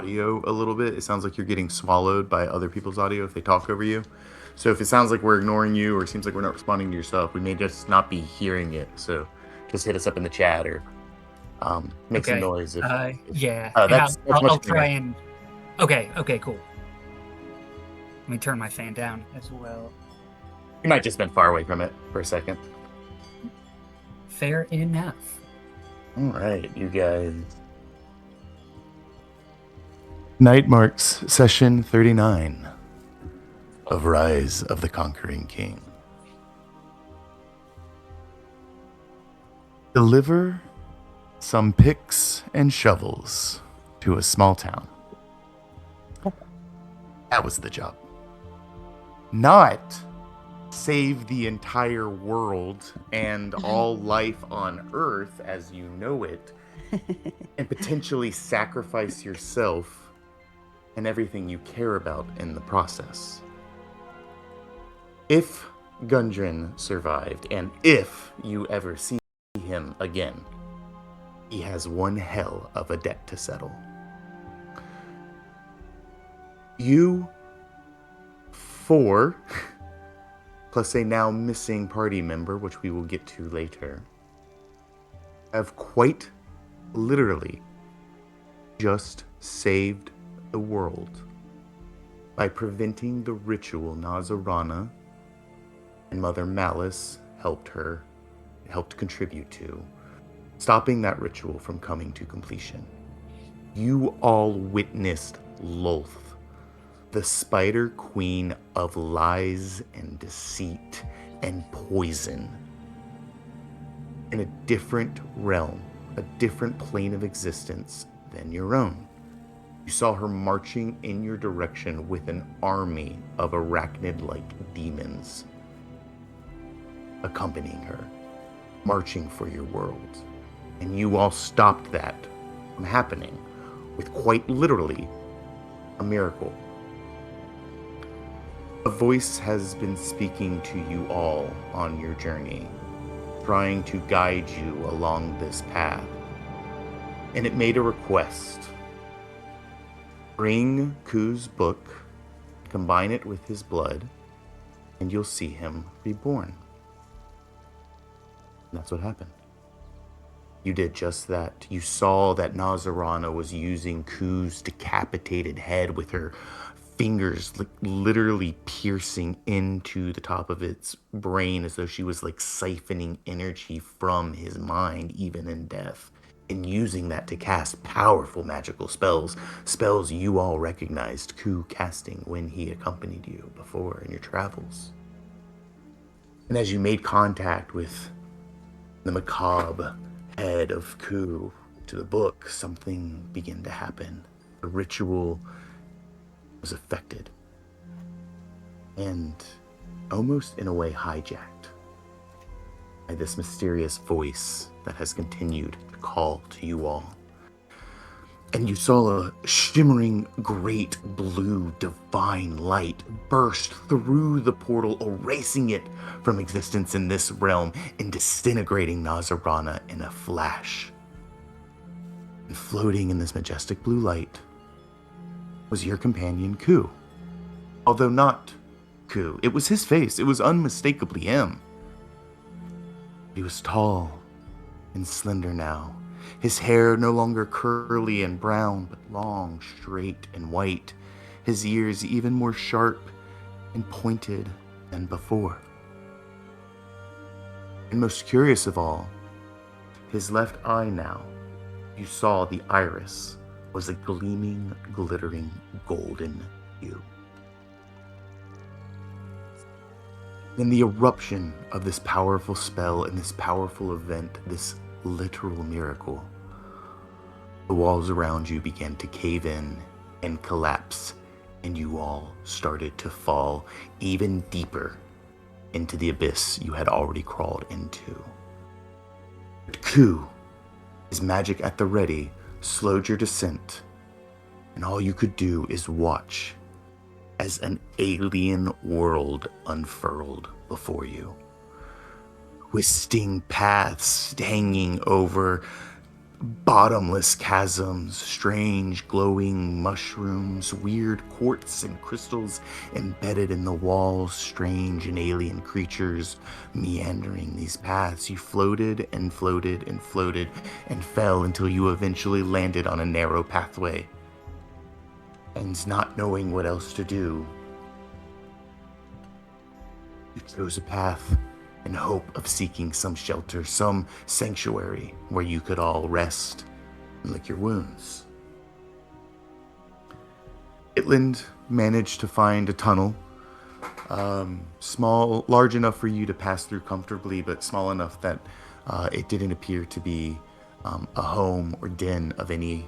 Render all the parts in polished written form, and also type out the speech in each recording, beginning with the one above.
audio a little bit. It sounds like you're getting swallowed by other people's audio if they talk over you. So if it sounds like we're ignoring you or it seems like we're not responding to yourself, we may just not be hearing it. So just hit us up in the chat or make some Okay. noise if Yeah, and that's much I'll try cleaner. and. Okay. Okay. Cool. Let me turn my fan down as well. You might just been far away from it for a second. Fair enough. All right, you guys. Night marks session 39 of Rise of the Conquering King. Deliver some picks and shovels to a small town. That was the job. Not save the entire world and all life on Earth as you know it, and potentially sacrifice yourself and everything you care about in the process. If Gundren survived, and if you ever see him again, he has one hell of a debt to settle. You four, plus a now missing party member, which we will get to later, have quite literally just saved the world by preventing the ritual Nazarana and Mother Malice helped contribute to, stopping that ritual from coming to completion. You all witnessed Lolth, the Spider Queen of lies and deceit and poison, in a different realm, a different plane of existence than your own. You saw her marching in your direction with an army of arachnid-like demons accompanying her, marching for your world. And you all stopped that from happening with quite literally a miracle. A voice has been speaking to you all on your journey, trying to guide you along this path. And it made a request. Bring Ku's book, combine it with his blood, and you'll see him reborn. And that's what happened. You did just that. You saw that Nazarana was using Ku's decapitated head with her fingers literally piercing into the top of its brain as though she was like siphoning energy from his mind, even in death, and using that to cast powerful magical spells you all recognized Ku casting when he accompanied you before in your travels. And as you made contact with the macabre head of Ku to the book, something began to happen. The ritual was affected and almost in a way hijacked by this mysterious voice that has continued to call to you all. And you saw a shimmering great blue divine light burst through the portal, erasing it from existence in this realm and disintegrating Nazarana in a flash. And floating in this majestic blue light was your companion Ku. Although not Ku, it was his face. It was unmistakably him. He was tall and slender now. His hair no longer curly and brown, but long, straight, and white. His ears even more sharp and pointed than before. And most curious of all, his left eye now, you saw the iris, was a gleaming, glittering, golden hue. In the eruption of this powerful spell and this powerful event, this literal miracle, the walls around you began to cave in and collapse, and you all started to fall even deeper into the abyss you had already crawled into. But Ku, his magic at the ready, slowed your descent, and all you could do is watch as an alien world unfurled before you. Twisting paths hanging over bottomless chasms, strange glowing mushrooms, weird quartz and crystals embedded in the walls, strange and alien creatures meandering these paths. You floated and floated and floated and fell until you eventually landed on a narrow pathway. And not knowing what else to do, you chose a path in hope of seeking some shelter, some sanctuary where you could all rest and lick your wounds. Itland managed to find a tunnel, large enough for you to pass through comfortably, but small enough that it didn't appear to be a home or den of any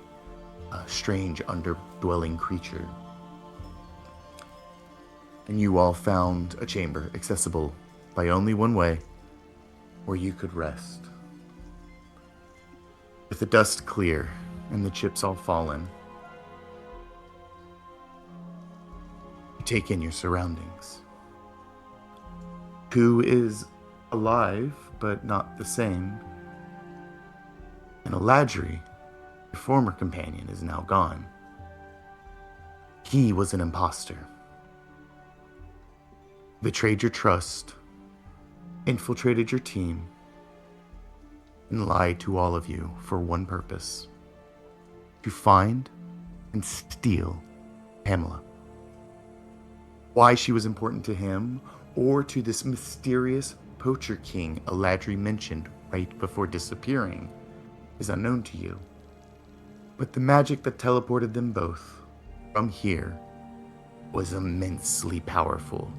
strange underdwelling creature. And you all found a chamber accessible by only one way, where you could rest. With the dust clear and the chips all fallen, you take in your surroundings. Who is alive, but not the same. And Eladri, your former companion, is now gone. He was an imposter. Betrayed your trust, infiltrated your team, and lied to all of you for one purpose: to find and steal Pamela. Why she was important to him, or to this mysterious poacher king Eladri mentioned right before disappearing, is unknown to you. But the magic that teleported them both from here was immensely powerful.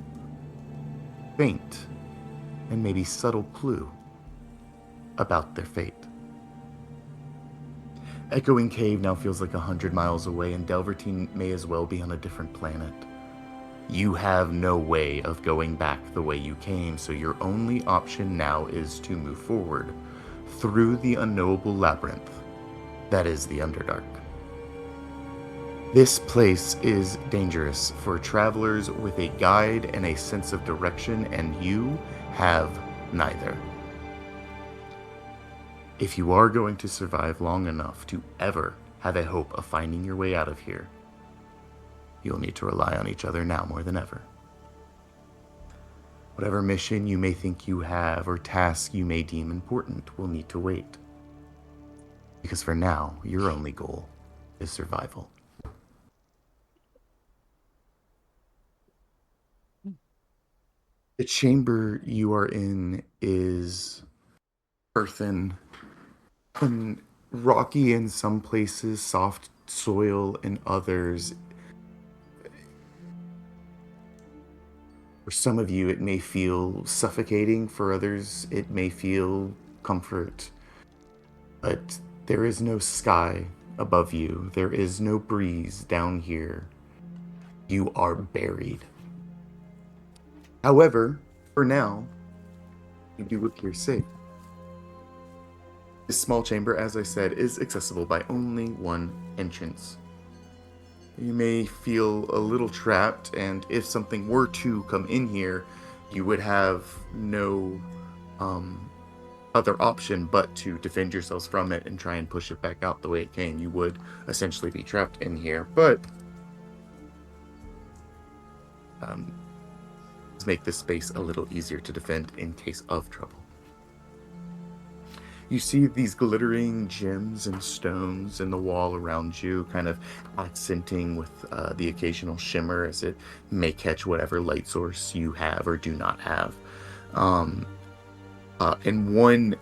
Faint and maybe subtle clue about their fate. Echoing Cave now feels like 100 miles away, and Delvertine may as well be on a different planet. You have no way of going back the way you came, so your only option now is to move forward through the unknowable labyrinth that is the Underdark. This place is dangerous for travelers with a guide and a sense of direction, and you have neither. If you are going to survive long enough to ever have a hope of finding your way out of here, you'll need to rely on each other now more than ever. Whatever mission you may think you have or task you may deem important will need to wait. Because for now, your only goal is survival. The chamber you are in is earthen and rocky in some places, soft soil in others. For some of you, it may feel suffocating. For others, it may feel comfort. But there is no sky above you. There is no breeze down here. You are buried. However, for now, you do appear safe. This small chamber, as I said, is accessible by only one entrance. You may feel a little trapped, and if something were to come in here, you would have no other option but to defend yourselves from it and try and push it back out the way it came. You would essentially be trapped in here, but let's make this space a little easier to defend in case of trouble. You see these glittering gems and stones in the wall around you, kind of accenting with the occasional shimmer as it may catch whatever light source you have or do not have. And one,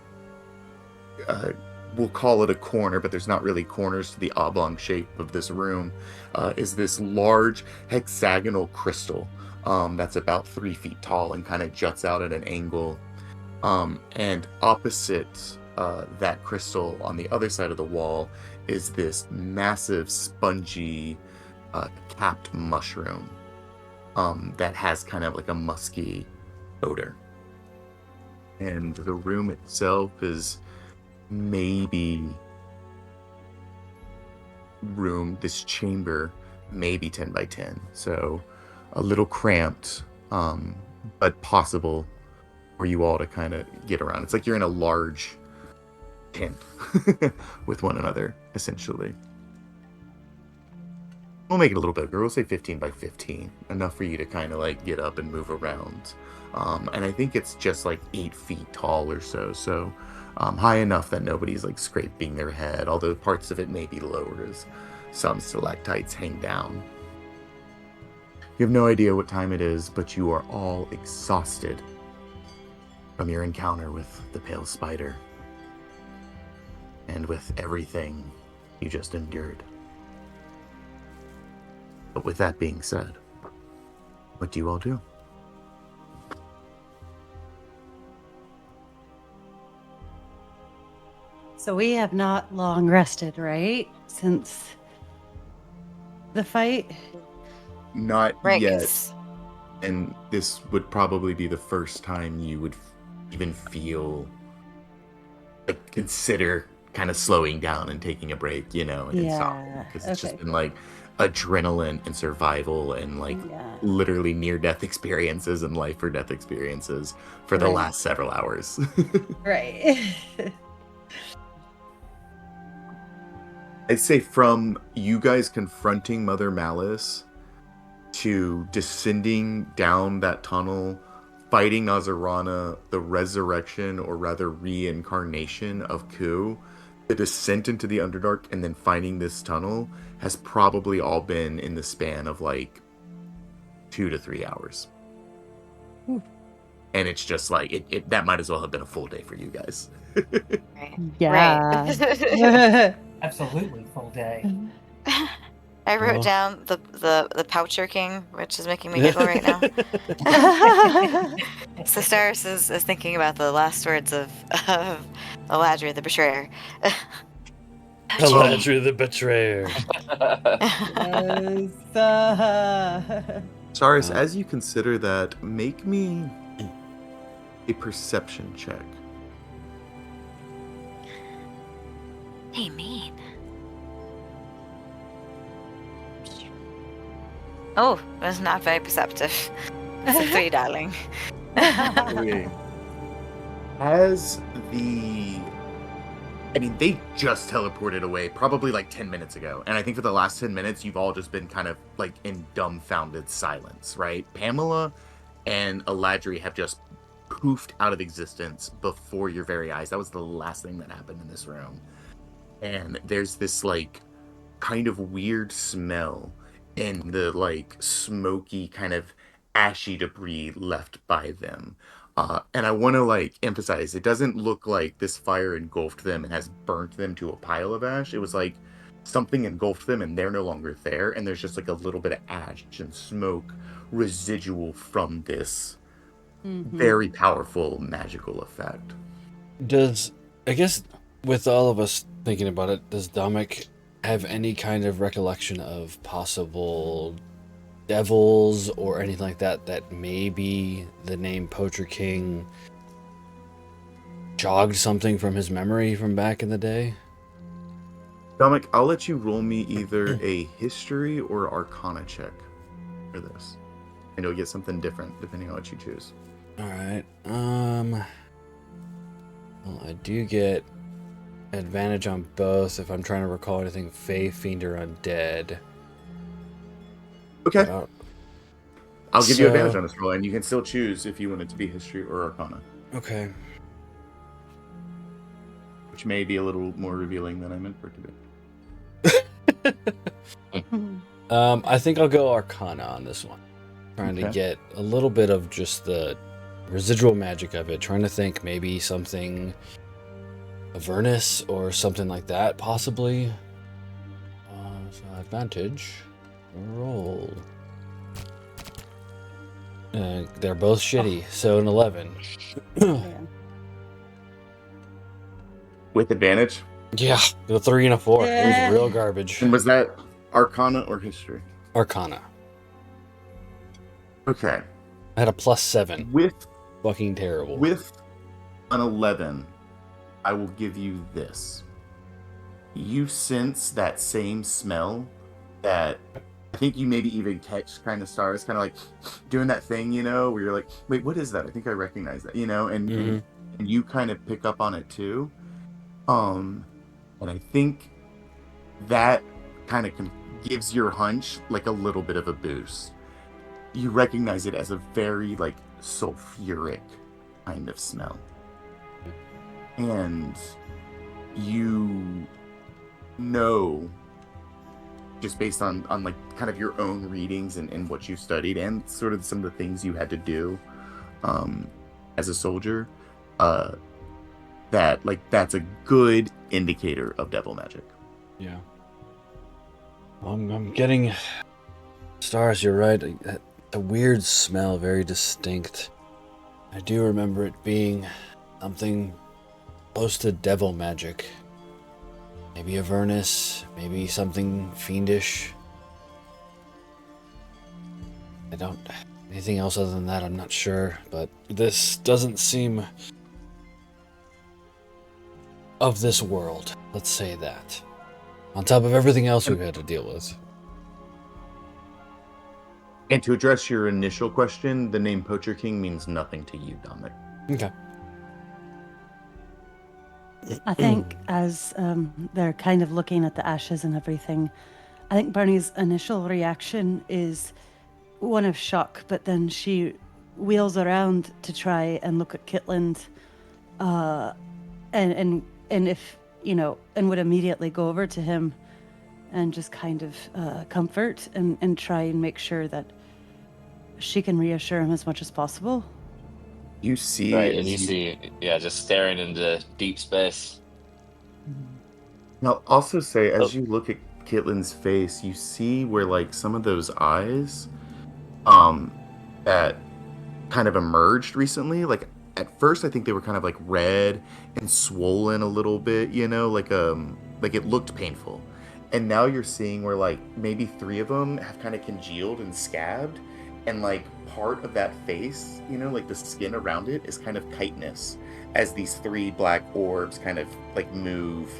we'll call it a corner, but there's not really corners to the oblong shape of this room, is this large hexagonal crystal that's about 3 feet tall and kind of juts out at an angle. And opposite that crystal on the other side of the wall is this massive spongy capped mushroom that has kind of like a musky odor. And the room itself is this chamber maybe 10 by 10, so a little cramped, but possible for you all to kind of get around. It's like you're in a large kin with one another, essentially. We'll make it a little bigger. We'll say 15 by 15, enough for you to kind of like get up and move around. And I think it's just like 8 feet tall or so. So high enough that nobody's like scraping their head, although parts of it may be lower as some stalactites hang down. You have no idea what time it is, but you are all exhausted from your encounter with the pale spider and with everything you just endured. But with that being said, what do you all do? So we have not long rested, right? Since the fight? Not Right, yet. 'cause- And this would probably be the first time you would even feel, like, consider kind of slowing down and taking a break, and stopping. Yeah. Because it's just Okay. been like adrenaline and survival and like Yeah. literally near-death experiences and life-or-death experiences for the Right. last several hours. Right. I'd say from you guys confronting Mother Malice to descending down that tunnel, fighting Nazarana, the resurrection, or rather reincarnation of Ku, the descent into the Underdark, and then finding this tunnel has probably all been in the span of like 2 to 3 hours. Ooh. And it's just like, it that might as well have been a full day for you guys. Right. Yeah. Absolutely full day. I wrote Well. down the Poucher King, which is making me giggle right now. Sistaris is thinking about the last words of Eladria the Betrayer. Eladria the Betrayer. Yes. Saris, as you consider that, make me a perception check. Hey, mean. Oh, that's not very perceptive. It's a 3, darling. Okay. As they just teleported away probably like 10 minutes ago. And I think for the last 10 minutes, you've all just been kind of like in dumbfounded silence, right? Pamela and Eladri have just poofed out of existence before your very eyes. That was the last thing that happened in this room. And there's this like kind of weird smell in the like smoky kind of ashy debris left by them. And I want to like emphasize, it doesn't look like this fire engulfed them and has burnt them to a pile of ash. It was like something engulfed them and they're no longer there. And there's just like a little bit of ash and smoke residual from this very powerful magical effect. I guess with all of us thinking about it, does Dominic have any kind of recollection of possible devils or anything like that maybe the name Poacher King jogged something from his memory from back in the day? Dominic, I'll let you roll me either a history or arcana check for this. And you'll get something different depending on what you choose. Alright, well, I do get advantage on both if I'm trying to recall anything Fae, Fiend, or Undead. Okay. I'll give you so- advantage on this roll, and you can still choose if you want it to be history or arcana, Okay. which may be a little more revealing than I meant for it to be. I think I'll go Arcana on this one. Trying to Okay. get a little bit of just the residual magic of it. Trying to think maybe something Avernus or something like that, possibly. So advantage. Roll. They're both shitty, so an 11. With advantage? Yeah, the 3 and a 4. It Yeah. was real garbage. And was that arcana or history? Arcana. Okay. I had a +7. With Fucking terrible. an 11, I will give you this. You sense that same smell that I think you maybe even catch kind of stars, kind of like doing that thing, where you're like, wait, what is that? I think I recognize that, and Mhm. and you kind of pick up on it too. And I think that kind of gives your hunch like a little bit of a boost. You recognize it as a very like sulfuric kind of smell. And you know, just based on like kind of your own readings and what you studied and sort of some of the things you had to do as a soldier, that like that's a good indicator of devil magic. Yeah. I'm getting stars. You're right. A weird smell, very distinct. I do remember it being something close to devil magic. Maybe Avernus, maybe something fiendish. I don't... Anything else other than that, I'm not sure. But this doesn't seem of this world. Let's say that. On top of everything else we've had to deal with. And to address your initial question, the name Poacher King means nothing to you, Dominic. Okay. I think as they're kind of looking at the ashes and everything, I think Bernie's initial reaction is one of shock, but then she wheels around to try and look at Kitland, and if you know, and would immediately go over to him and just kind of comfort and try and make sure that she can reassure him as much as possible. You see, Right, and you see, just staring into deep space. Now, also say, as you look at Kitlin's face, you see where, like, some of those eyes, that kind of emerged recently. Like, at first, I think they were kind of, like, red and swollen a little bit, you know? Like it looked painful. And now you're seeing where, like, maybe 3 of them have kind of congealed and scabbed. And, like, part of that face, you know, like the skin around it is kind of chitinous as these 3 black orbs kind of like move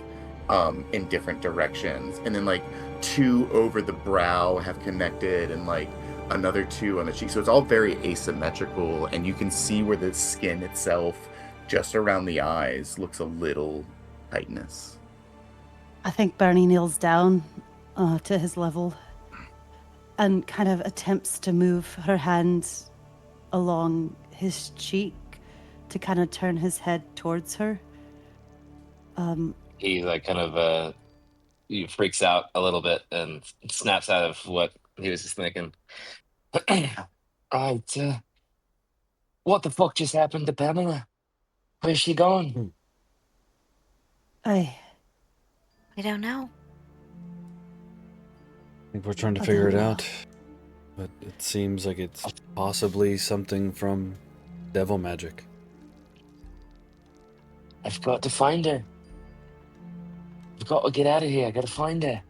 in different directions. And then like 2 over the brow have connected and like another 2 on the cheek. So it's all very asymmetrical, and you can see where the skin itself just around the eyes looks a little chitinous. I think Bernie kneels down to his level and kind of attempts to move her hand along his cheek to kind of turn his head towards her. He like kind of he freaks out a little bit and snaps out of what he was just thinking. Right, what the fuck just happened to Pamela? Where's she gone? I We don't know. I think we're trying to I figure it don't know. out. But it seems like it's possibly something from devil magic. I've got to find her. I've got to get out of here. I got to find her.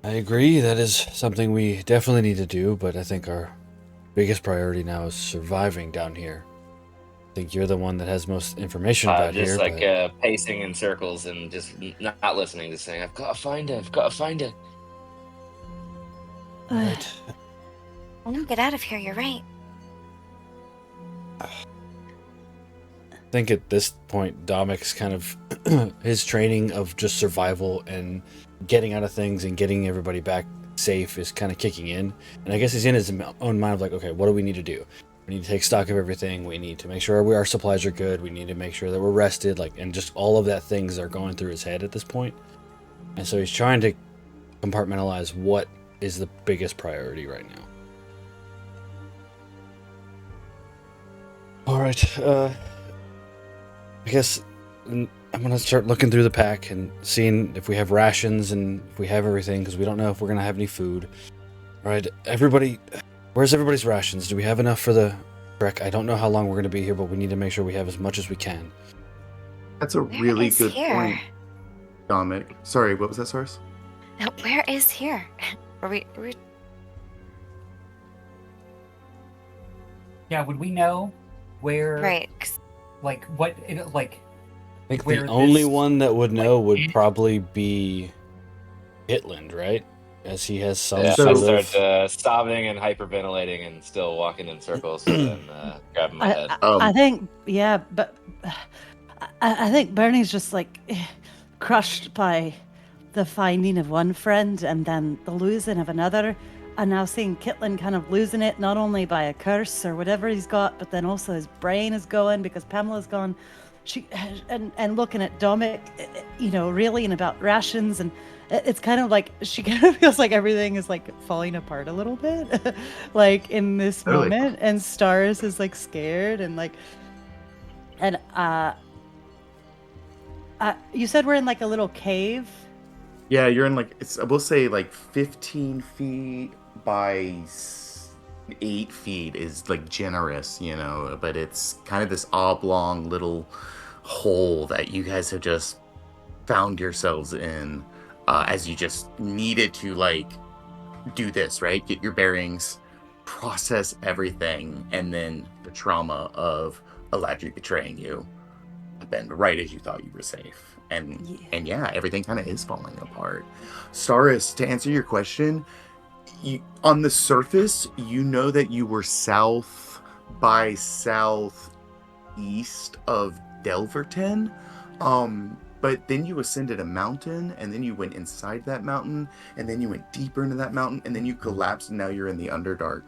I agree, that is something we definitely need to do, but I think our biggest priority now is surviving down here. I think you're the one that has most information about Just here. like but... pacing in circles and just not listening, just saying, I've got to find her. I've got to find her. Right. I want to get out of here. You're right. I think at this point, Domic's kind of his training of just survival and getting out of things and getting everybody back safe is kind of kicking in. And I guess he's in his own mind of like, okay, what do we need to do? We need to take stock of everything. We need to make sure our supplies are good. We need to make sure that we're rested. Like, and just all of that things are going through his head at this point. And so he's trying to compartmentalize what is the biggest priority right now. All right. I guess I'm going to start looking through the pack and seeing if we have rations and if we have everything, because we don't know if we're going to have any food. All right, everybody, where's everybody's rations? Do we have enough for the trek? I don't know how long we're going to be here, but we need to make sure we have as much as we can. That's a Where really is good here? point, Dominic. Sorry, what was that, Sars? Now, where is here? Are we Yeah, would we know where? right? 'Cause Like what? Like I think where the only this, one that would know would in- probably be Hitland, right? As he has some Yeah, So- I sort start of... sobbing and hyperventilating and still walking in circles and then grabbing my head. I think, yeah, but I think Bernie's just like crushed by the finding of one friend and then the losing of another. And now seeing Kitlin kind of losing it, not only by a curse or whatever he's got, but then also his brain is going because Pamela's gone. And looking at Dominic, reeling about rations, and it's kind of like she kind of feels like everything is like falling apart a little bit, like in this Totally. moment. And Stars is like scared and like, and you said we're in like a little cave. Yeah, you're in like we'll say like 15 feet by 8 feet is like generous, but it's kind of this oblong little hole that you guys have just found yourselves in, as you just needed to like do this, right? Get your bearings, process everything, and then the trauma of Eladri betraying you happened right as you thought you were safe. And yeah, everything kind of is falling apart. Saris, to answer your question, on the surface, you know that you were south by southeast of Delverton, but then you ascended a mountain, and then you went inside that mountain, and then you went deeper into that mountain, and then you collapsed, and now you're in the Underdark.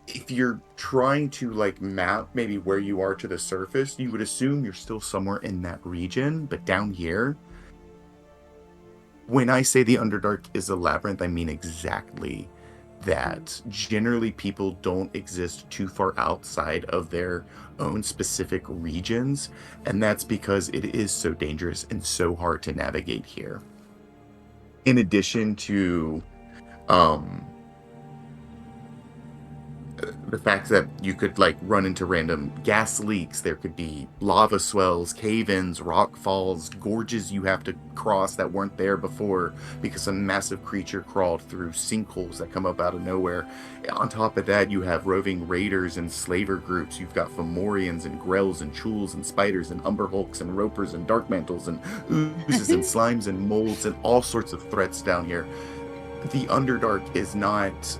If you're trying to like map maybe where you are to the surface, you would assume you're still somewhere in that region, but down here, when I say the Underdark is a labyrinth, I mean exactly that. Generally, people don't exist too far outside of their own specific regions, and that's because it is so dangerous and so hard to navigate here. In addition to the fact that you could like run into random gas leaks, there could be lava swells, cave-ins, rock falls, gorges you have to cross that weren't there before because a massive creature crawled through sinkholes that come up out of nowhere. On top of that, you have roving raiders and slaver groups. You've got Fomorians and Grells and Chuls and spiders and Umberhulks and Ropers and Dark Mantles and oozes and slimes and molds and all sorts of threats down here. The Underdark is not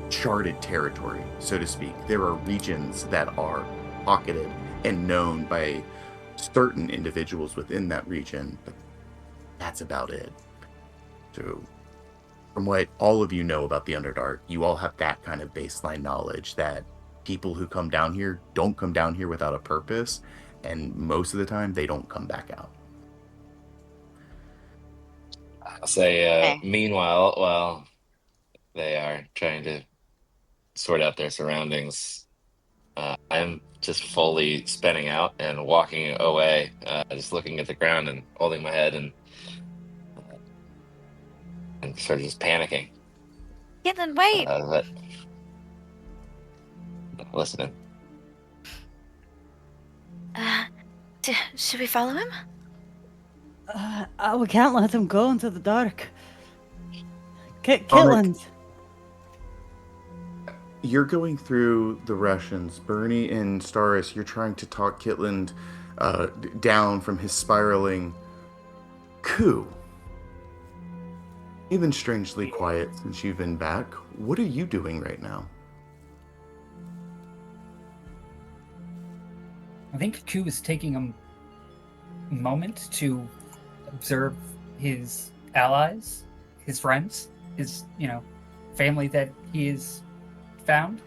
charted territory, so to speak. There are regions that are pocketed and known by certain individuals within that region, but that's about it. So, from what all of you know about the Underdark, you all have that kind of baseline knowledge that people who come down here don't come down here without a purpose, and most of the time they don't come back out. I'll say, Okay. meanwhile, while they are trying to sort out their surroundings, I'm just fully spinning out and walking away, just looking at the ground and holding my head and sort of just panicking. Caitlin, wait. But listening. Should we follow him? We can't let him go into the dark. Kitlin. You're going through the Russians. Bernie and Staris, you're trying to talk Kitland down from his spiraling coup. You've been strangely quiet since you've been back. What are you doing right now? I think Ku is taking a moment to observe his allies, his friends, his, family that he has found,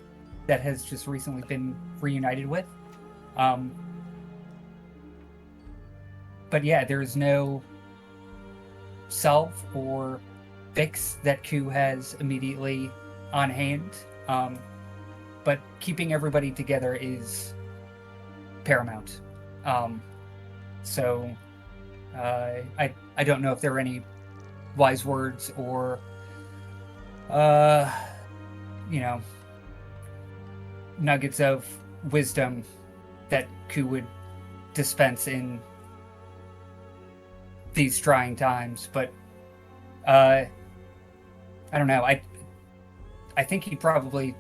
that has just recently been reunited with. But yeah, there is no salve or fix that Ku has immediately on hand. But keeping everybody together is paramount. So I don't know if there are any wise words or nuggets of wisdom that Ku would dispense in these trying times, but I don't know. I think he'd probably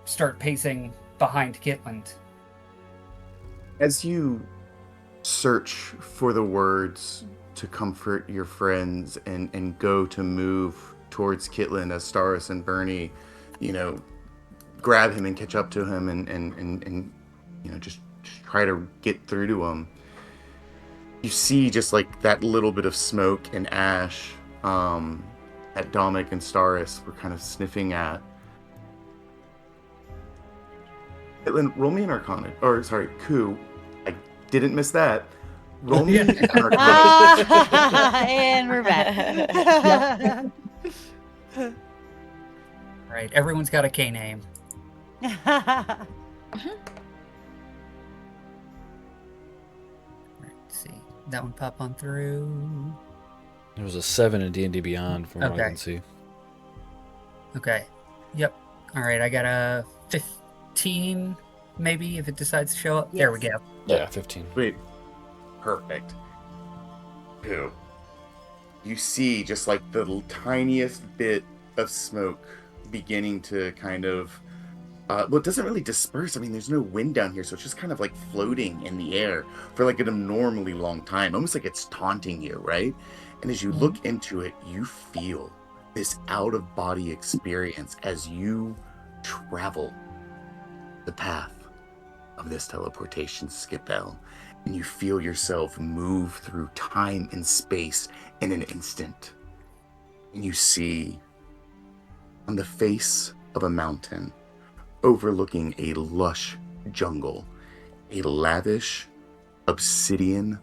start pacing behind Kitland. As you search for the words to comfort your friends and go to move towards Kitland, as Staris and Bernie, grab him and catch up to him and just try to get through to him, You see just like that little bit of smoke and ash that Dominic and Staris were kind of sniffing at. Caitlin, roll me an Arcana. Or, sorry, Ku. I didn't miss that. Roll me an Arcana. And we're back. Right, everyone's got a K name. Let's see. That one pop on through. There was a 7 in D&D Beyond from what I Okay. can see. Okay. Yep. All right, I got a 15, maybe, if it decides to show up. There we go. Yeah, 15. Wait. Perfect. Ku. You see just like the tiniest bit of smoke beginning to kind of well, it doesn't really disperse. I mean, there's no wind down here, so it's just kind of like floating in the air for like an abnormally long time, almost like it's taunting you, right? And as you look into it, you feel this out-of-body experience as you travel the path of this teleportation skip-bell, and you feel yourself move through time and space in an instant. And you see on the face of a mountain, overlooking a lush jungle, a lavish, obsidian,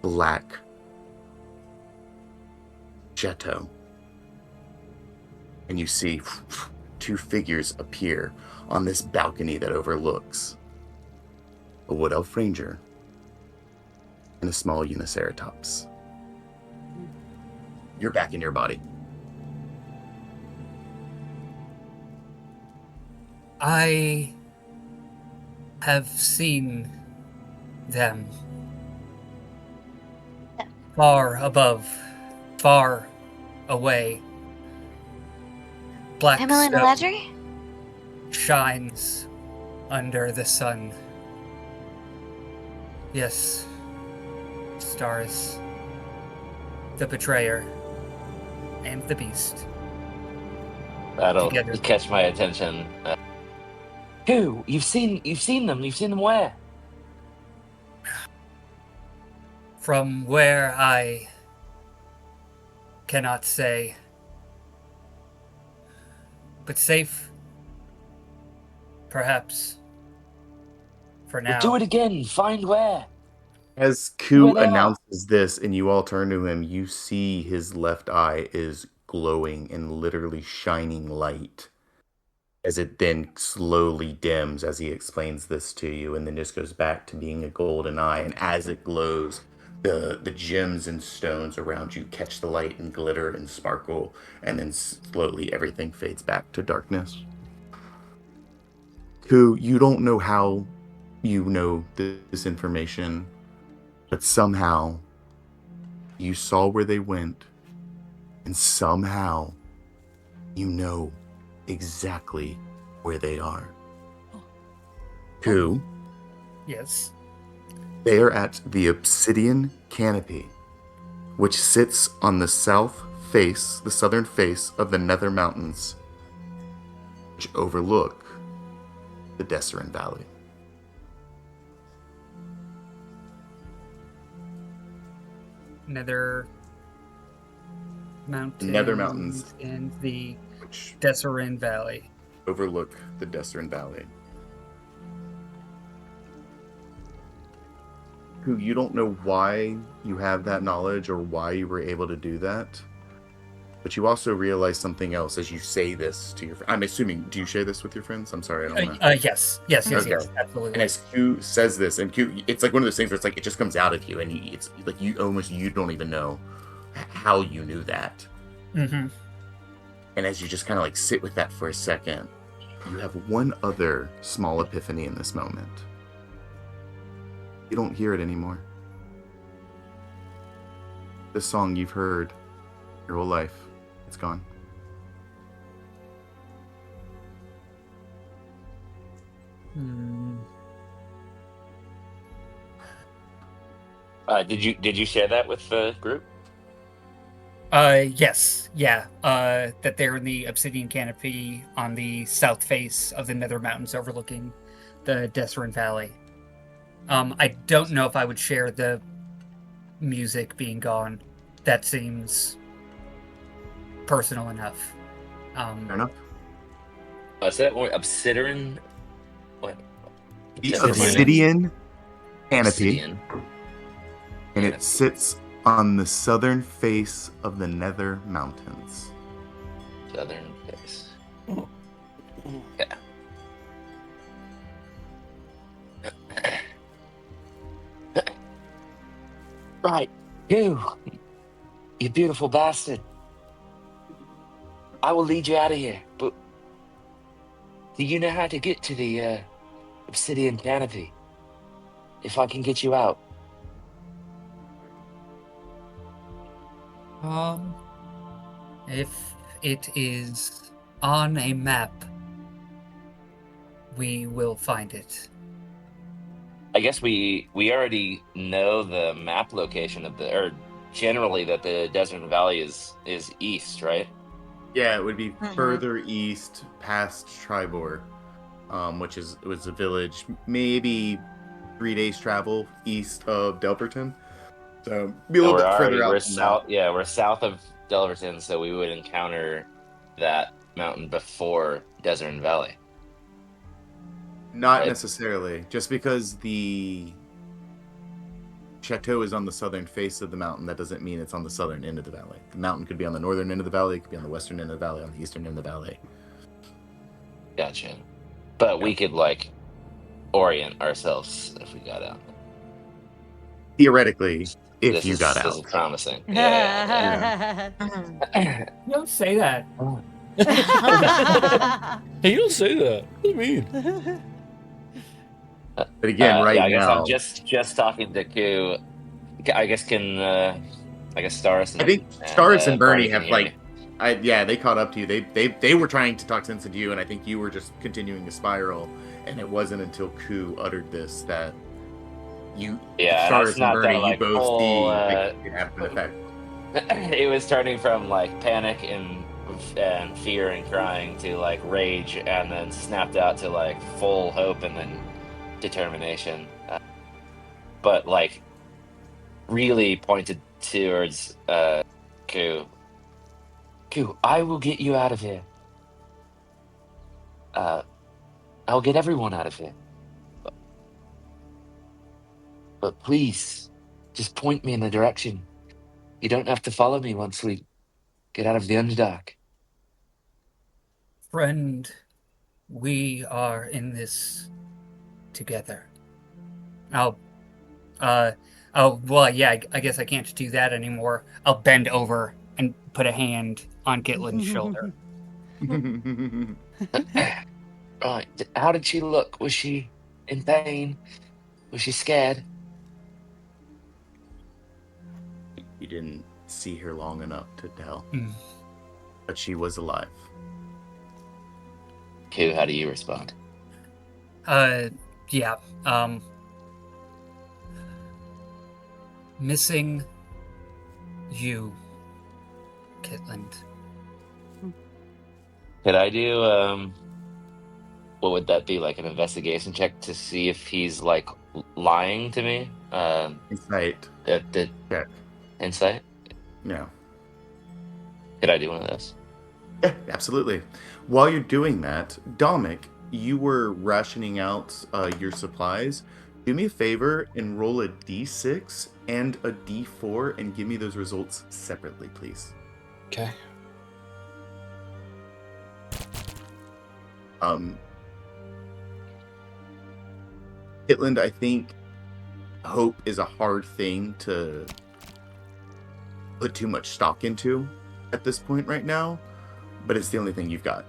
black chateau. And you see two figures appear on this balcony that overlooks a wood elf ranger and a small uniceratops. You're back in your body. I have seen them far above, far away. Black Emily and stone Ledry? shines under the sun. Yes, stars, the betrayer, and the beast. That'll Together. catch my attention. Who? You've seen them. You've seen them where? From where I cannot say, but safe, perhaps, for now. Do it again. Find where. As Ku Where they are. announces this and you all turn to him, you see his left eye is glowing and literally shining light as it then slowly dims as he explains this to you, and then just goes back to being a golden eye. And as it glows, the gems and stones around you catch the light and glitter and sparkle, and then slowly everything fades back to darkness. Ku, you don't know how you know this information, but somehow you saw where they went, and somehow you know exactly where they are. Ku, Yes. they are at the Obsidian Canopy, which sits on the southern face of the Nether Mountains, which overlook the Desserin Valley. Nether Mountains. Nether Mountains. And the Which Desserin Valley. overlook the Desserin Valley. Who you don't know why you have that knowledge or why you were able to do that, but you also realize something else as you say this to your friend. I'm assuming, do you share this with your friends? I'm sorry, I don't know. Yes, Okay. absolutely. And as Q says this, and Q, it's like one of those things where it's like it just comes out of you, and it's like you don't even know how you knew that. Mm-hmm. And as you just kind of like sit with that for a second, you have one other small epiphany in this moment. You don't hear it anymore. The song you've heard your whole life, it's gone. Did you share that with the group? Yes, yeah. That they're in the Obsidian Canopy on the south face of the Nether Mountains overlooking the Desserin Valley. I don't know if I would share the music being gone, that seems personal enough. Fair enough. Is that more obsidian? What? The Obsidian. obsidian canopy, Obsidian. and it sits on the southern face of the Nether Mountains. Southern face. Yeah. Right. You beautiful bastard. I will lead you out of here, but do you know how to get to the obsidian canopy? If I can get you out. If it is on a map, we will find it. I guess we already know the map location of or generally that the Desert Valley is east, right? Yeah, it would be Mhm. further east past Tribor, which was a village, maybe 3 days travel east of Delverton. So be a And little bit further out we're from now. south. Yeah, we're south of Delverton, so we would encounter that mountain before Desert Valley. Not Right. necessarily, just because the chateau is on the southern face of the mountain, that doesn't mean it's on the southern end of the valley. The mountain could be on the northern end of the valley, it could be on the western end of the valley, on the eastern end of the valley. Gotcha. But we could like orient ourselves if we got out. Theoretically, if This you is, got this out. is promising. Yeah. Mhm. You don't say that. Hey, you don't say that. What do you mean? But again, right yeah, I guess now, I'm just talking to Ku. I guess Staris and I think Staris and Bernie can have hear me. they caught up to you. They were trying to talk sense into you, and I think you were just continuing to spiral. And it wasn't until Ku uttered this that you, Yeah, and I Staris and snapped Bernie, out like you both full. see it can have an effect. It was turning from like panic and fear and crying to like rage, and then snapped out to like full hope and then determination. But like really pointed towards Ku. Ku, I will get you out of here. I'll get everyone out of here. But please, just point me in the direction. You don't have to follow me once we get out of the Underdark. Friend, we are in this together. I'll, oh, well, yeah, I guess I can't do that anymore. I'll bend over and put a hand on Gitlin's shoulder. Right. How did she look? Was she in pain? Was she scared? You didn't see her long enough to tell, Mm. but she was alive. Ku, how do you respond? Yeah, missing you, Kitland. Could I do what would that be, like an investigation check to see if he's like lying to me? Insight The check. insight? Yeah. Could I do one of those? Yeah, absolutely. While you're doing that, Dominic, you were rationing out your supplies. Do me a favor and roll a d6 and a d4 and give me those results separately, please. Okay. Hitland, I think hope is a hard thing to put too much stock into at this point right now, but it's the only thing you've got.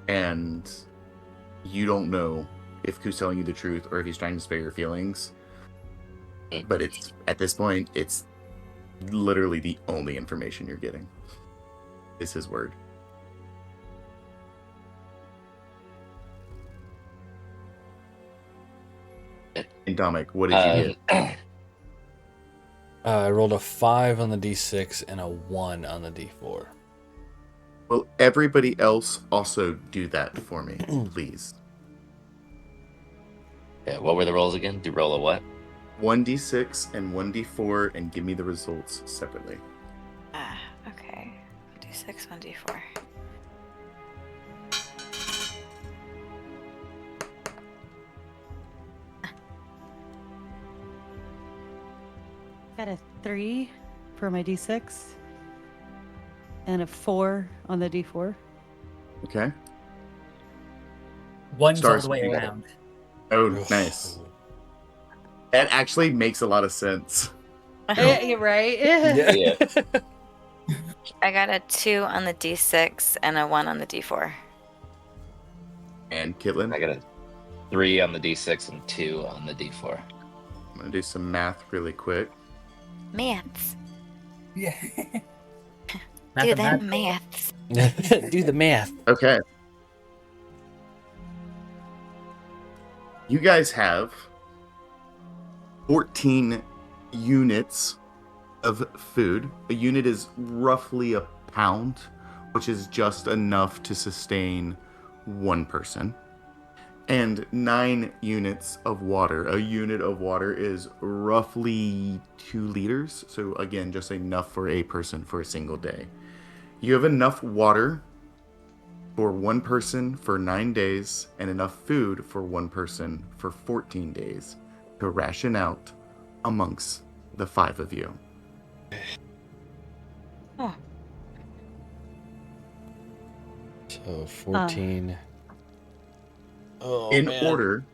And you don't know if Ku's telling you the truth or if he's trying to spare your feelings. But it's at this point, it's literally the only information you're getting. Is his word. And Dominic, what did you get? I rolled a 5 on the d6 and a 1 on the d4. Will everybody else also do that for me, please? Yeah, what were the rolls again? Do you roll a what? 1d6 and 1d4, and give me the results separately. Okay. 1d6, 1d4. Got a 3 for my d6 and a 4 on the d4. Okay. One's all Stars, the way you got it. around. Oh, nice. That actually makes a lot of sense. Right? Yeah. I got a 2 on the d6 and a 1 on the d4. And Kitlin, I got a 3 on the d6 and 2 on the d4. I'm going to do some math really quick. Maths. Yeah. Do them Mathematical. maths. Do the math. Okay. You guys have 14 units of food. A unit is roughly a pound, which is just enough to sustain one person. And 9 units of water. A unit of water is roughly 2 liters. So again, just enough for a person for a single day. You have enough water for one person for 9 days, and enough food for one person for 14 days to ration out amongst the 5 of you. Oh. So 14. In order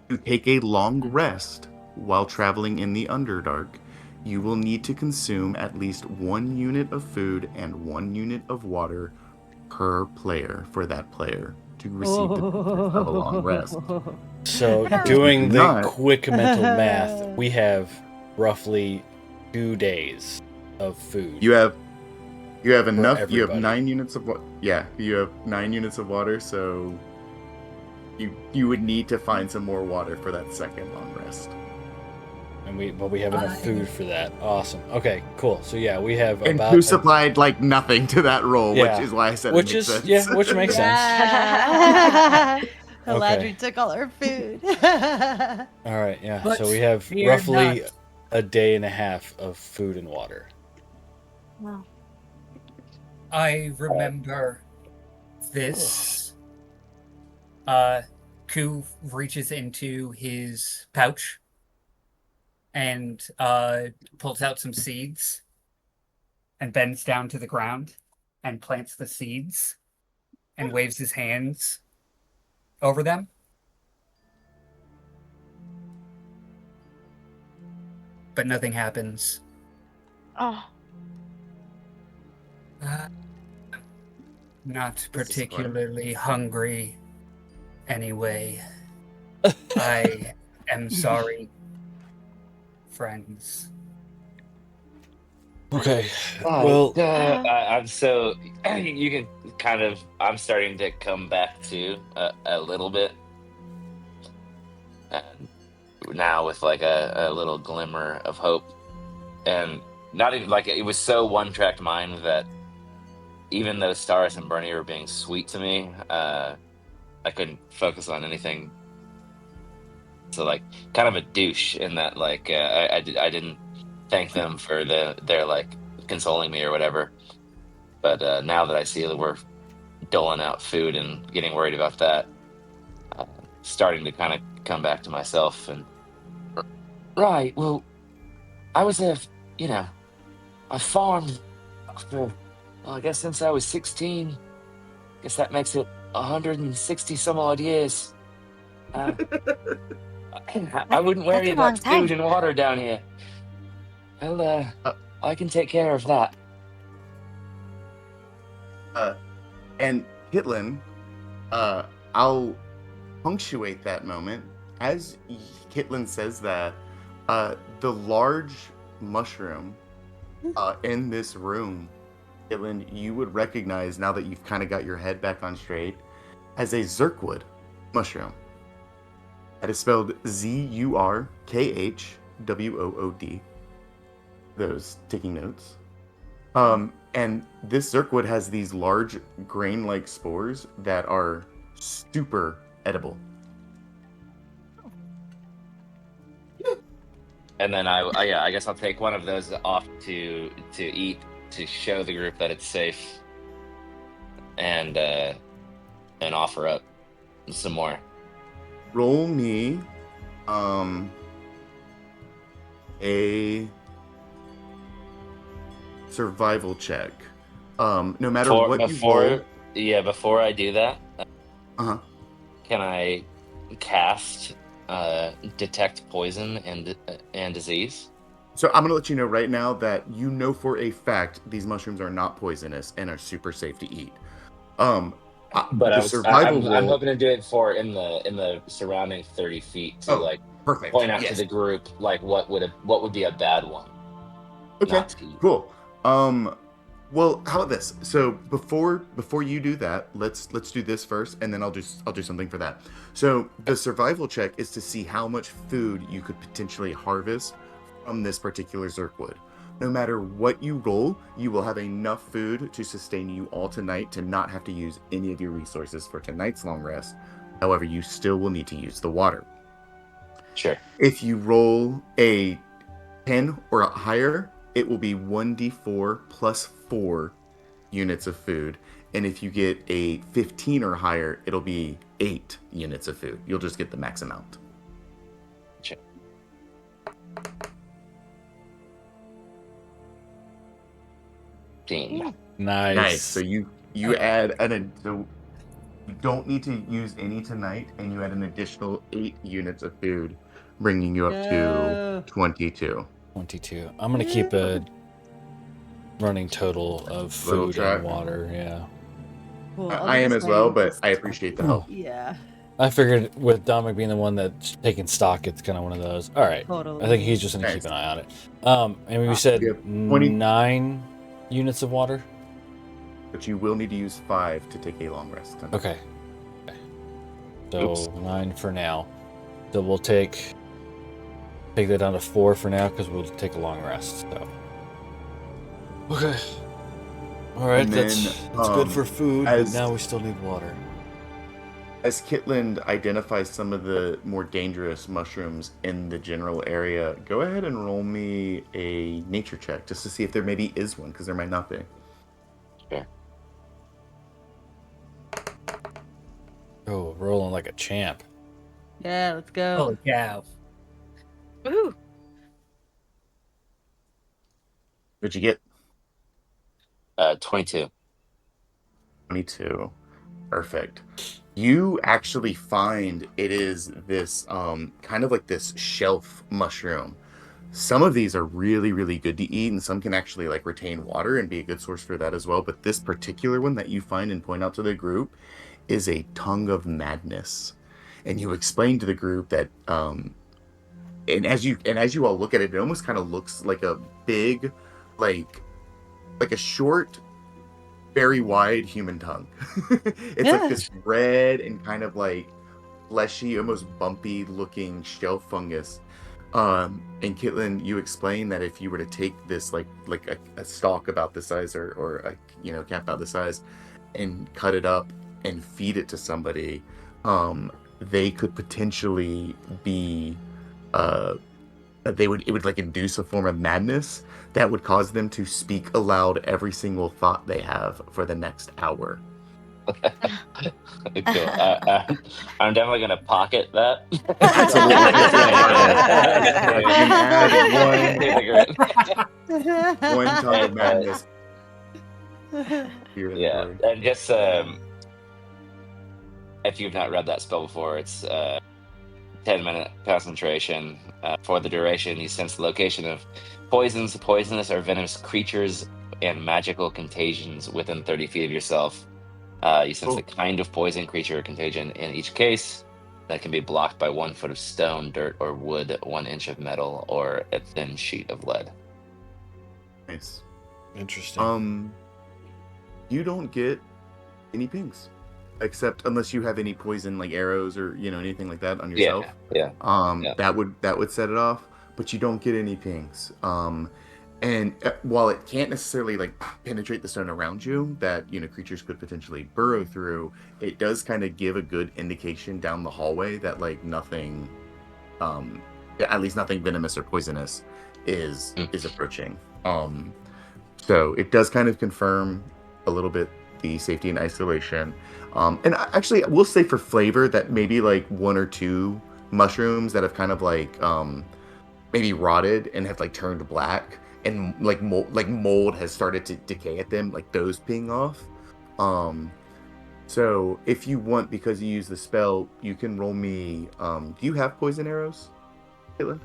to take a long rest while traveling in the Underdark, you will need to consume at least 1 unit of food and 1 unit of water per player for that player to receive the benefits of a long rest. So doing the Not- quick mental math, we have roughly 2 days of food. You have enough. You have everybody. 9 units of yeah. You have 9 units of water, so you would need to find some more water for that second long rest. But we have enough food for that. Awesome. Okay, cool. So yeah, we have And about who supplied like nothing to that roll, Yeah. which is why I said which it makes is sense. yeah, which makes sense. Yeah. Okay. Eladri took all our food. All right, yeah. But so we have fear roughly not. a day and a half of food and water. Wow. I remember this. Ku reaches into his pouch and pulls out some seeds and bends down to the ground and plants the seeds and waves his hands over them. But nothing happens. Oh. Not This is funny. particularly hungry anyway. I am sorry, friends. Okay. Well, I'm so you can kind of. I'm starting to come back to a little bit, and now with like a little glimmer of hope, and not even like it was so one-tracked mind that even though Stars and Bernie were being sweet to me, I couldn't focus on anything. So like kind of a douche in that like I didn't thank them for their like consoling me or whatever. But now that I see that we're doling out food and getting worried about that, starting to kind of come back to myself and right. Well, I was I farmed for I guess since I was 16. Guess that makes it 160 some odd years. I wouldn't worry That's a long about time. food and water down here. Well, I can take care of that. And Kitlin, I'll punctuate that moment. As Kitlin says that, the large mushroom in this room, Kitlin, you would recognize now that you've kind of got your head back on straight, as a Zurkwood mushroom. That is spelled Zurkhwood. Those taking notes. And this Zurkwood has these large grain-like spores that are super edible. And then I guess I'll take one of those off to eat to show the group that it's safe, and offer up some more. Roll me a survival check. No matter what you roll. Before I do that, Uh-huh. can I cast detect poison and disease? So I'm gonna let you know right now that you know for a fact these mushrooms are not poisonous and are super safe to eat. But The survival I'm roll. hoping to do it for in the surrounding 30 feet to Oh, perfect. point out to Yes. the group what would be a bad one. Okay. Not to eat. Cool. Well, how about this? So before you do that, let's do this first, and then I'll do something for that. So the survival check is to see how much food you could potentially harvest from this particular Zerkwood. No matter what you roll, you will have enough food to sustain you all tonight to not have to use any of your resources for tonight's long rest. However, you still will need to use the water. Sure. If you roll a 10 or higher, it will be 1d4 plus 4 units of food. And if you get a 15 or higher, it'll be 8 units of food. You'll just get the max amount. Sure. Nice. So you add so you don't need to use any tonight, and you add an additional 8 units of food, bringing you up to 22. 22. I'm gonna keep a running total of Little food track. and water. Yeah. Cool. I am as well, but I appreciate the help. Yeah, I figured with Dominic being the one that's taking stock, it's kind of one of those. All right. totally. I think he's just gonna Nice. keep an eye on it. And we said we have 20 9 units of water. But you will need to use 5 to take a long rest. Okay. So Oops. 9 for now. So we'll take that down to 4 for now because we'll take a long rest. So. Okay. All right. And That's then, good for food, as- but now we still need water. As Kitland identifies some of the more dangerous mushrooms in the general area, go ahead and roll me a nature check just to see if there maybe is one, because there might not be. Sure. Oh, rolling like a champ. Yeah, let's go. Holy cow. Woohoo! What'd you get? 22. 22. Perfect. You actually find it is this kind of like this shelf mushroom. Some of these are really, really good to eat, and some can actually like retain water and be a good source for that as well. But this particular one that you find and point out to the group is a tongue of madness. And you explain to the group that and as you all look at it, it almost kind of looks like a big, like a short, very wide human tongue. It's Yeah. like this red and kind of like fleshy, almost bumpy looking shell fungus. And Kitlin, you explain that if you were to take this like a stalk about this size or a cap about this size and cut it up and feed it to somebody, they could potentially be it would like induce a form of madness that would cause them to speak aloud every single thought they have for the next hour. Cool. I'm definitely gonna pocket that. One tongue of madness. Yeah, and just if you've not read that spell before, it's 10-minute concentration. For the duration, you sense the location of poisons, poisonous or venomous creatures, and magical contagions within 30 feet of yourself. You sense the kind of poison, creature, or contagion in each case that can be blocked by 1 foot of stone, dirt, or wood, 1 inch of metal, or a thin sheet of lead. Nice. Interesting. You don't get any pings, except unless you have any poison like arrows or anything like that on yourself. Yeah. That would set it off, but you don't get any pings. And while it can't necessarily like penetrate the stone around you that creatures could potentially burrow through, it does kind of give a good indication down the hallway that like nothing at least nothing venomous or poisonous, is Mm. approaching. So it does kind of confirm a little bit the safety and isolation. And actually, I will say for flavor that maybe like 1 or 2 mushrooms that have kind of like maybe rotted and have like turned black, and like mold has started to decay at them, like those ping off. So if you want, because you use the spell, you can roll me. Do you have poison arrows, Caitlin?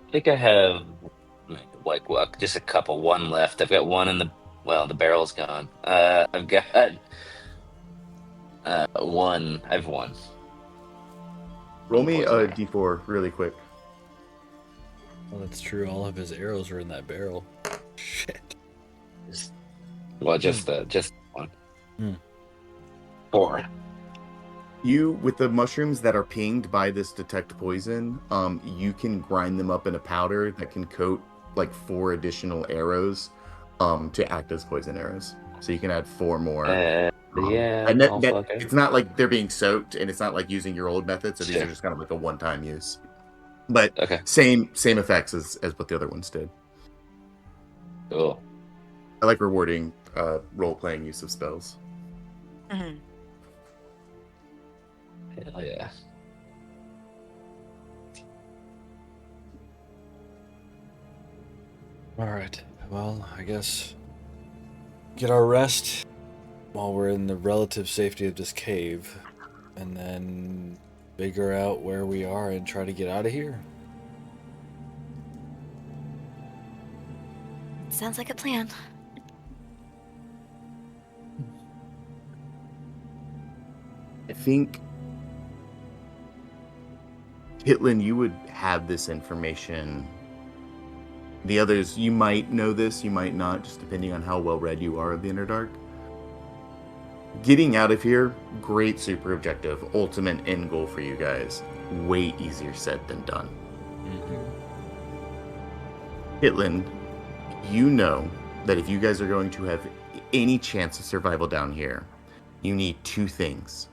I think I have like what, just a couple. One left. I've got one in the the barrel's gone. I've got one. I have one. Roll One me poison a arrow. d4 really quick. Well, that's true. All of his arrows are in that barrel. Shit. Well, just one. Hmm. 4. You, with the mushrooms that are pinged by this detect poison, you can grind them up in a powder that can coat like 4 additional arrows to act as poison arrows. So you can add 4 more. Yeah. And I'll that fuck it. it's not like they're being soaked, and it's not like using your old method. So these Sure. are just kind of like a one-time use. But Okay. same effects as what the other ones did. Cool. I like rewarding role-playing use of spells. Mhm. Hell yeah. All right. Well, I guess get our rest while we're in the relative safety of this cave, and then figure out where we are and try to get out of here. Sounds like a plan. I think, Hitlin, you would have this information. The others, you might know this, you might not, just depending on how well read you are of the Underdark. Getting out of here, great super objective, ultimate end goal for you guys. Way easier said than done. Hitlin, you know that if you guys are going to have any chance of survival down here, you need 2 things.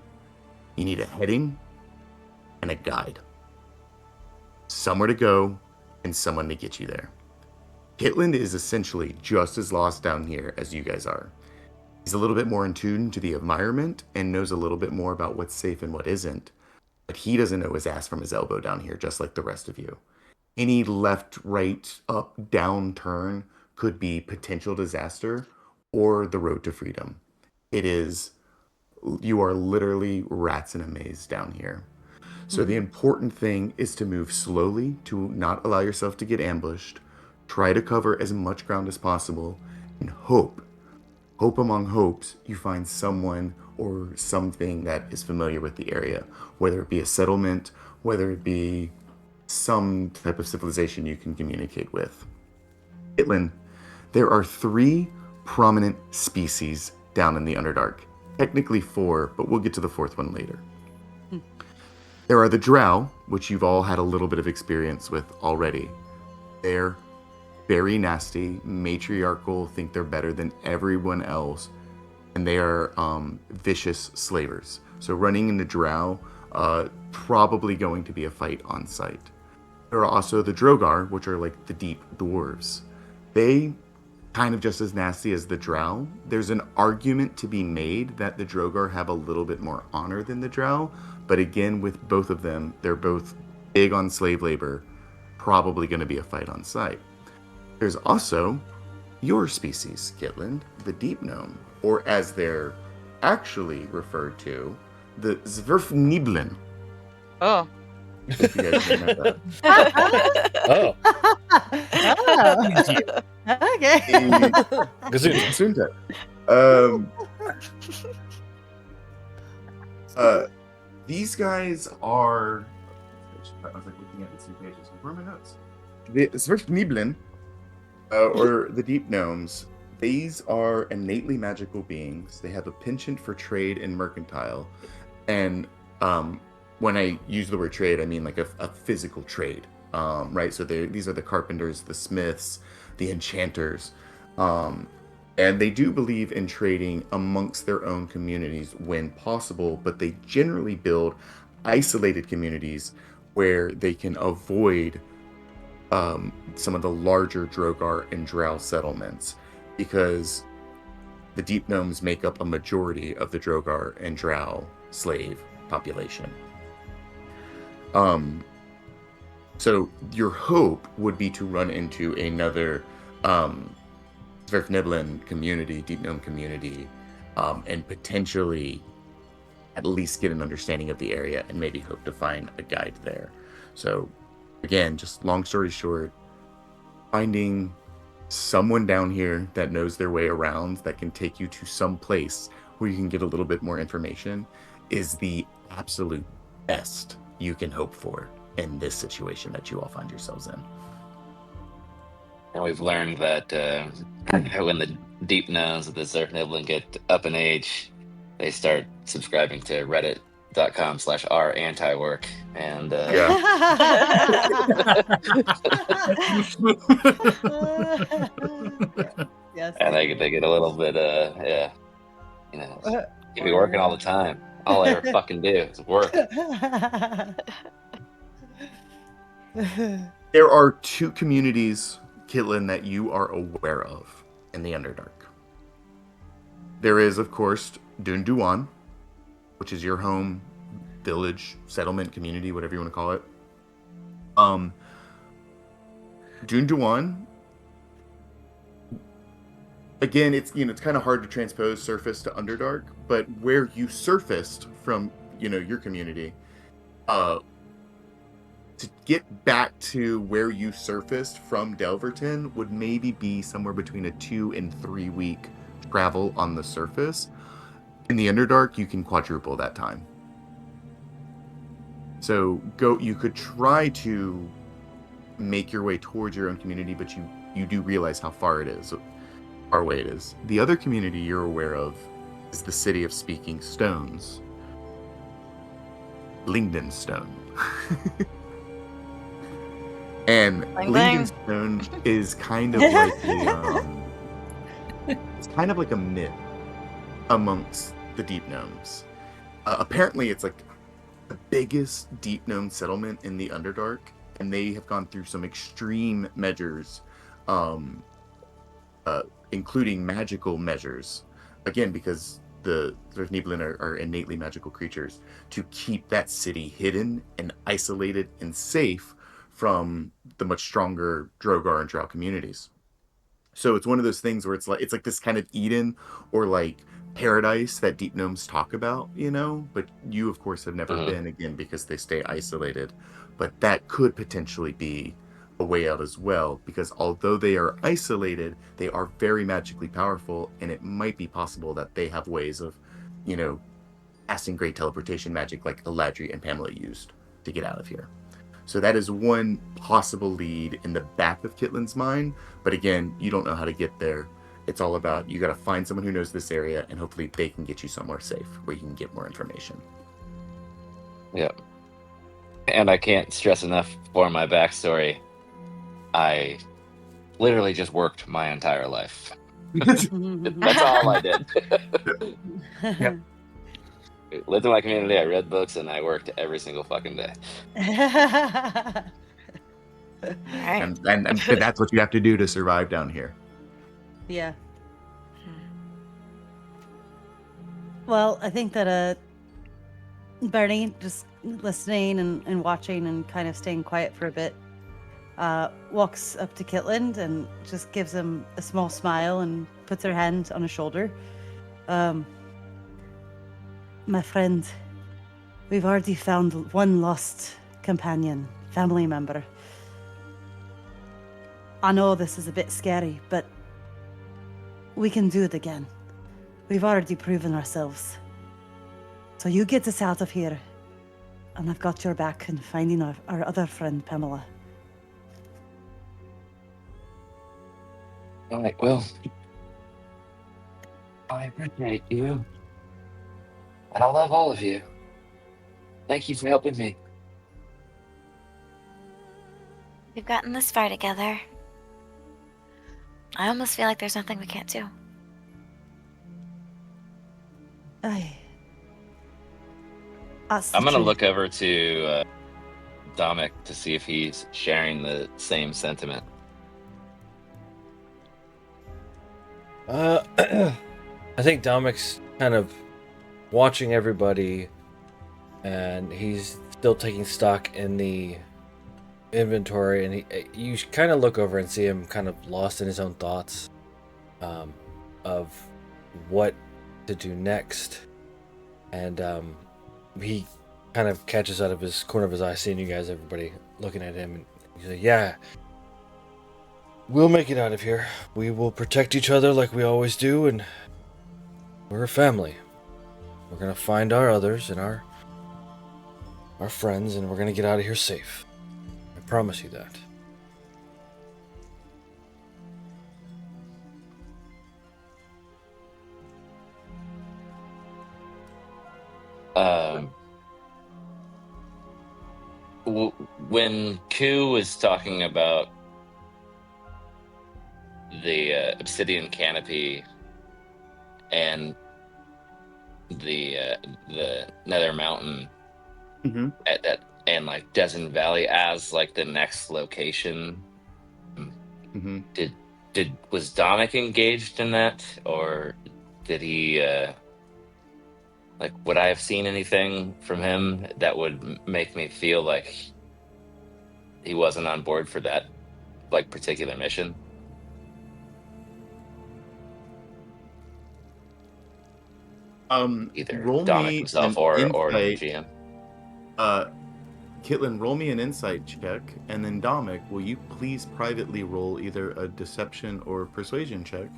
You need a heading and a guide. Somewhere to go and someone to get you there. Hitland is essentially just as lost down here as you guys are. He's a little bit more in tune to the environment and knows a little bit more about what's safe and what isn't. But he doesn't know his ass from his elbow down here, just like the rest of you. Any left, right, up, down turn could be potential disaster or the road to freedom. You are literally rats in a maze down here. So the important thing is to move slowly, to not allow yourself to get ambushed, try to cover as much ground as possible, and hope among hopes, you find someone or something that is familiar with the area, whether it be a settlement, whether it be some type of civilization you can communicate with. Hitlin, there are 3 prominent species down in the Underdark. Technically 4, but we'll get to the 4th one later. There are the Drow, which you've all had a little bit of experience with already. They're very nasty, matriarchal, think they're better than everyone else, and they are vicious slavers. So running into Drow, probably going to be a fight on site. There are also the Drogar, which are like the deep dwarves. They kind of just as nasty as the Drow. There's an argument to be made that the Drogar have a little bit more honor than the Drow, but again, with both of them, they're both big on slave labor, probably going to be a fight on site. There's also your species, Kitland, the Deep Gnome, or as they're actually referred to, the Zwerfniblin. Oh. If you guys didn't know that. Oh, Oh, okay. Gazoon. These guys are. I was like looking at the 2 pages. Where are my notes? The Zwerfniblin, or the Deep Gnomes, these are innately magical beings. They have a penchant for trade and mercantile. And when I use the word trade, I mean like a physical trade, right? So these are the carpenters, the smiths, the enchanters. And they do believe in trading amongst their own communities when possible, but they generally build isolated communities where they can avoid some of the larger Drogar and Drow settlements, because the Deep Gnomes make up a majority of the Drogar and Drow slave population. So your hope would be to run into another Zwerfniblin community, Deep Gnome community, and potentially at least get an understanding of the area and maybe hope to find a guide there. So again, just long story short, finding someone down here that knows their way around, that can take you to some place where you can get a little bit more information, is the absolute best you can hope for in this situation that you all find yourselves in. And we've learned that when the deep gnomes of the Zerfniblin get up in age, they start subscribing to reddit.com/r-anti-work. And Yes. and they get a little bit keep me working all the time. All I ever fucking do is work. There are two communities, Kitlin, that you are aware of in the Underdark. There is, of course, Dunduan, which is your home village, settlement, community, whatever you want to call it. Dunduan, again, it's kind of hard to transpose surface to Underdark, but where you surfaced from, your community, to get back to where you surfaced from Delverton would maybe be somewhere between a 2 and 3 week travel on the surface. In the Underdark, you can quadruple that time. So you could try to make your way towards your own community, but you do realize how far away it is. The other community you're aware of is the City of Speaking Stones. Lingdenstone. And Lingdenstone is kind of like it's kind of like a myth amongst the Deep Gnomes. Apparently, it's like the biggest Deep Gnome settlement in the Underdark, and they have gone through some extreme measures, including magical measures. Again, because the Zwerfniblin are innately magical creatures, to keep that city hidden and isolated and safe from the much stronger Drogar and Drow communities. So it's one of those things where it's like this kind of Eden or like paradise that Deep Gnomes talk about, but you of course have never been, again, because they stay isolated. But that could potentially be a way out as well, because although they are isolated, they are very magically powerful, and it might be possible that they have ways of, casting great teleportation magic like Eladri and Pamela used to get out of here. So that is one possible lead in the back of Kitlin's mind. But again, you don't know how to get there. It's all about, you got to find someone who knows this area, and hopefully they can get you somewhere safe where you can get more information. Yep. And I can't stress enough for my backstory. I literally just worked my entire life. That's all I did. Yep. Lived in my community, I read books, and I worked every single fucking day. All right. And that's what you have to do to survive down here. Yeah. Well, I think that Bernie, just listening and watching and kind of staying quiet for a bit, walks up to Kitlin and just gives him a small smile and puts her hand on his shoulder. My friend, we've already found one lost companion, family member. I know this is a bit scary, but we can do it again. We've already proven ourselves. So you get us out of here, and I've got your back in finding our other friend, Pamela. All right, well, I appreciate you. And I love all of you. Thank you for helping me. We've gotten this far together. I almost feel like there's nothing we can't do. Aye. I'm gonna look over to Dominic to see if he's sharing the same sentiment. I think Domic's kind of watching everybody, and he's still taking stock in the inventory, and you kind of look over and see him kind of lost in his own thoughts of what to do next. And he kind of catches out of his corner of his eye, seeing you guys, everybody looking at him, and he's like, yeah, we'll make it out of here. We will protect each other like we always do, and we're a family. We're gonna find our others and our friends, and we're gonna get out of here safe. I promise you that. When Ku was talking about the obsidian canopy and the Nether Mountain Mm-hmm. at that, and like Desert Valley as like the next location, Mm-hmm. was Dominic engaged in that, or did he like, would I have seen anything from him that would make me feel like he wasn't on board for that like particular mission? Either Roll Dominic me himself an or the insight. GM. Kitlin, roll me an insight check, and then Dominic, will you please privately roll either a deception or persuasion check,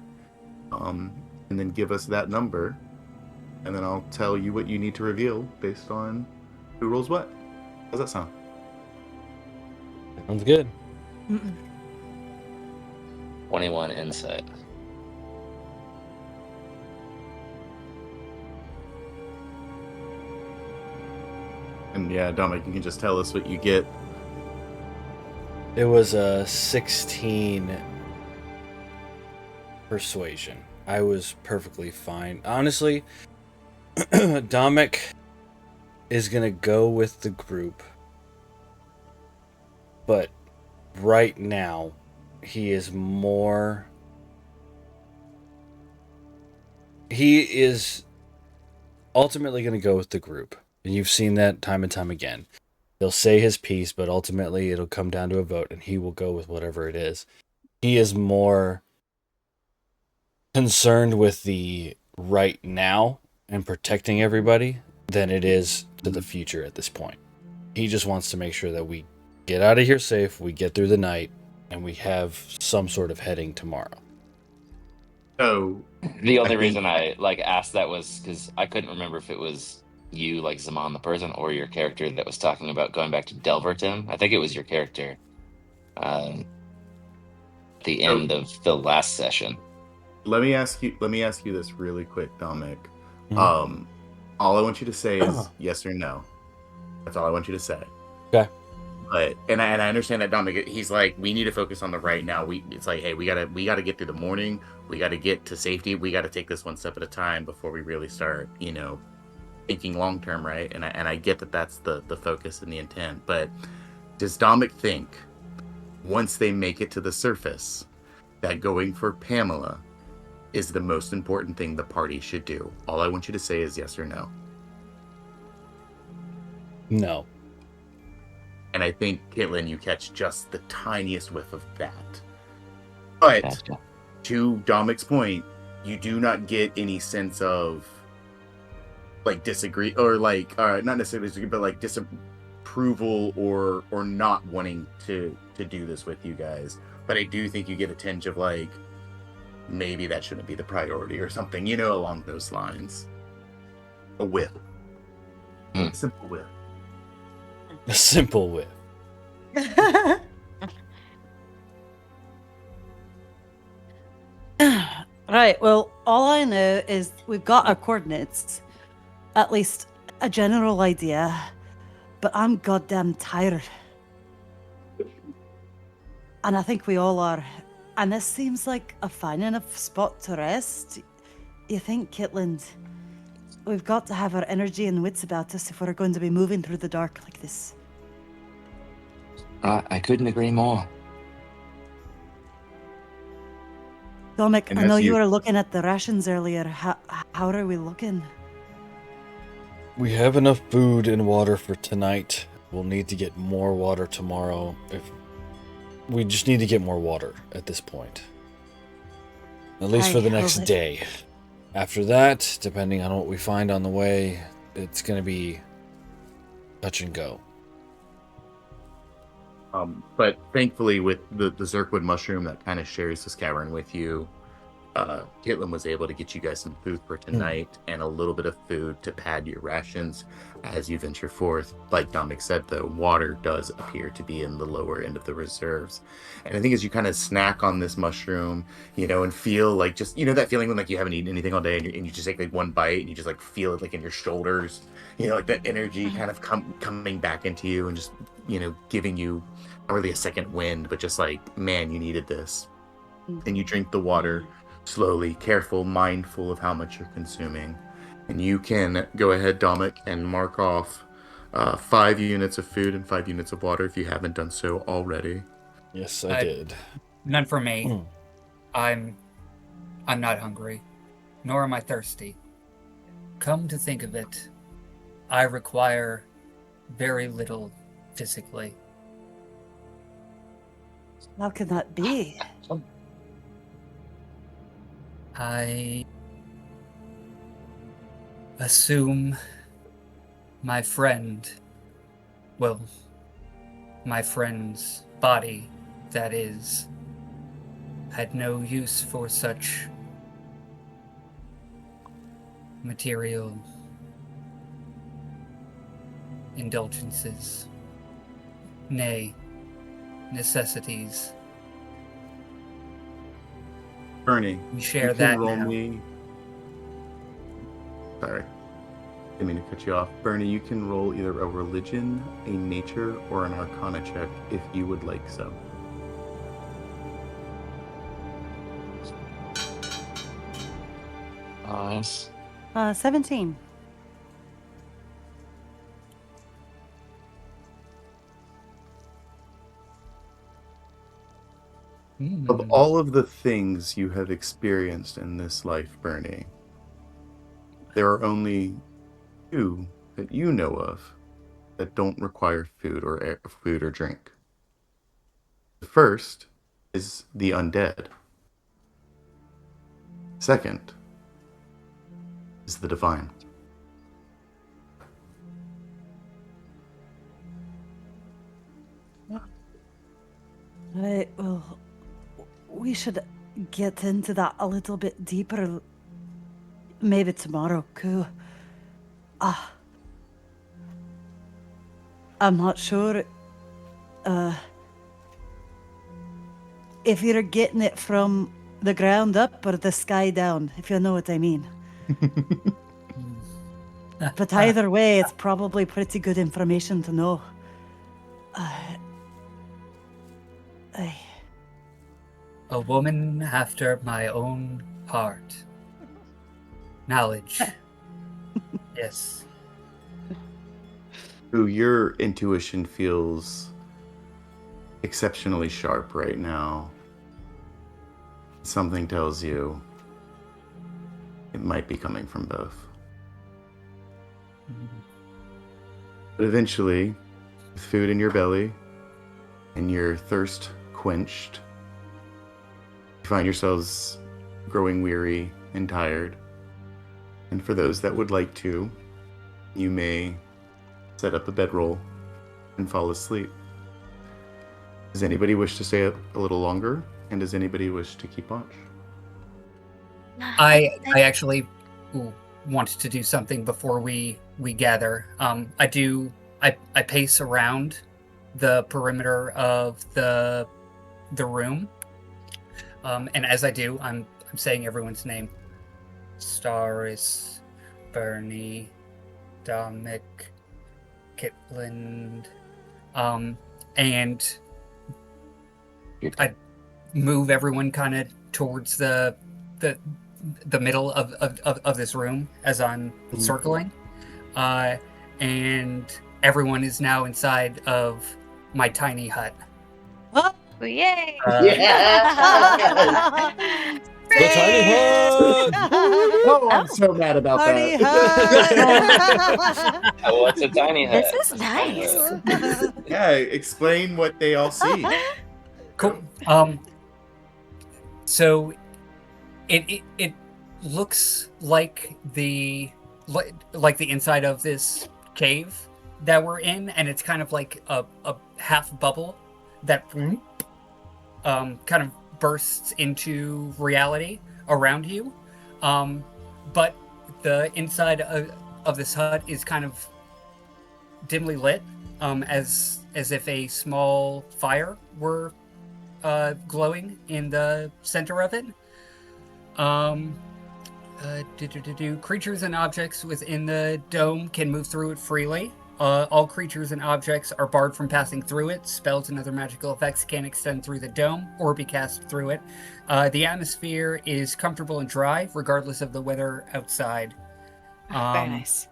and then give us that number, and then I'll tell you what you need to reveal based on who rolls what. How's that sound? Sounds good. 21 insight. And yeah, Dominic, you can just tell us what you get. It was a 16 persuasion. I was perfectly fine. Honestly, Dominic is gonna go with the group, but right now he is ultimately gonna go with the group. And you've seen that time and time again. He'll say his piece, but ultimately it'll come down to a vote, and he will go with whatever it is. He is more concerned with the right now and protecting everybody than it is to the future at this point. He just wants to make sure that we get out of here safe, we get through the night, and we have some sort of heading tomorrow. So, The only I think- reason I like asked that was because I couldn't remember if it was you, like Zaman the person, or your character that was talking about going back to Delverton. I think it was your character. The end of the last session. let me ask you this really quick, Dominic. Mhm. All I want you to say is yes or no. That's all I want you to say. Okay. But and I understand that Dominic, he's like, we need to focus on the right now. It's like, hey, we gotta get through the morning. We gotta get to safety. We gotta take this one step at a time before we really start, thinking long term, right? And I get that that's the focus and the intent. But does Dominic think once they make it to the surface that going for Pamela is the most important thing the party should do? All I want you to say is yes or no. No. And I think, Caitlin, you catch just the tiniest whiff of that. But Gotcha. to Dominic's point, you do not get any sense of like disagree or like not necessarily disagree, but like disapproval or not wanting to do this with you guys. But I do think you get a tinge of like, maybe that shouldn't be the priority or something, along those lines. A whiff. Hmm. A simple whiff. A simple whip. Right, well, all I know is we've got our coordinates, at least a general idea, but I'm goddamn tired. And I think we all are. And this seems like a fine enough spot to rest. You think, Kitland, we've got to have our energy and wits about us if we're going to be moving through the dark like this. I couldn't agree more. Dominic, And I know as you you- were looking at the rations earlier. How are we looking? We have enough food and water for tonight. We'll need to get more water tomorrow. We just need to get more water at this point. At least for the next day. After that, depending on what we find on the way, it's going to be touch and go. But thankfully, with the Zirkwood mushroom that kind of shares this cavern with you, Caitlin was able to get you guys some food for tonight and a little bit of food to pad your rations as you venture forth. Like Dominic said, the water does appear to be in the lower end of the reserves. And I think as you kind of snack on this mushroom, and feel like just, that feeling when like you haven't eaten anything all day and you just take like one bite and you just like feel it like in your shoulders, like that energy kind of coming back into you and just, giving you not really a second wind, but just like, man, you needed this. And you drink the water slowly, careful, mindful of how much you're consuming. And you can go ahead, Dominic, and mark off 5 units of food and 5 units of water if you haven't done so already. Yes, I did. None for me. I'm not hungry, nor am I thirsty. Come to think of it, I require very little physically. How can that be? I assume my friend's body, that is, had no use for such material indulgences, nay, necessities. Bernie, We share you that can roll now. me. Sorry, didn't mean to cut you off. Bernie, you can roll either a religion, a nature, or an arcana check if you would like so. Nice. 17. Of all of the things you have experienced in this life, Bernie, there are only 2 that you know of that don't require food or drink. The first is the undead. Second is the divine. Right, well, we should get into that a little bit deeper. Maybe tomorrow, cool. I'm not sure if you're getting it from the ground up or the sky down, if you know what I mean. But either way, it's probably pretty good information to know. A woman after my own heart. Knowledge. Yes. Ooh, your intuition feels exceptionally sharp right now. Something tells you it might be coming from both. But eventually, with food in your belly and your thirst quenched, you find yourselves growing weary and tired. And for those that would like to, you may set up a bedroll and fall asleep. Does anybody wish to stay up a little longer? And does anybody wish to keep watch? I actually want to do something before we gather. I pace around the perimeter of the room. And as I do, I'm saying everyone's name. Staris, Bernie, Dominic, Kitland, and I move everyone kind of towards the middle of this room as I'm circling, and everyone is now inside of my tiny hut. Yay! The tiny hut! Oh, I'm so mad about Party that. hut. What's a tiny hut? This is What's a tiny hut? nice. Yeah, explain what they all see. Cool. So it looks like the inside of this cave that we're in, and it's kind of like a half bubble that kind of bursts into reality around you. But the inside of this hut is kind of dimly lit, as if a small fire were glowing in the center of it. Creatures and objects within the dome can move through it freely. All creatures and objects are barred from passing through it. Spells and other magical effects can't extend through the dome or be cast through it. The atmosphere is comfortable and dry, regardless of the weather outside. Very nice.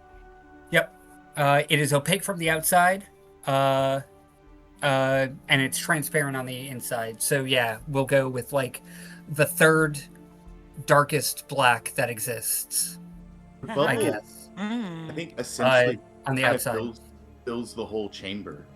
Yep. It is opaque from the outside, and it's transparent on the inside. So yeah, we'll go with like the third darkest black that exists, The I bubble, guess, I think, essentially on the kind of outside. fills the whole chamber.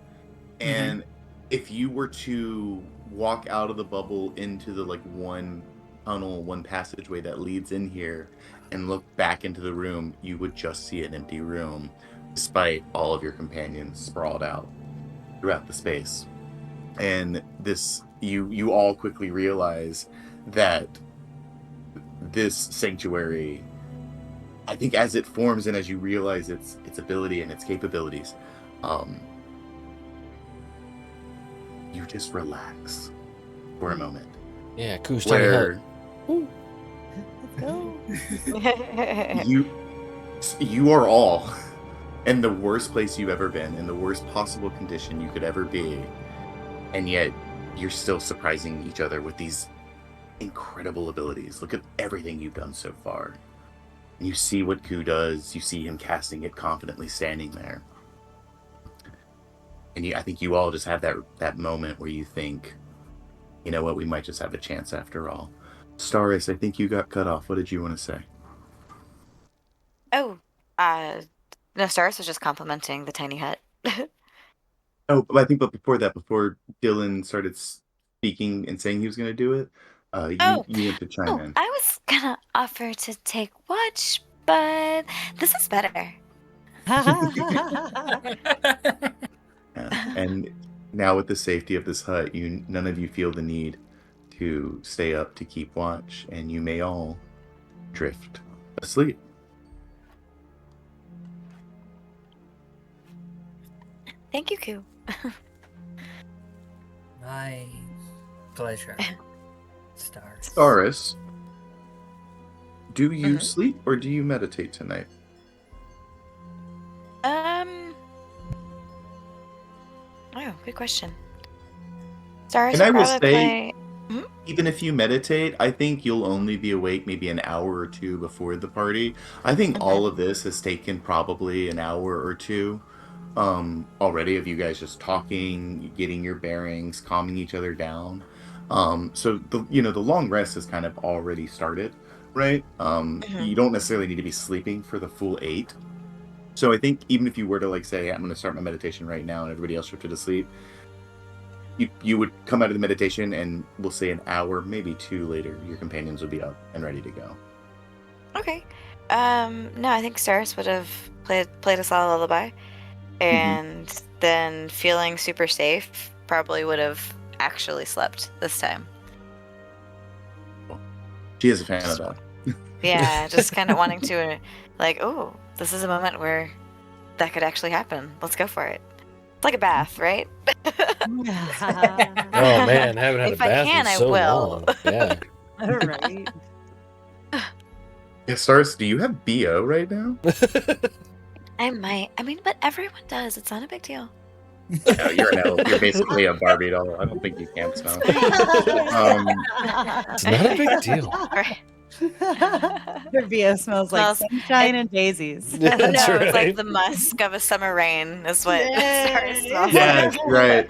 And if you were to walk out of the bubble into the like one tunnel, one passageway that leads in here and look back into the room, you would just see an empty room, despite all of your companions sprawled out throughout the space. And this, you all quickly realize that this sanctuary, I think, as it forms and as you realize its ability and its capabilities, you just relax for a moment. Yeah, Koo's tiny hut. Where Let's go. you are all in the worst place you've ever been, in the worst possible condition you could ever be, and yet you're still surprising each other with these incredible abilities. Look at everything you've done so far. And you see what Koo does. You see him casting it confidently, standing there. And I think you all just have that moment where you think, you know what, we might just have a chance after all. Staris, I think you got cut off. What did you want to say? Oh, no, Stars was just complimenting the tiny hut. Oh, but I think, but before that, before Dylan started speaking and saying he was going to do it, you went to chime in. I was gonna offer to take watch, but this is better. Yeah. And now with the safety of this hut, none of you feel the need to stay up to keep watch, and you may all drift asleep. Thank you, Koo. My pleasure. Stars. Staris, do you sleep or do you meditate tonight? Oh, good question. Stars, And I will probably say, play... even if you meditate, I think you'll only be awake maybe an hour or two before the party. I think all of this has taken probably an hour or two already of you guys just talking, getting your bearings, calming each other down. So the long rest has kind of already started, right? You don't necessarily need to be sleeping for the full 8. So I think even if you were to like say, I'm going to start my meditation right now, and everybody else drifted to sleep, you would come out of the meditation, and we'll say an hour, maybe 2 later, your companions would be up and ready to go. Okay. No, I think Stars would have played us all a lullaby, and then feeling super safe, probably would have actually slept this time. She is a fan of that. Yeah, just kind of wanting to, like, oh, this is a moment where that could actually happen. Let's go for it. It's like a bath, right? Oh man, haven't had If a I bath can, in I so will. long. Yeah. All right. Yeah, Stars, do you have BO right now? I might. I mean, but everyone does. It's not a big deal. No, you're an elf. You're basically a Barbie doll. I don't think you can smell. It's not a big deal. Right. Her BO smells like Smells- sunshine and daisies. Yeah, No, that's it's like right. the musk of a summer rain is what Star Yay. smells Yes, like. right.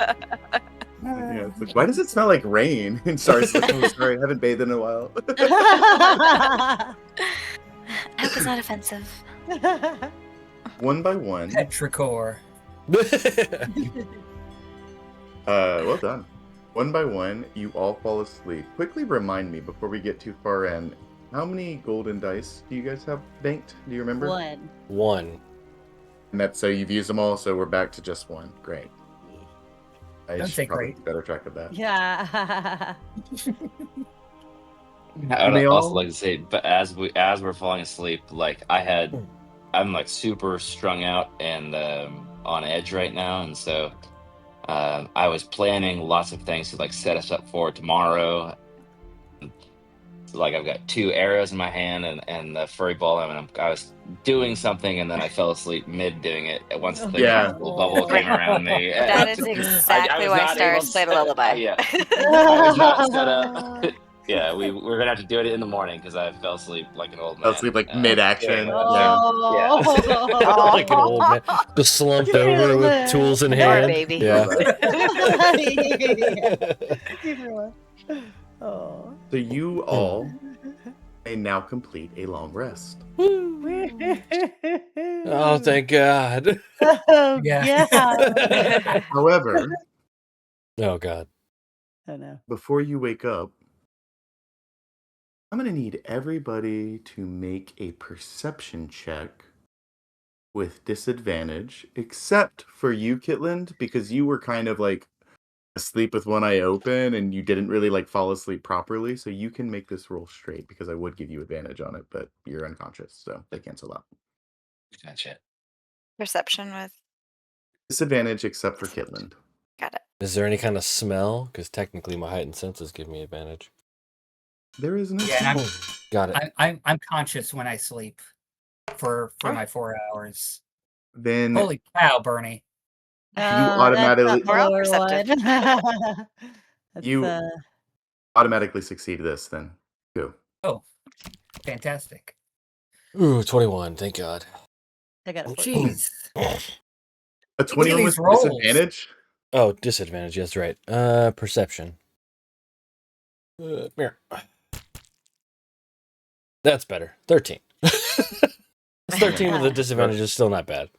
Yeah, it's like, why does it smell like rain? And Star's like, oh, sorry, I haven't bathed in a while. I hope it's not offensive. One by one. Petrichor. Well done. One by one, you all fall asleep. Quickly remind me before we get too far in, how many golden dice do you guys have banked? Do you remember? One. 1. And that's so you've used them all, so we're back to just one. Great. I Don't should say probably great. keep better track of that. Yeah. I They would also all- like to say, but as we're falling asleep, like I'm like super strung out and on edge right now, and so I was planning lots of things to like set us up for tomorrow. Like I've got 2 arrows in my hand and the furry ball, and I was doing something, and then I fell asleep mid doing it. Once the Yeah. little bubble came around me, That is I exactly was why not Stars able played a to- lullaby. Yeah, I was not set up. Yeah, we're gonna have to do it in the morning because I fell asleep like an old man. Fell asleep like mid-action. doing that. Yeah. Oh. Like an old man. Just slumped over with tools in Poor hand. baby. Yeah. Oh. So you all may now complete a long rest. Oh, thank God. Oh, Yeah. yeah. However, Oh, God. Oh no. before you wake up, I'm going to need everybody to make a perception check with disadvantage, except for you, Kitland, because you were kind of like asleep with one eye open and you didn't really like fall asleep properly. So you can make this roll straight because I would give you advantage on it, but you're unconscious. So they cancel out. Gotcha. Perception with. Disadvantage except for Kitland. Got it. Is there any kind of smell? Because technically my heightened senses give me advantage. There is no. Yeah, and Got it. I'm conscious when I sleep for my 4 hours. Then Holy cow, Bernie! automatically- We're all perceptive. You- automatically succeed this then. Go. Oh, fantastic! Ooh, 21. Thank God. I got a 14. Jeez. A 21 with these rolls. disadvantage? Oh, disadvantage. That's right. Perception. Mirror. That's better. 13. 13 with a disadvantage is still not bad.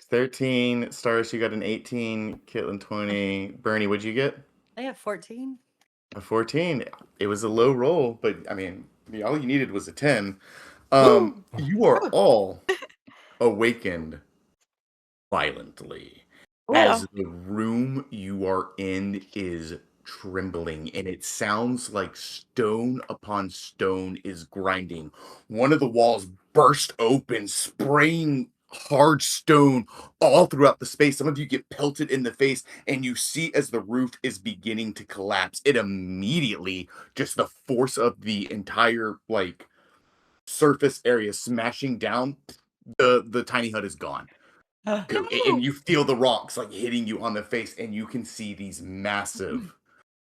13. Stars, you got an 18. Kitlin, 20. Bernie, what'd you get? I have 14. A 14. It was a low roll, but I mean, all you needed was a 10. You are all awakened violently as the room you are in is trembling, and it sounds like stone upon stone is grinding. One of the walls burst open, spraying hard stone all throughout the space. Some of you get pelted in the face, and you see as the roof is beginning to collapse. It immediately, just the force of the entire like surface area smashing down, the tiny hut is gone. And you feel the rocks like hitting you on the face, and you can see these massive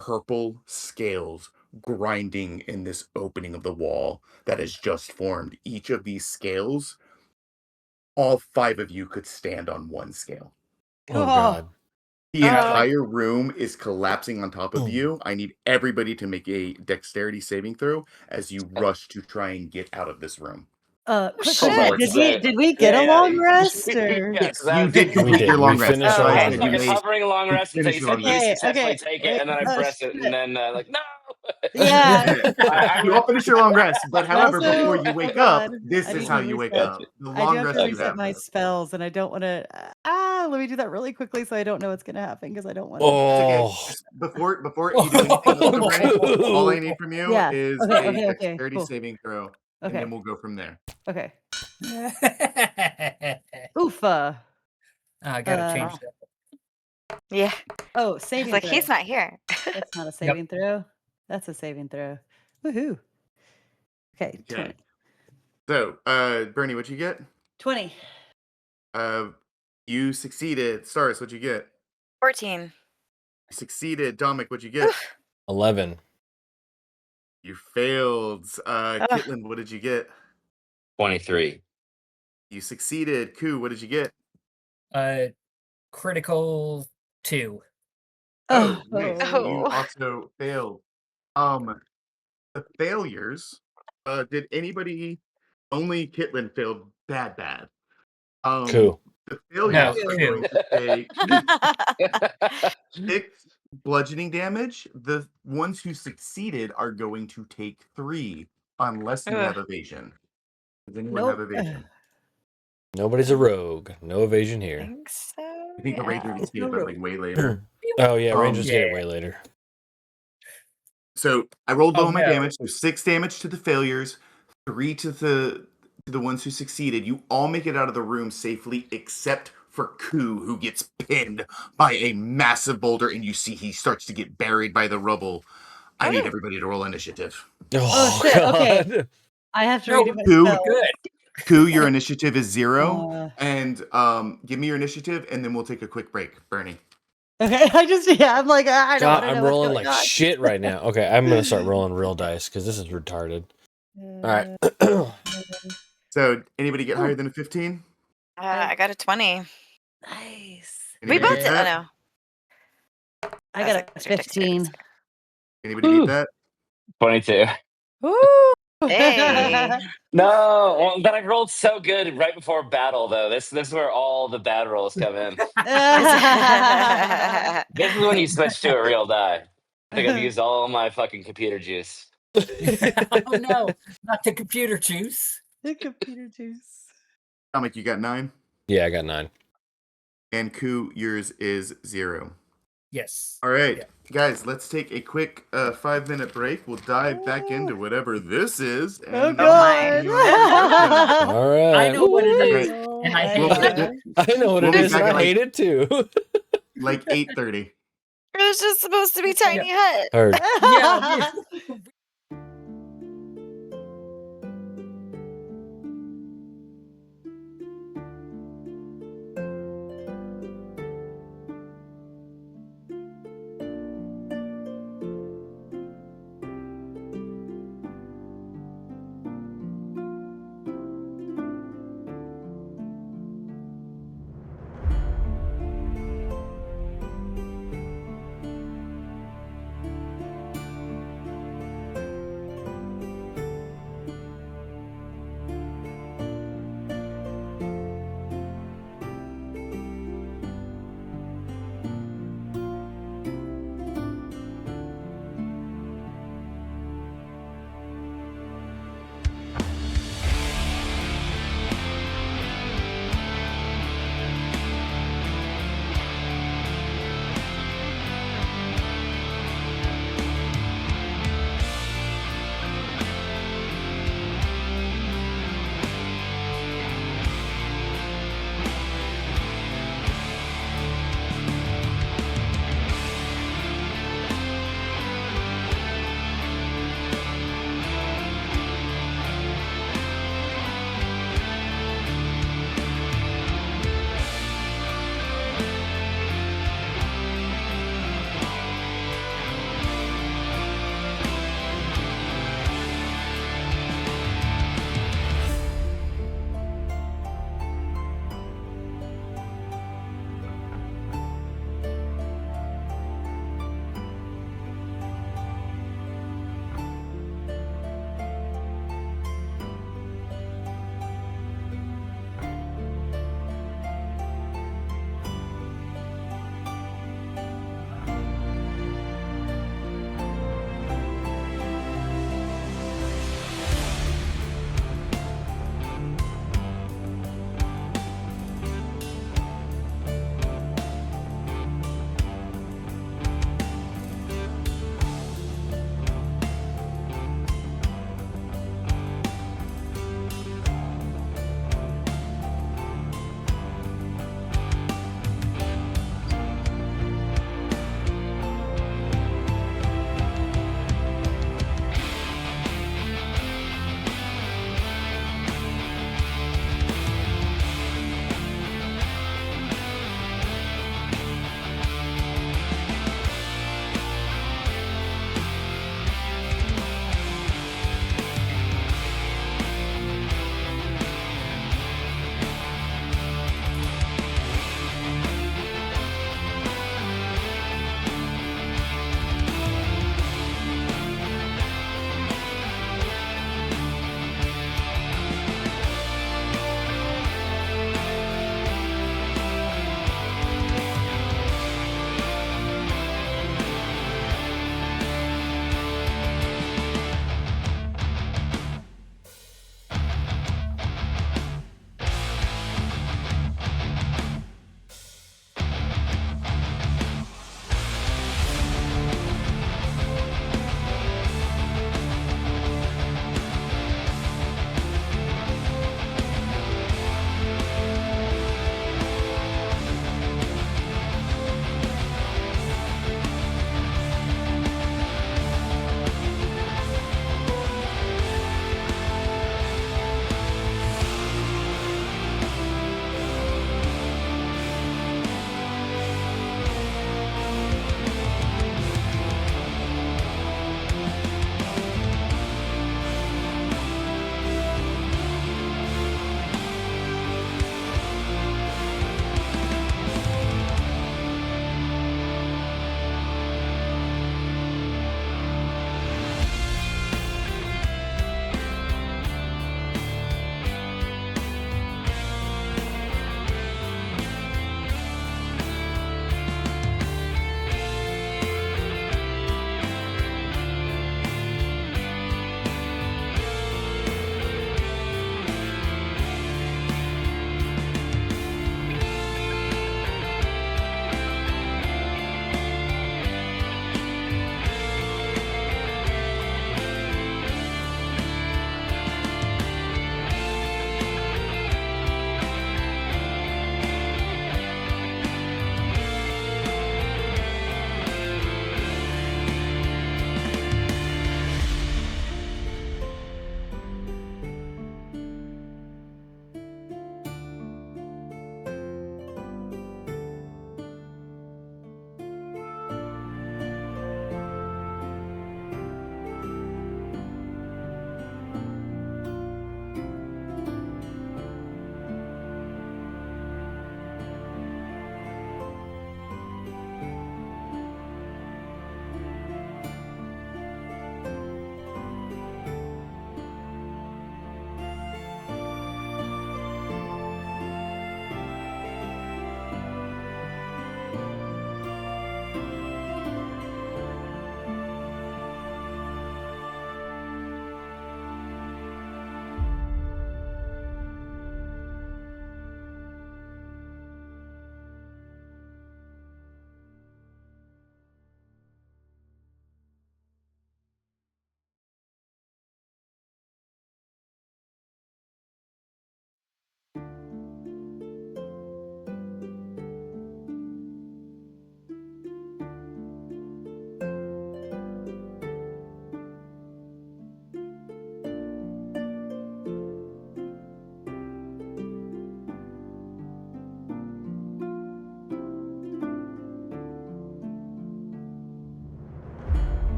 purple scales grinding in this opening of the wall that has just formed. Each of these scales, all 5 of you could stand on one scale. Oh, God. The entire room is collapsing on top of you. I need everybody to make a dexterity saving throw as you rush to try and get out of this room. Quick Shit. question. Did we get a long rest? Or? Yes, you did complete your long rest. finished So our I long said Like you a made. hovering long rest finish until your you long rest. successfully Okay, take it, and then I press it, and then like no. Yeah. You all finish your long rest, but however, Also, before you wake hold up, on. this I is need how to you wake reset. up. The I long do have rest to you reset have. my spells, and I don't want to. Let me do that really quickly so I don't know what's going to happen because I don't want to. Oh. Just before you do anything else, Brandon, all I need from you Yeah. is Okay, a okay, dexterity cool. saving throw, and Okay. then we'll go from there. Okay. I Oofa. gotta change that. Yeah. Oh, It's saving like throw. he's not here. That's not a saving throw. That's a saving throw. Woohoo. Okay. 20. So, Bernie, what'd you get? 20. You succeeded. Stars, what'd you get? 14. You succeeded. Dominic, what'd you get? 11. You failed. Ugh. Kitlin, what did you get? 23. You succeeded. Koo, what did you get? Critical 2. Oh, nice. You Oh. also failed. The failures. Did anybody? Only Kitlin failed bad. Cool. The No, failures are Koo. going to take 6 bludgeoning damage. The ones who succeeded are going to take 3, unless you have Ugh. evasion. Does anyone Nope. have evasion? Nobody's a rogue. No evasion I here. think so. I think the Rangers It's get no it, but rogue. like way later. Oh yeah, Rangers get it Yeah. way later. So I rolled low Oh, on my no. damage. So 6 damage to the failures, 3 to the ones who succeeded. You all make it out of the room safely, except for Koo, who gets pinned by a massive boulder, and you see he starts to get buried by the rubble. I need everybody to roll initiative. Oh, shit, okay. God. I have to No, read it Koo, myself. Good. Koo, your initiative is 0, Uh. and give me your initiative, and then we'll take a quick break. Bernie. Okay, I'm like, I don't God, want to know I'm what's rolling going like on. shit right now. Okay, I'm gonna start rolling real dice because this is retarded. All right. So anybody get higher than a 15? I got a 20. Nice. We Anybody both beat did. that? Oh, no. I That's got a extra dexterity. 15. Anybody beat Ooh. that? 22. Woo! Hey. No, well, then I rolled so good right before battle, though. This is where all the bad rolls come in. This is when you switch to a real die. I think I've used all my fucking computer juice. Oh no, not the computer juice. The computer juice. Comic, you got 9? Yeah, I got 9. And Koo, yours is 0. Yes. All right, Yeah. guys, let's take a quick 5-minute break. We'll dive back into whatever this is. Oh, And God. All right. I know what it is, Right. and I my hate We'll it. be- God. I know what We'll it be is, and back I at, like- hate it too. like 8:30. It was just supposed to be Tiny Hut. Heard. Yeah.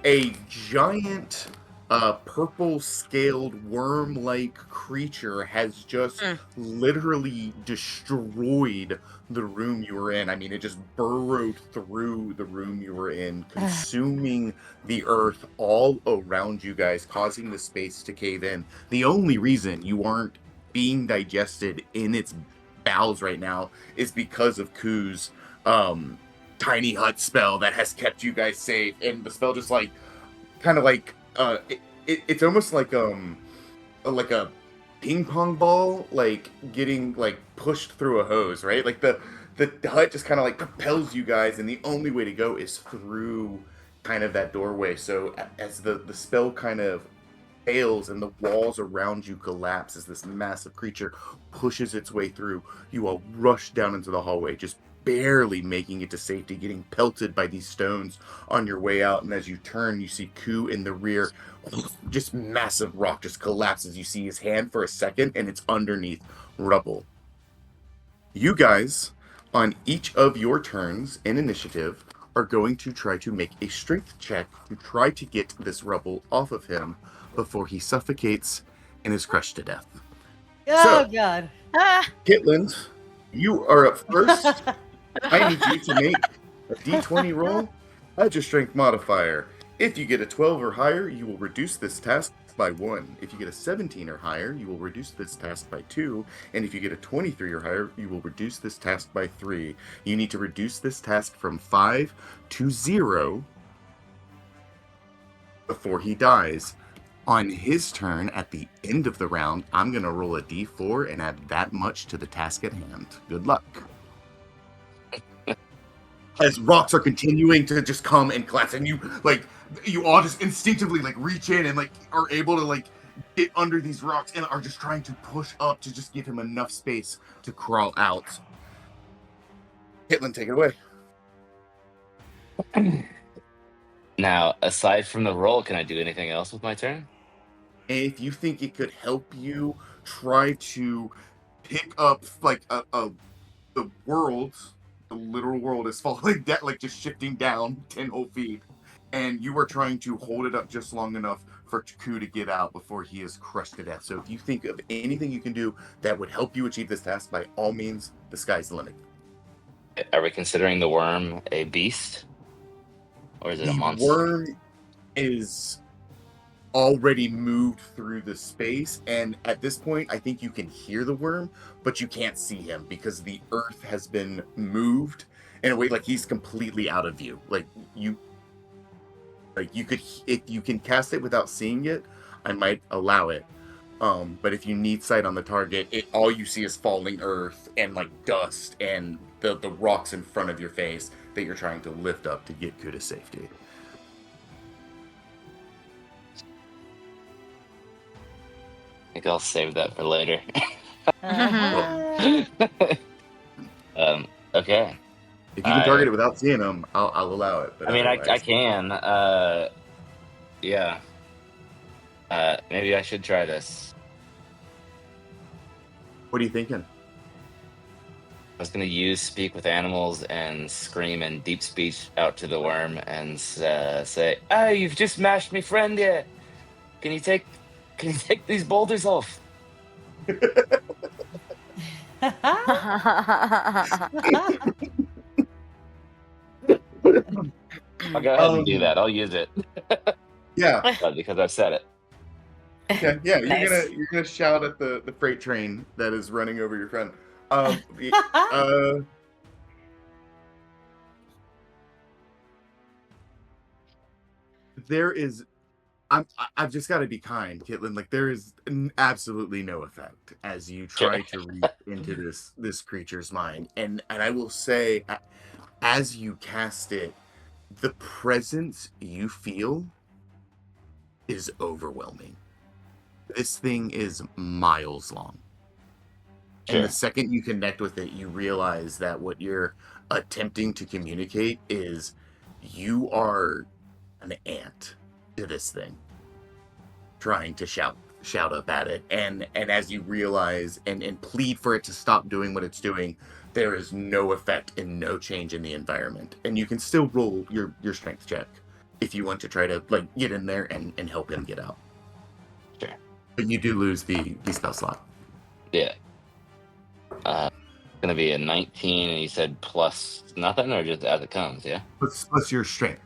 a giant purple scaled worm-like creature has just literally destroyed the room you were in. I mean, it just burrowed through the room you were in, consuming the earth all around you guys, causing the space to cave in. The only reason you aren't being digested in its bowels right now is because of Ku's tiny hut spell that has kept you guys safe, and the spell just like kind of like it's almost like a ping pong ball like getting like pushed through a hose, right? Like the hut just kind of like propels you guys, and the only way to go is through kind of that doorway. So as the spell kind of fails and the walls around you collapse as this massive creature pushes its way through, you all rush down into the hallway, just barely making it to safety, getting pelted by these stones on your way out. And as you turn, you see Ku in the rear. Just massive rock just collapses. You see his hand for a second, and it's underneath rubble. You guys, on each of your turns in initiative, are going to try to make a strength check to try to get this rubble off of him before he suffocates and is crushed to death. Oh, So, God. Kitland, you are up first. I need you to make a d20 roll. Add your strength modifier. If you get a 12 or higher, you will reduce this task by 1. If you get a 17 or higher, you will reduce this task by 2. And if you get a 23 or higher, you will reduce this task by 3. You need to reduce this task from 5 to 0 before he dies. On his turn, at the end of the round, I'm going to roll a d4 and add that much to the task at hand. Good luck. As rocks are continuing to just come and collapse, and you all just instinctively like reach in and like are able to like get under these rocks and are just trying to push up to just give him enough space to crawl out. Hitland, take it away. Now, aside from the roll, can I do anything else with my turn? If you think it could help you, try to pick up like the world, the literal world is falling down, like just shifting down 10 whole feet, and you are trying to hold it up just long enough for Ku to get out before he is crushed to death. So if you think of anything you can do that would help you achieve this task, by all means, the sky's the limit. Are we considering the worm a beast? Or is it a The monster? worm is already moved through the space, and at this point I think you can hear the worm, but you can't see him because the earth has been moved in a way like he's completely out of view. Like you could, if you can cast it without seeing it, I might allow it, but if you need sight on the target, all you see is falling earth and like dust and the rocks in front of your face that you're trying to lift up to get Ku to safety. I think I'll save that for later. Okay. If you can target it without seeing him, I'll allow it. But I mean, I can. Yeah. Maybe I should try this. What are you thinking? I was going to use Speak with Animals and scream in deep speech out to the worm and say, "Oh, you've just mashed me friend here. Can you take these boulders off?" I'll go ahead and do that. I'll use it. Yeah. Because I've said it. Okay. Yeah. Nice. You're gonna shout at the freight train that is running over your friend. There is. I've just got to be kind, Kitlin. Like there is absolutely no effect as you try to reach into this creature's mind, and I will say, as you cast it, the presence you feel is overwhelming. This thing is miles long. Sure. And the second you connect with it, you realize that what you're attempting to communicate is you are an ant to this thing, trying to shout up at it. And as you realize and plead for it to stop doing what it's doing, there is no effect and no change in the environment. And you can still roll your strength check if you want to try to like get in there and help him get out. Sure. But you do lose the spell slot. Yeah. Gonna be a 19, and you said plus nothing, or just as it comes, yeah? Plus your strength.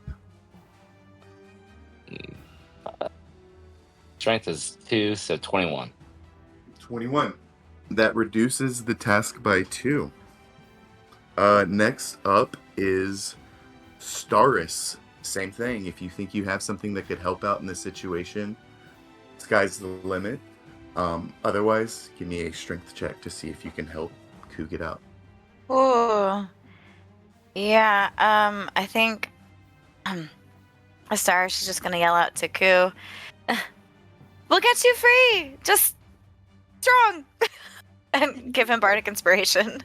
Strength is 2, so 21. 21. That reduces the task by 2. Next up is Staris. Same thing. If you think you have something that could help out in this situation, sky's the limit. Otherwise, give me a strength check to see if you can help Ku get out. Ooh. Yeah, I think Astarius is just gonna yell out to Ku, "We'll get you free! Just strong!" and give him bardic inspiration.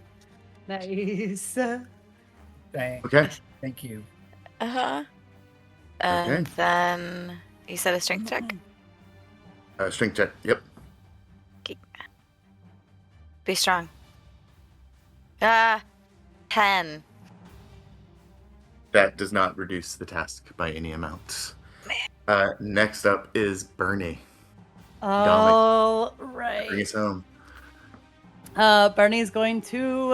Nice. Okay. Thank you. Uh-huh. And Okay. then you said a strength check? Strength check. Yep. Be strong. 10. That does not reduce the task by any amount. Next up is Bernie. All Bring right. us home. Bernie's going to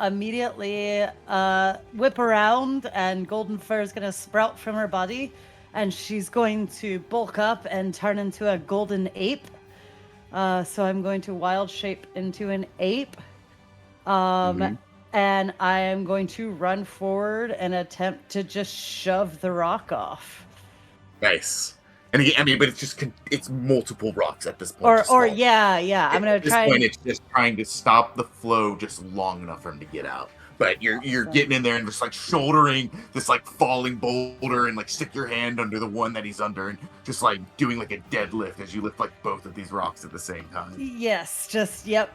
immediately whip around, and golden fur is going to sprout from her body, and she's going to bulk up and turn into a golden ape. So I'm going to wild shape into an ape. And I am going to run forward and attempt to just shove the rock off. Nice. And again, I mean, but it's multiple rocks at this point. Or yeah. I'm gonna At this try. point, it's just trying to stop the flow just long enough for him to get out. But you're Awesome. getting in there and just like shouldering this like falling boulder and like stick your hand under the one that he's under and just like doing like a deadlift as you lift like both of these rocks at the same time. Yes, just yep.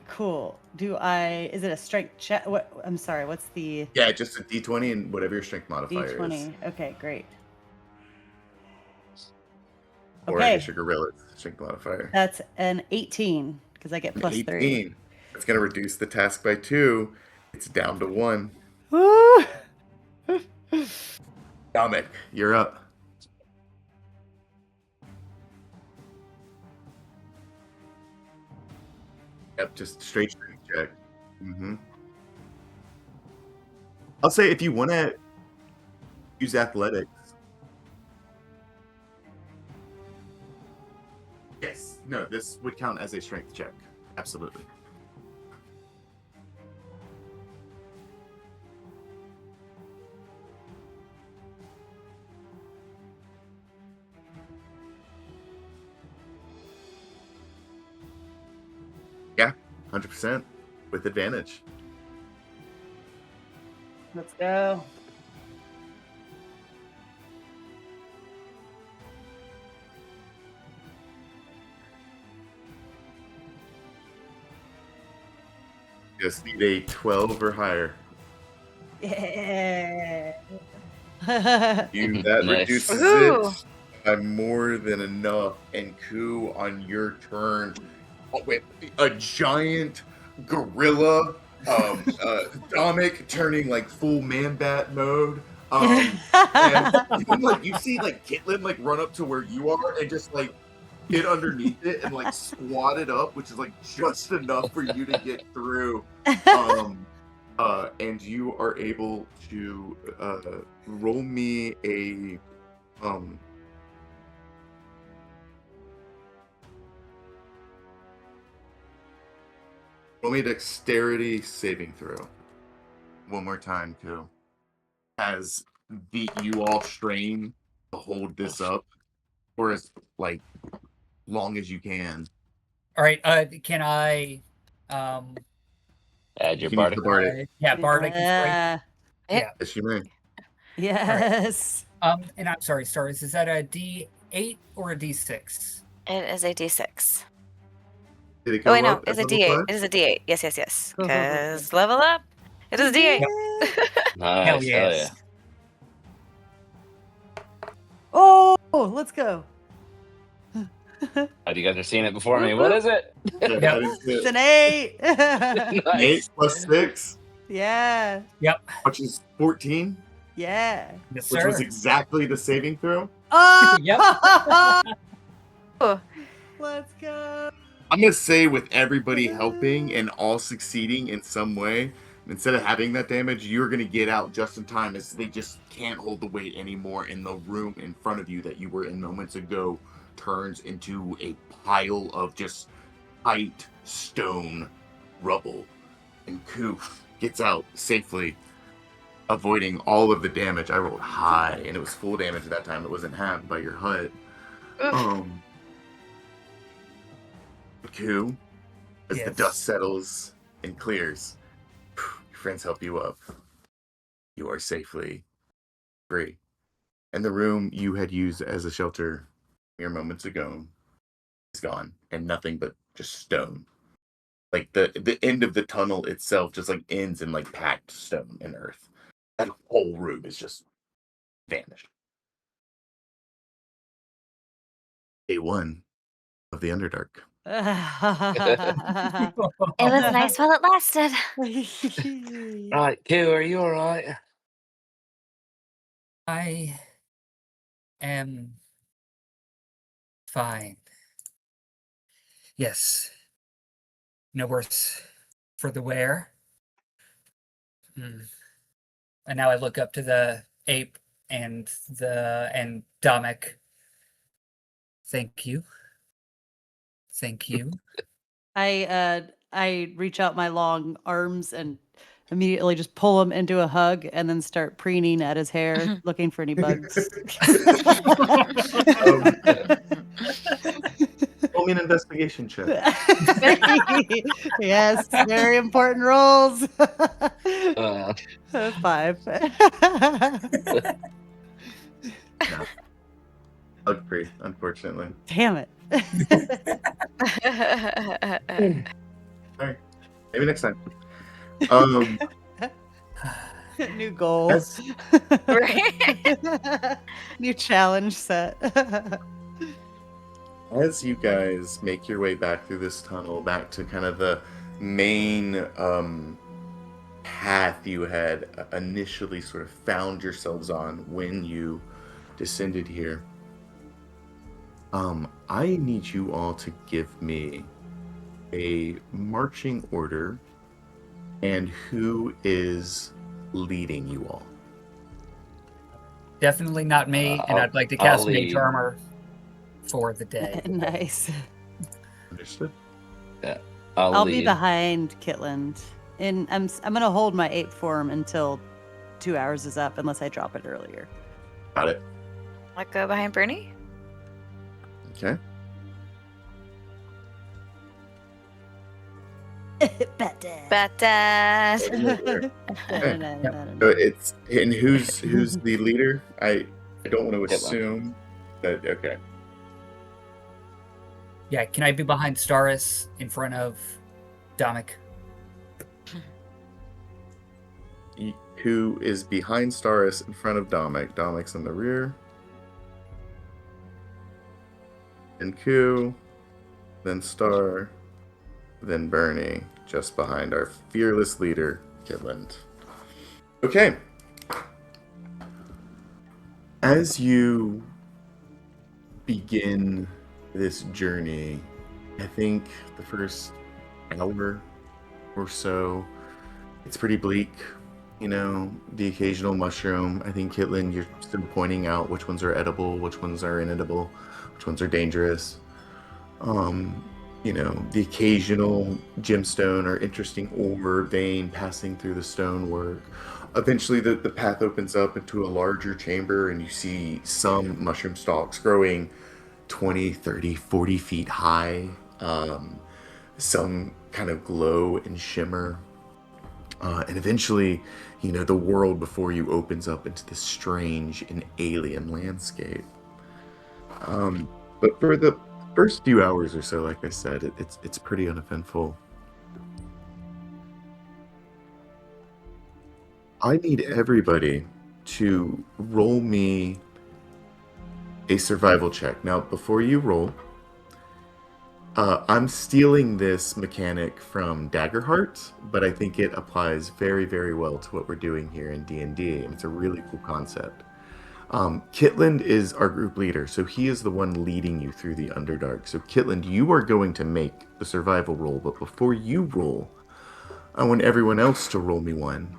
Cool. Is it a strength check? I'm sorry, what's the Yeah, just a D20 and whatever your strength modifier is. D20? Okay, great. Or I Okay, guess your gorilla's strength modifier. that's an 18 because I get plus 3. 18. It's going to reduce the task by 2. It's down to 1. Woo! Dominic, you're up. Yep, just straight strength check. I'll say if you want to use athletics. Yes. No, this would count as a strength check. Absolutely. Yeah, 100% with advantage. Let's go. Just need a 12 or higher. Yeah. That Nice. reduces Woohoo! it by more than enough. And Ku, on your turn, with a giant gorilla, Dominic turning like full man bat mode. And even, like you see like Kitlin like run up to where you are and just like get underneath it and like squat it up, which is like just enough for you to get through. And you are able to roll me a roll me a dexterity saving throw. One more time, too. As you all strain to hold this up for as like long as you can. All right. Can I? Add your You can use bardic. the bardic. Yeah, bardic inspiration. Yeah. Yes, you may. Yes. And I'm sorry, Stars. Is that a D8 or a D6? It is a D6. Did it go Oh wait, no, up it's at a level D8. 5? It is a D8. Yes. Because level up. It is a D8. Nice. Hell Hell yes. yeah. Oh, let's go. Oh, you guys are seeing it before me. What is it? Yeah, that is It's it. an 8. 8 plus 6. Yeah. Yep. which is 14, Yeah. Yes, which sir. was exactly the saving throw. Oh! Yep. Oh, Let's go. I'm gonna say with everybody helping and all succeeding in some way, instead of having that damage, you're gonna get out just in time as they just can't hold the weight anymore, and the room in front of you that you were in moments ago turns into a pile of just tight stone rubble. And Koof gets out safely, avoiding all of the damage. I rolled high, and it was full damage at that time. It wasn't halved by your hut. oof. Koo, as the Yes. dust settles and clears, your friends help you up. You are safely free. And the room you had used as a shelter mere moments ago is gone, and nothing but just stone. Like the end of the tunnel itself just like ends in like packed stone and earth. That whole room is just vanished. Day one of the Underdark. It was nice while it lasted. Right, Q, are you alright? I am fine. Yes. No worse for the wear. And now I look up to the ape and Dominic. Thank you. Thank you. I reach out my long arms and immediately just pull him into a hug and then start preening at his hair, looking for any bugs. Roll me an investigation check. Yes, very important rolls. 5. Bug free, unfortunately. Damn it. Alright. Maybe next time. New goal. As, Right? New challenge set. as you guys make your way back through this tunnel, back to kind of the main path you had initially sort of found yourselves on when you descended here, I need you all to give me a marching order and who is leading you all. Definitely not me, and I'd like to I'll cast Mage lead. Armor for the day. Nice. Understood? I'll lead. be behind Kitland. And I'm gonna hold my ape form until 2 hours is up, unless I drop it earlier. Got it. Like go behind Bernie? Okay. Badass. So it's and who's the leader? I don't want to assume that. Okay. Yeah, can I be behind Staris in front of Dominic? Who is behind Staris in front of Dominic? Domic's in the rear. And Q, then Star, then Bernie, just behind our fearless leader, Kitland. Okay. As you begin this journey, I think the first hour or so, it's pretty bleak. You know, the occasional mushroom. I think, Kitland, you're still pointing out which ones are edible, which ones are inedible, which ones are dangerous. You know, the occasional gemstone or interesting ore vein passing through the stonework. Eventually, the path opens up into a larger chamber, and you see some mushroom stalks growing 20, 30, 40 feet high. Some kind of glow and shimmer. And eventually, you know, the world before you opens up into this strange and alien landscape. But for the first few hours or so, like I said, it's pretty uneventful. I need everybody to roll me a survival check. Now, before you roll, I'm stealing this mechanic from Daggerheart, but I think it applies very, very well to what we're doing here in D&D, and it's a really cool concept. Kitland is our group leader, so he is the one leading you through the Underdark. So Kitland, you are going to make the survival roll, but before you roll, I want everyone else to roll me one.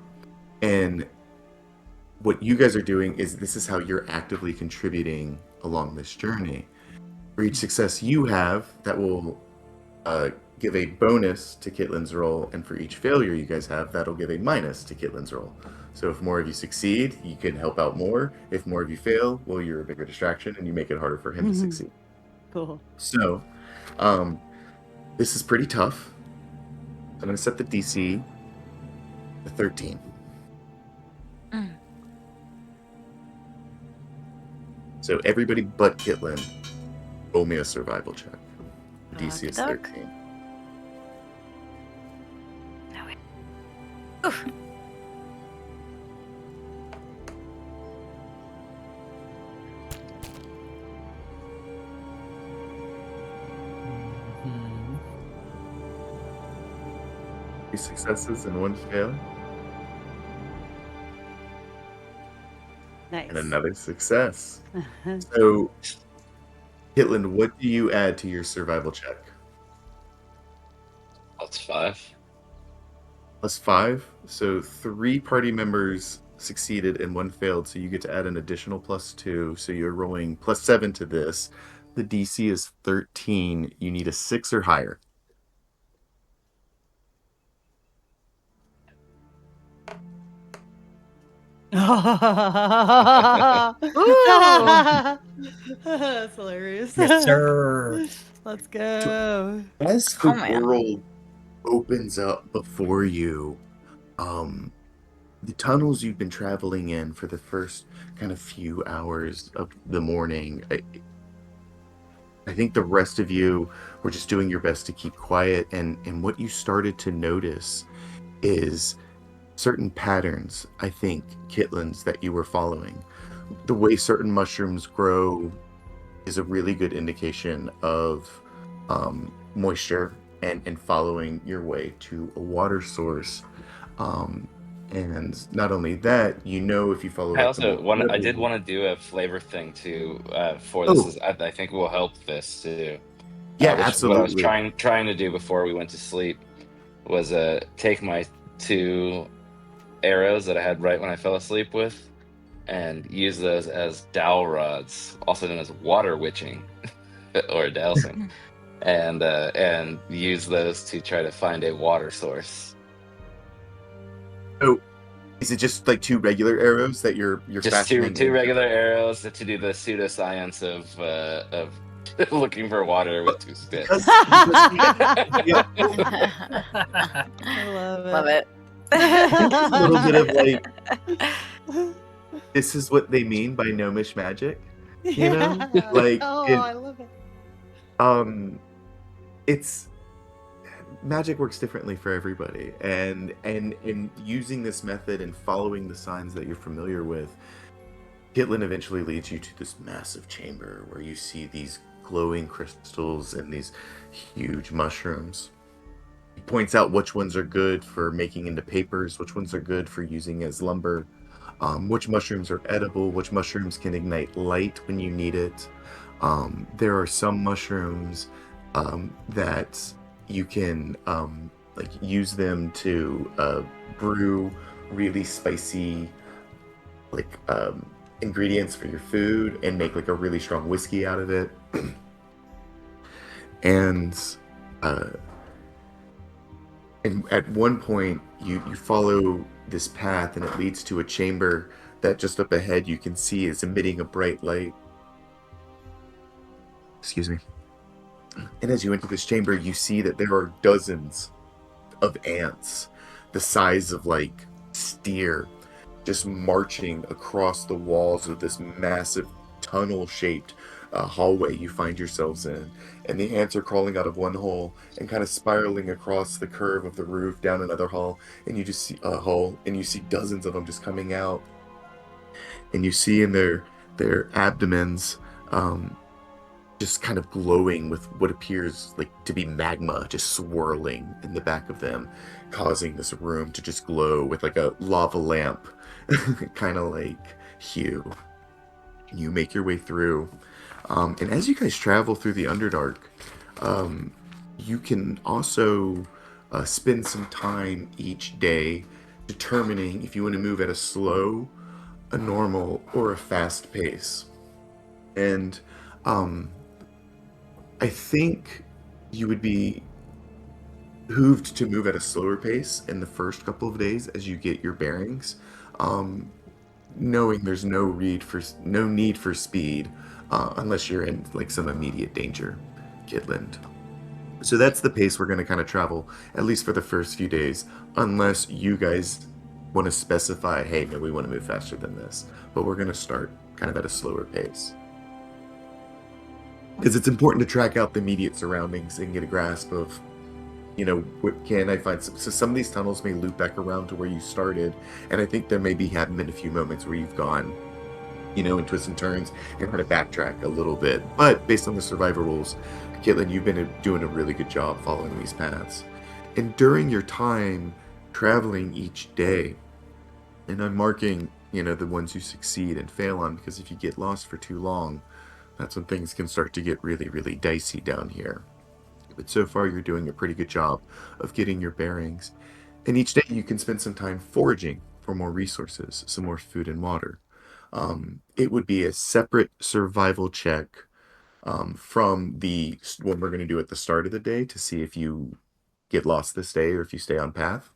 And what you guys are doing is this is how you're actively contributing along this journey. For each success you have, that will give a bonus to Kitland's roll, and for each failure you guys have, that'll give a minus to Kitland's roll. So if more of you succeed, you can help out more. If more of you fail, well, you're a bigger distraction, and you make it harder for him to succeed. Cool. So, this is pretty tough. I'm going to set the DC to 13. So everybody but Kitland, roll me a survival check. The DC is 13. Oof. Three successes and one fail. Nice. And another success. So, Kitland, what do you add to your survival check? That's 5. +5. So 3 party members succeeded and 1 failed. So you get to add an additional +2. So you're rolling +7 to this. The DC is 13. You need a 6 or higher. That's hilarious. Yes, sir. Let's go. As the man. world opens up before you, the tunnels you've been traveling in for the first kind of few hours of the morning, I think the rest of you were just doing your best to keep quiet, and what you started to notice is certain patterns, I think, Kitlands, that you were following. The way certain mushrooms grow is a really good indication of moisture and following your way to a water source. And not only that, you know, if you follow I like also I did want to do a flavor thing too for this. I think will help this too. Yeah, What I was absolutely. trying to do before we went to sleep was take my 2 arrows that I had right when I fell asleep with, and use those as dowel rods, also known as water witching or dowsing, and use those to try to find a water source. So, is it just like 2 regular arrows that you're Just fashioning? two regular arrows to do the pseudoscience of looking for water with 2 sticks. Yeah, I Love it. a little bit of like, this is what they mean by gnomish magic. You know? Yeah. Like, oh, it- I love it. It's magic works differently for everybody, and in using this method and following the signs that you're familiar with, Kitland eventually leads you to this massive chamber where you see these glowing crystals and these huge mushrooms. He points out which ones are good for making into papers, which ones are good for using as lumber, which mushrooms are edible, which mushrooms can ignite light when you need it. There are some mushrooms that you can like use them to brew really spicy like ingredients for your food and make like a really strong whiskey out of it. And at one point you follow this path and it leads to a chamber that just up ahead you can see is emitting a bright light. Excuse me. And as you enter this chamber, you see that there are dozens of ants the size of like steer just marching across the walls of this massive tunnel-shaped hallway you find yourselves in. And the ants are crawling out of one hole and kind of spiraling across the curve of the roof down another hall, and you just see a hole, and you see dozens of them just coming out. And you see in their abdomens just kind of glowing with what appears like to be magma just swirling in the back of them, causing this room to just glow with like a lava lamp kind of like hue. You make your way through, and as you guys travel through the Underdark, you can also spend some time each day determining if you want to move at a slow, a normal, or a fast pace. And I think you would be behooved to move at a slower pace in the first couple of days as you get your bearings, knowing there's no need for speed unless you're in like some immediate danger, Kidland. So that's the pace we're going to kind of travel, at least for the first few days, unless you guys want to specify, hey, no, we want to move faster than this. But we're going to start kind of at a slower pace. Because it's important to track out the immediate surroundings and get a grasp of, what can I find? So some of these tunnels may loop back around to where you started, and I think there have been a few moments where you've gone, in twists and turns and kind of backtrack a little bit. But based on the survivor rules, Caitlin, you've been doing a really good job following these paths. And during your time traveling each day, and I'm marking, the ones you succeed and fail on, because if you get lost for too long, that's when things can start to get really, really dicey down here. But so far, you're doing a pretty good job of getting your bearings. And each day you can spend some time foraging for more resources, some more food and water. It would be a separate survival check from the one we're going to do at the start of the day to see if you get lost this day or if you stay on path.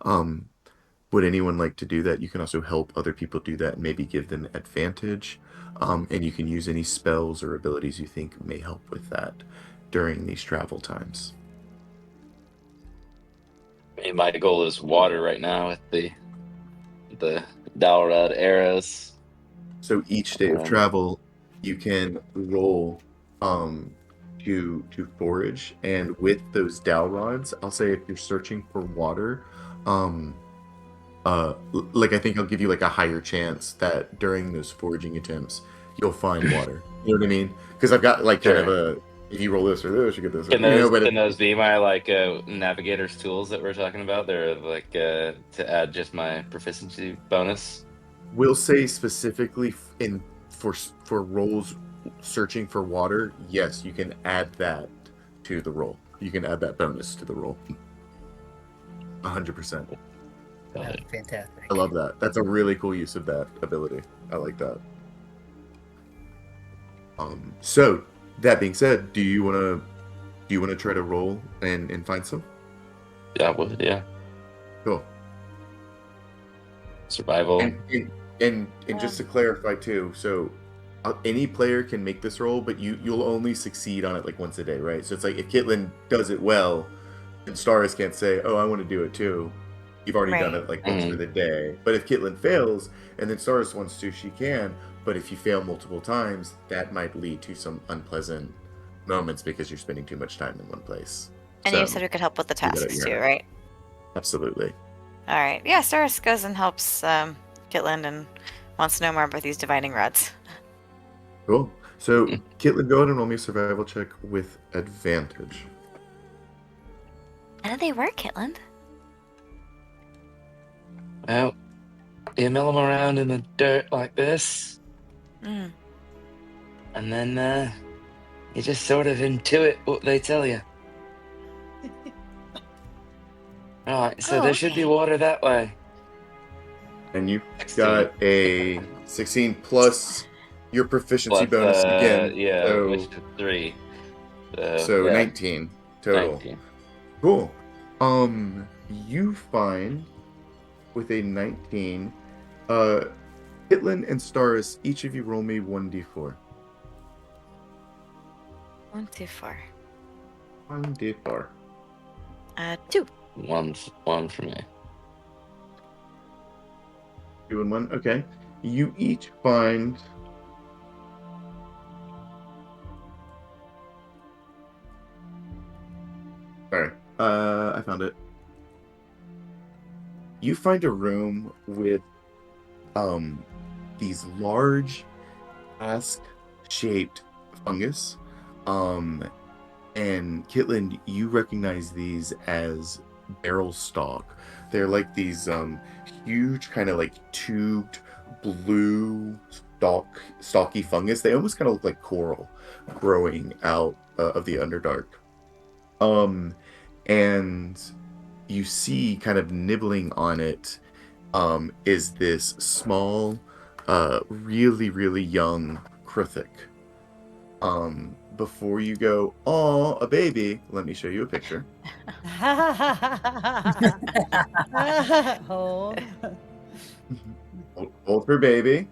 Would anyone like to do that? You can also help other people do that and maybe give them advantage. And you can use any spells or abilities you think may help with that during these travel times. My goal is water right now with the Dalrod arrows. So each day of travel, you can roll to forage, and with those dowel rods, I'll say if you're searching for water, like I think I'll give you like a higher chance that during those foraging attempts you'll find water. You know what I mean? Because I've got like kind of a, if you roll this or this, you get this. Can those be my like navigator's tools that we're talking about? They're like to add just my proficiency bonus. We'll say specifically for rolls searching for water, yes, you can add that to the roll. You can add that bonus to the roll. 100%. That's fantastic. I love that. That's a really cool use of that ability. I like that. So that being said, do you want to try to roll and find some? Yeah. Cool. Survival. And just to clarify too, so any player can make this roll, but you'll only succeed on it like once a day, right? So it's like if Kitlin does it well, and Staris can't say, "Oh, I want to do it too." You've already done it like once for the day. But if Kitlin fails, and then Staris wants to, she can. But if you fail multiple times, that might lead to some unpleasant moments because you're spending too much time in one place. And So, you said we could help with the tasks too, right? Absolutely. All right. Yeah, Staris goes and helps Kitland and wants to know more about these divining rods. Cool. So, Kitlin, go ahead and roll me a survival check with advantage. How do they work, Kitland? Well, you mill them around in the dirt like this, and then you just sort of intuit what they tell you. Right, so there should be water that way. And you got a 16 plus your proficiency bonus again. Yeah, so, which is 3. So yeah. 19 total. 19. Cool. You find with a 19, Hitlin and Staris, each of you roll me 1d4. 1, 2, 4. 1d4. 2. One for me. 2 and 1. Okay. You each find. Sorry. I found it. You find a room with these large cask-shaped fungus. And Kitland, you recognize these as barrel stalk. They're like these huge kind of like tubed blue stalky fungus. They almost kind of look like coral growing out of the Underdark. And you see kind of nibbling on it is this small, really, really young Kruthic. Before you go, "Aw, a baby," let me show you a picture. Hold. Hold for baby.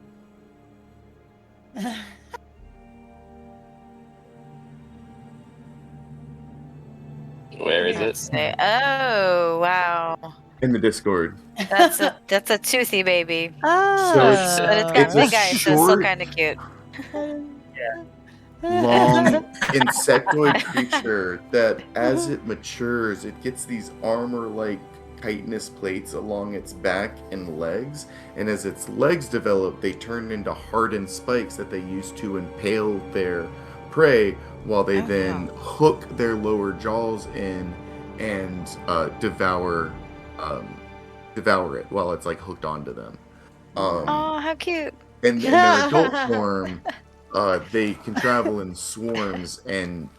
Where is Let's it? see. Oh wow, In the Discord. that's a toothy baby, So it's but it's got it's a pink eyes, so it's still short, kind of cute. long insectoid creature that, as it matures, it gets these armor-like chitinous plates along its back and legs, and as its legs develop, they turn into hardened spikes that they use to impale their prey, while they then hook their lower jaws in and devour it while it's like hooked onto them. Oh, how cute! In their adult form, they can travel in swarms, and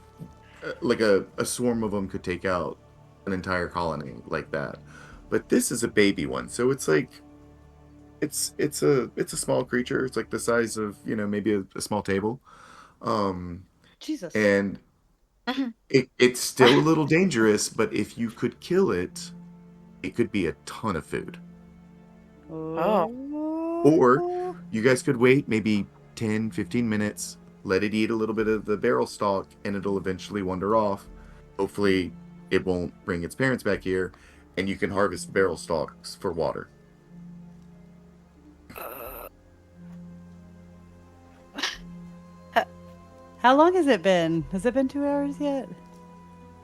like a swarm of them could take out an entire colony like that. But this is a baby one, so it's like it's a small creature. It's like the size of, maybe a small table, Jesus. and Mhm. it's still a little dangerous. But if you could kill it, it could be a ton of food. Or you guys could wait maybe 10, 15 minutes, let it eat a little bit of the barrel stalk, and it'll eventually wander off. Hopefully, it won't bring its parents back here, and you can harvest barrel stalks for water. How long has it been? Has it been 2 hours yet?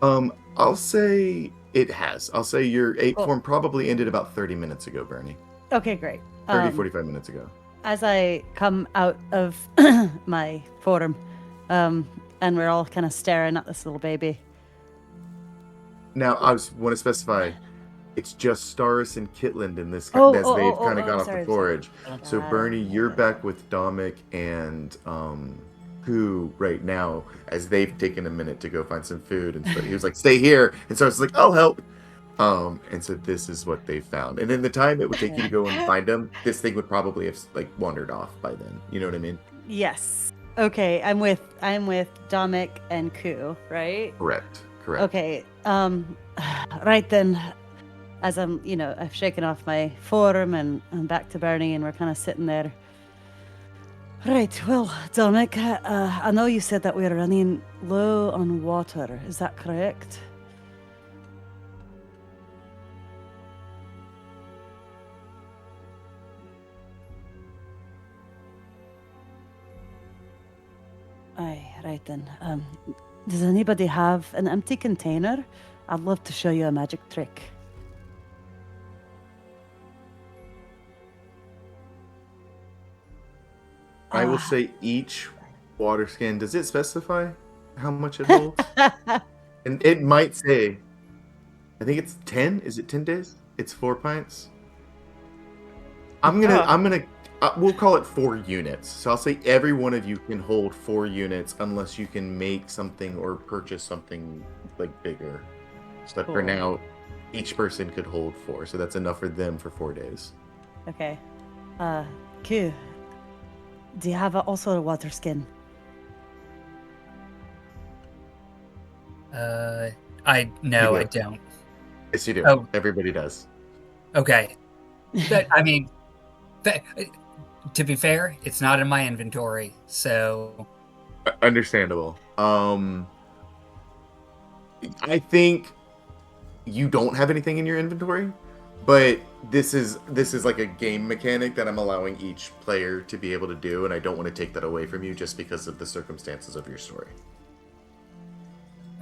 I'll say it has. I'll say your 8 Cool. form probably ended about 30 minutes ago, Bernie. Okay, great. 45 minutes ago. As I come out of my forum, and we're all kind of staring at this little baby. Now, I want to specify, it's just Staris and Kitland in this, Oh, as oh, they've oh, kind of oh, gone I'm off sorry, the forage. I'm So, sorry. Bernie, you're back with Dominic and Who right now, as they've taken a minute to go find some food. And so he was like, "Stay here." And so it's like, "I'll help." And so this is what they found. And in the time it would take you to go and find them, this thing would probably have like wandered off by then. You know what I mean? Yes. Okay, I'm with Dominic and Ku, right? Correct. Okay. Right then, as I've shaken off my forum and I'm back to Bernie, and we're kind of sitting there. Right. Well, Dominic, I know you said that we're running low on water. Is that correct? Aye, right then. Does anybody have an empty container? I'd love to show you a magic trick. I will say each water skin, does it specify how much it holds? And it might say, I think it's 10. Is it 10 days? It's 4 pints. We'll call it 4 units. So I'll say every one of you can hold 4 units unless you can make something or purchase something like bigger. So that for Cool. now, each person could hold 4. So that's enough for them for 4 days. Okay. Q, do you have also a water skin? I do. don't. Yes, you do. Oh. Everybody does. Okay. To be fair, it's not in my inventory, so Understandable. I think you don't have anything in your inventory, but this is like a game mechanic that I'm allowing each player to be able to do, and I don't want to take that away from you just because of the circumstances of your story.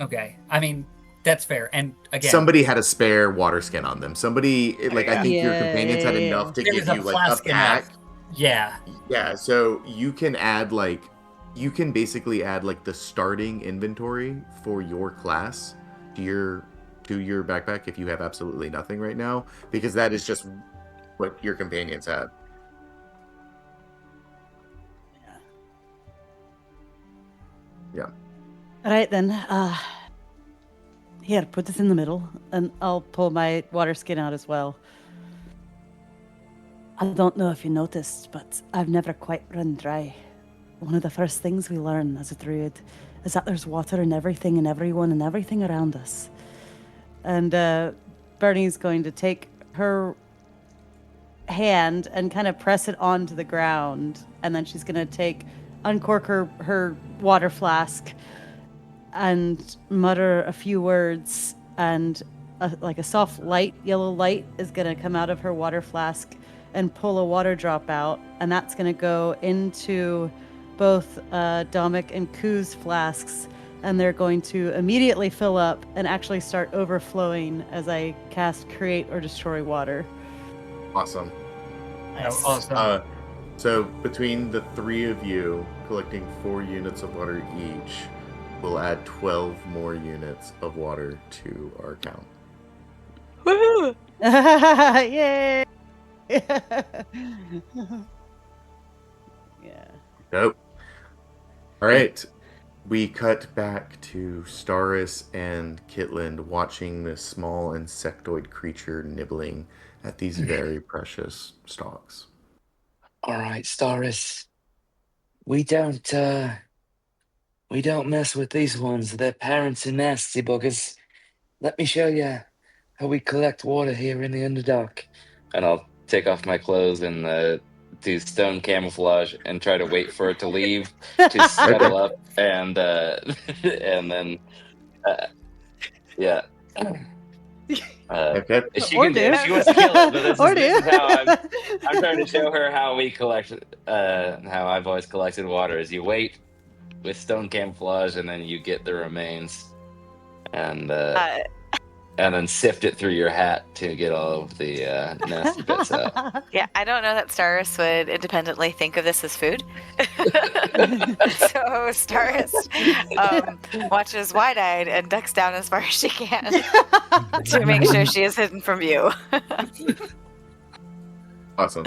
okay. I mean, that's fair. And again, Somebody had a spare water skin on them. Somebody, I think your companions had Yeah. enough to There give was a you like a flask pack. enough. Yeah. Yeah, so you can add you can basically add like the starting inventory for your class to your backpack if you have absolutely nothing right now, because that is just what your companions had. Yeah. All right then. Here, put this in the middle, and I'll pull my water skin out as well. I don't know if you noticed, but I've never quite run dry. One of the first things we learn as a druid is that there's water in everything and everyone and everything around us. And Bernie's going to take her hand and kind of press it onto the ground, and then she's going to uncork her water flask and mutter a few words, and like a soft light, yellow light is going to come out of her water flask and pull a water drop out, and that's going to go into both Domik and Koo's flasks, and they're going to immediately fill up and actually start overflowing as I cast Create or Destroy Water. Awesome. Oh, awesome. So between the three of you collecting 4 units of water each, we'll add 12 more units of water to our count. Woohoo! Yay! Yeah. Nope. All right. We cut back to Staris and Kitland watching this small insectoid creature nibbling at these very precious stalks. All right, Staris. We don't mess with these ones. Their parents are nasty buggers. Let me show you how we collect water here in the Underdark. And I'll take off my clothes and do stone camouflage and try to wait for it to leave, to scuttle up, and then yeah. Okay. If she wants to kill it, but this is how I'm trying to show her how we collect, how I've always collected water. Is you wait with stone camouflage, and then you get the remains, and then sift it through your hat to get all of the nasty bits out. Yeah, I don't know that Staris would independently think of this as food. So Staris watches wide-eyed and ducks down as far as she can to make sure she is hidden from view. Awesome.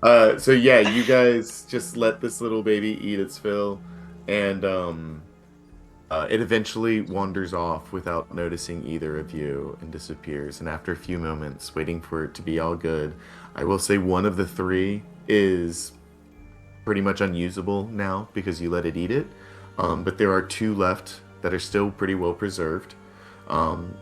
So yeah, you guys just let this little baby eat its fill, and it eventually wanders off without noticing either of you and disappears. And after a few moments, waiting for it to be all good, I will say one of the 3 is pretty much unusable now because you let it eat it. But there are 2 left that are still pretty well preserved.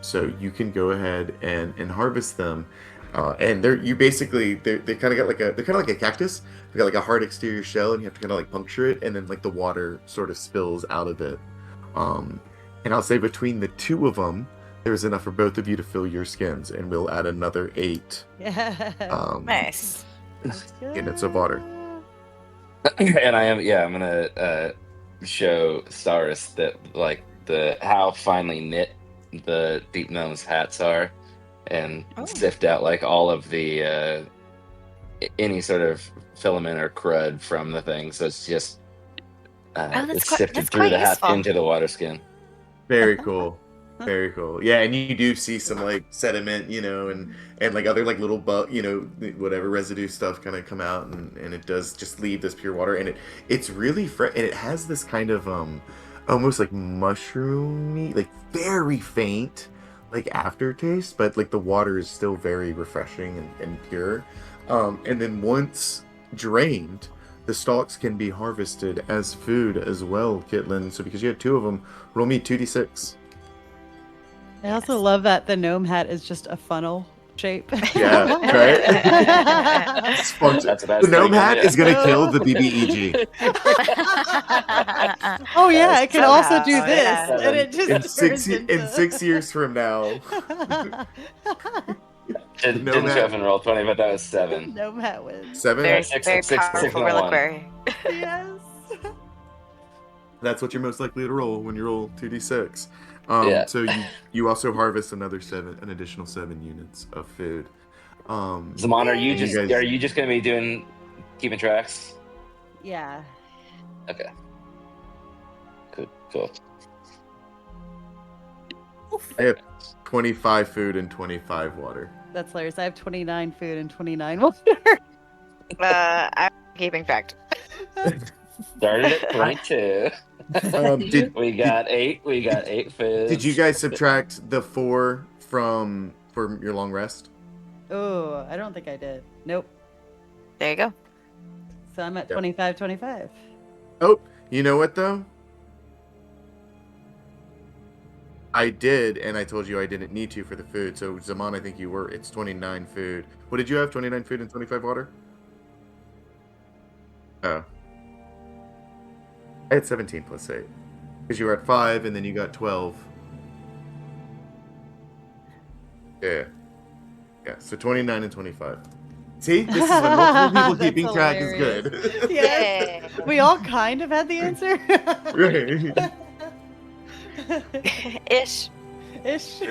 So you can go ahead and harvest them. And they kind of got they're kind of like a cactus. They got like a hard exterior shell, and you have to kind of like puncture it, and then like the water sort of spills out of it. And I'll say between the 2 of them, there's enough for both of you to fill your skins, and we'll add another 8 Nice. units of water. And I'm gonna show Staris that like how finely knit the deep gnome's hats are, and sift out like all of the any sort of filament or crud from the thing. So it's just it's sifted through the hat into the water skin. Very cool. Very cool. Yeah, and you do see some like sediment, and like other like little whatever residue stuff kind of come out, and it does just leave this pure water, and it's really fresh, and it has this kind of almost like mushroomy, like very faint like aftertaste, but like the water is still very refreshing and pure. And then once drained, the stalks can be harvested as food as well, Kitland. So because you had 2 of them, roll me 2d6. I also love that the gnome hat is just a funnel shape. Yeah, right? The gnome hat is going to kill the BBEG. Oh yeah, it can also do this. Yeah. And it just In 6 years from now. Didn't show up and roll 20, but that was 7. Gnome hat wins. 7? Very, Six, very six, powerful six, and a one. reliquary. Yes. That's what you're most likely to roll when you roll 2d6. Yeah. So you also harvest an additional 7 units of food. Zaman, are you just gonna be keeping tracks? Yeah. Okay. Cool. I have 25 food and 25 water. That's hilarious. I have 29 food and 29 water. I'm keeping track. Started at 22. Did We got 8. We got 8 foods. did you guys subtract the 4 from your long rest? Oh, I don't think I did. Nope. There you go. So I'm at Yep. 25, 25. Oh, you know what though? I did, and I told you I didn't need to for the food. So Zaman, I think you were. It's 29 food. What did you have? 29 food and 25 water? Oh. I had 17 plus 8. Because you were at 5, and then you got 12. Yeah. Yeah, so 29 and 25. See? This is when multiple people That's keeping track is hilarious. good. Yes. Yay. We all kind of had the answer. Right. Ish. Ish.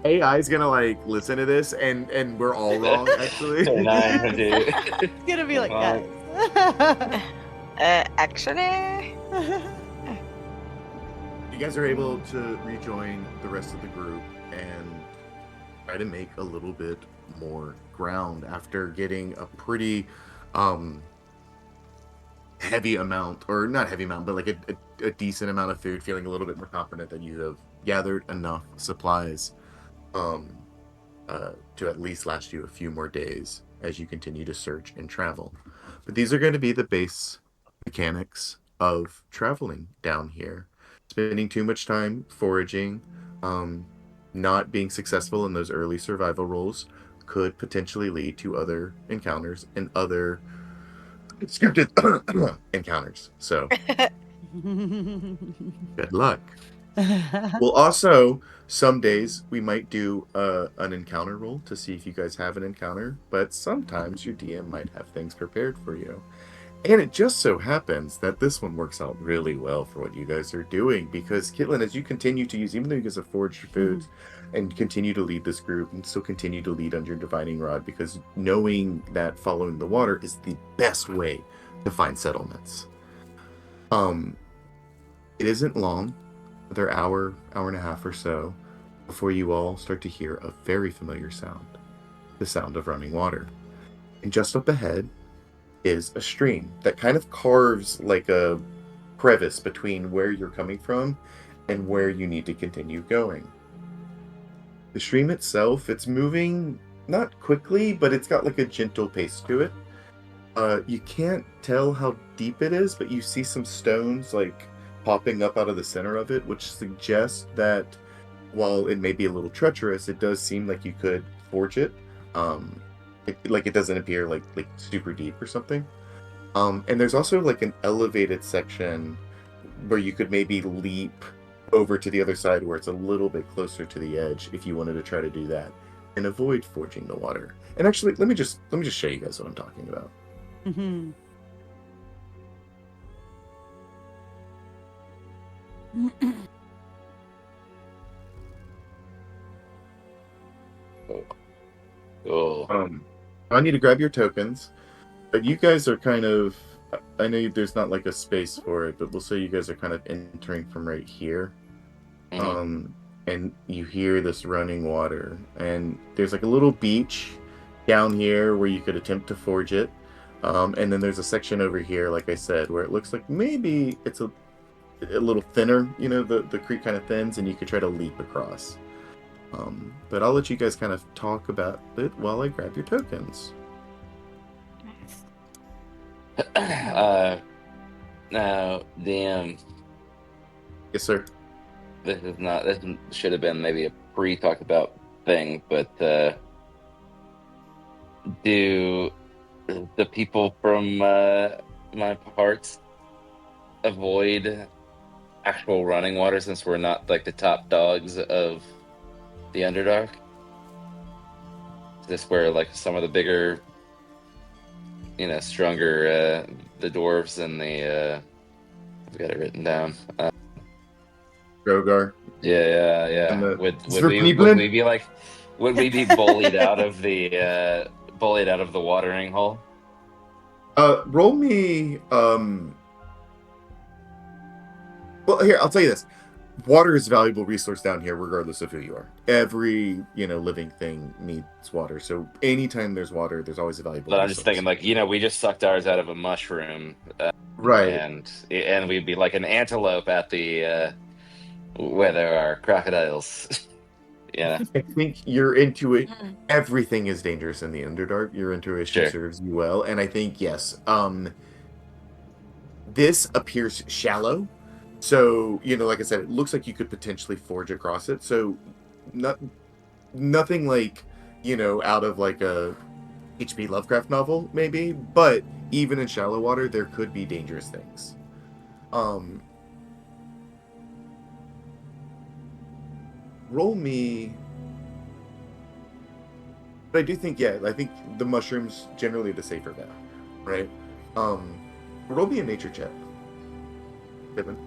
AI is gonna like listen to this and we're all wrong actually. 29, dude. It's gonna be like, Wow. guys. Actually. You guys are able to rejoin the rest of the group and try to make a little bit more ground after getting a pretty heavy amount, or not heavy amount, but like a decent amount of food, feeling a little bit more confident that you have gathered enough supplies to at least last you a few more days as you continue to search and travel. But these are going to be the base mechanics of traveling down here. Spending too much time foraging, not being successful in those early survival rolls could potentially lead to other encounters and other scripted encounters. So good luck. Well, also, some days we might do an encounter roll to see if you guys have an encounter, but sometimes your DM might have things prepared for you. And it just so happens that this one works out really well for what you guys are doing, because Kitlin, as you continue to use, even though you guys have foraged your foods and continue to lead this group and still continue to lead under your divining rod, because knowing that following the water is the best way to find settlements. It isn't long, another hour and a half or so, before you all start to hear a very familiar sound, the sound of running water. And just up ahead is a stream that kind of carves like a crevice between where you're coming from and where you need to continue going. The stream itself, it's moving not quickly, but it's got like a gentle pace to it. You can't tell how deep it is, but you see some stones like popping up out of the center of it, which suggests that while it may be a little treacherous, it does seem like you could forge it. It doesn't appear like super deep or something. And there's also like an elevated section where you could maybe leap over to the other side where it's a little bit closer to the edge if you wanted to try to do that and avoid forging the water. And actually, let me just show you guys what I'm talking about. Mm-hmm. Cool. I need to grab your tokens, but you guys are kind of, I know there's not like a space for it, but we'll say you guys are kind of entering from right here. And you hear this running water, and there's like a little beach down here where you could attempt to forge it. And then there's a section over here, like I said, where it looks like maybe it's a little thinner, the creek kind of thins, and you could try to leap across. But I'll let you guys kind of talk about it while I grab your tokens. Now, DM, Yes, sir. this should have been maybe a pre-talked about thing, but do the people from my parts avoid actual running water since we're not like the top dogs of the Underdark? Is this where like some of the bigger, stronger, the dwarves and the I've got it written down. Drogar. Yeah. And the Would Zerpniblin? we be like, would we be bullied out of the watering hole? Roll me Well, here, I'll tell you this. Water is a valuable resource down here, regardless of who you are. Every, living thing needs water. So anytime there's water, there's always a valuable But I'm just resource. thinking, like, we just sucked ours out of a mushroom, Right. and we'd be like an antelope at the where there are crocodiles. Yeah, I think your intuition, Mhm. everything is dangerous in the Underdark. Your intuition sure. serves you well. And I think, yes, this appears shallow. So, like I said, it looks like you could potentially forge across it. So, not nothing like, out of like a H.P. Lovecraft novel, maybe. But even in shallow water, there could be dangerous things. Um, roll me. But I do think, yeah, I think the mushrooms generally the safer bet, right? Roll me a nature check, Pippin.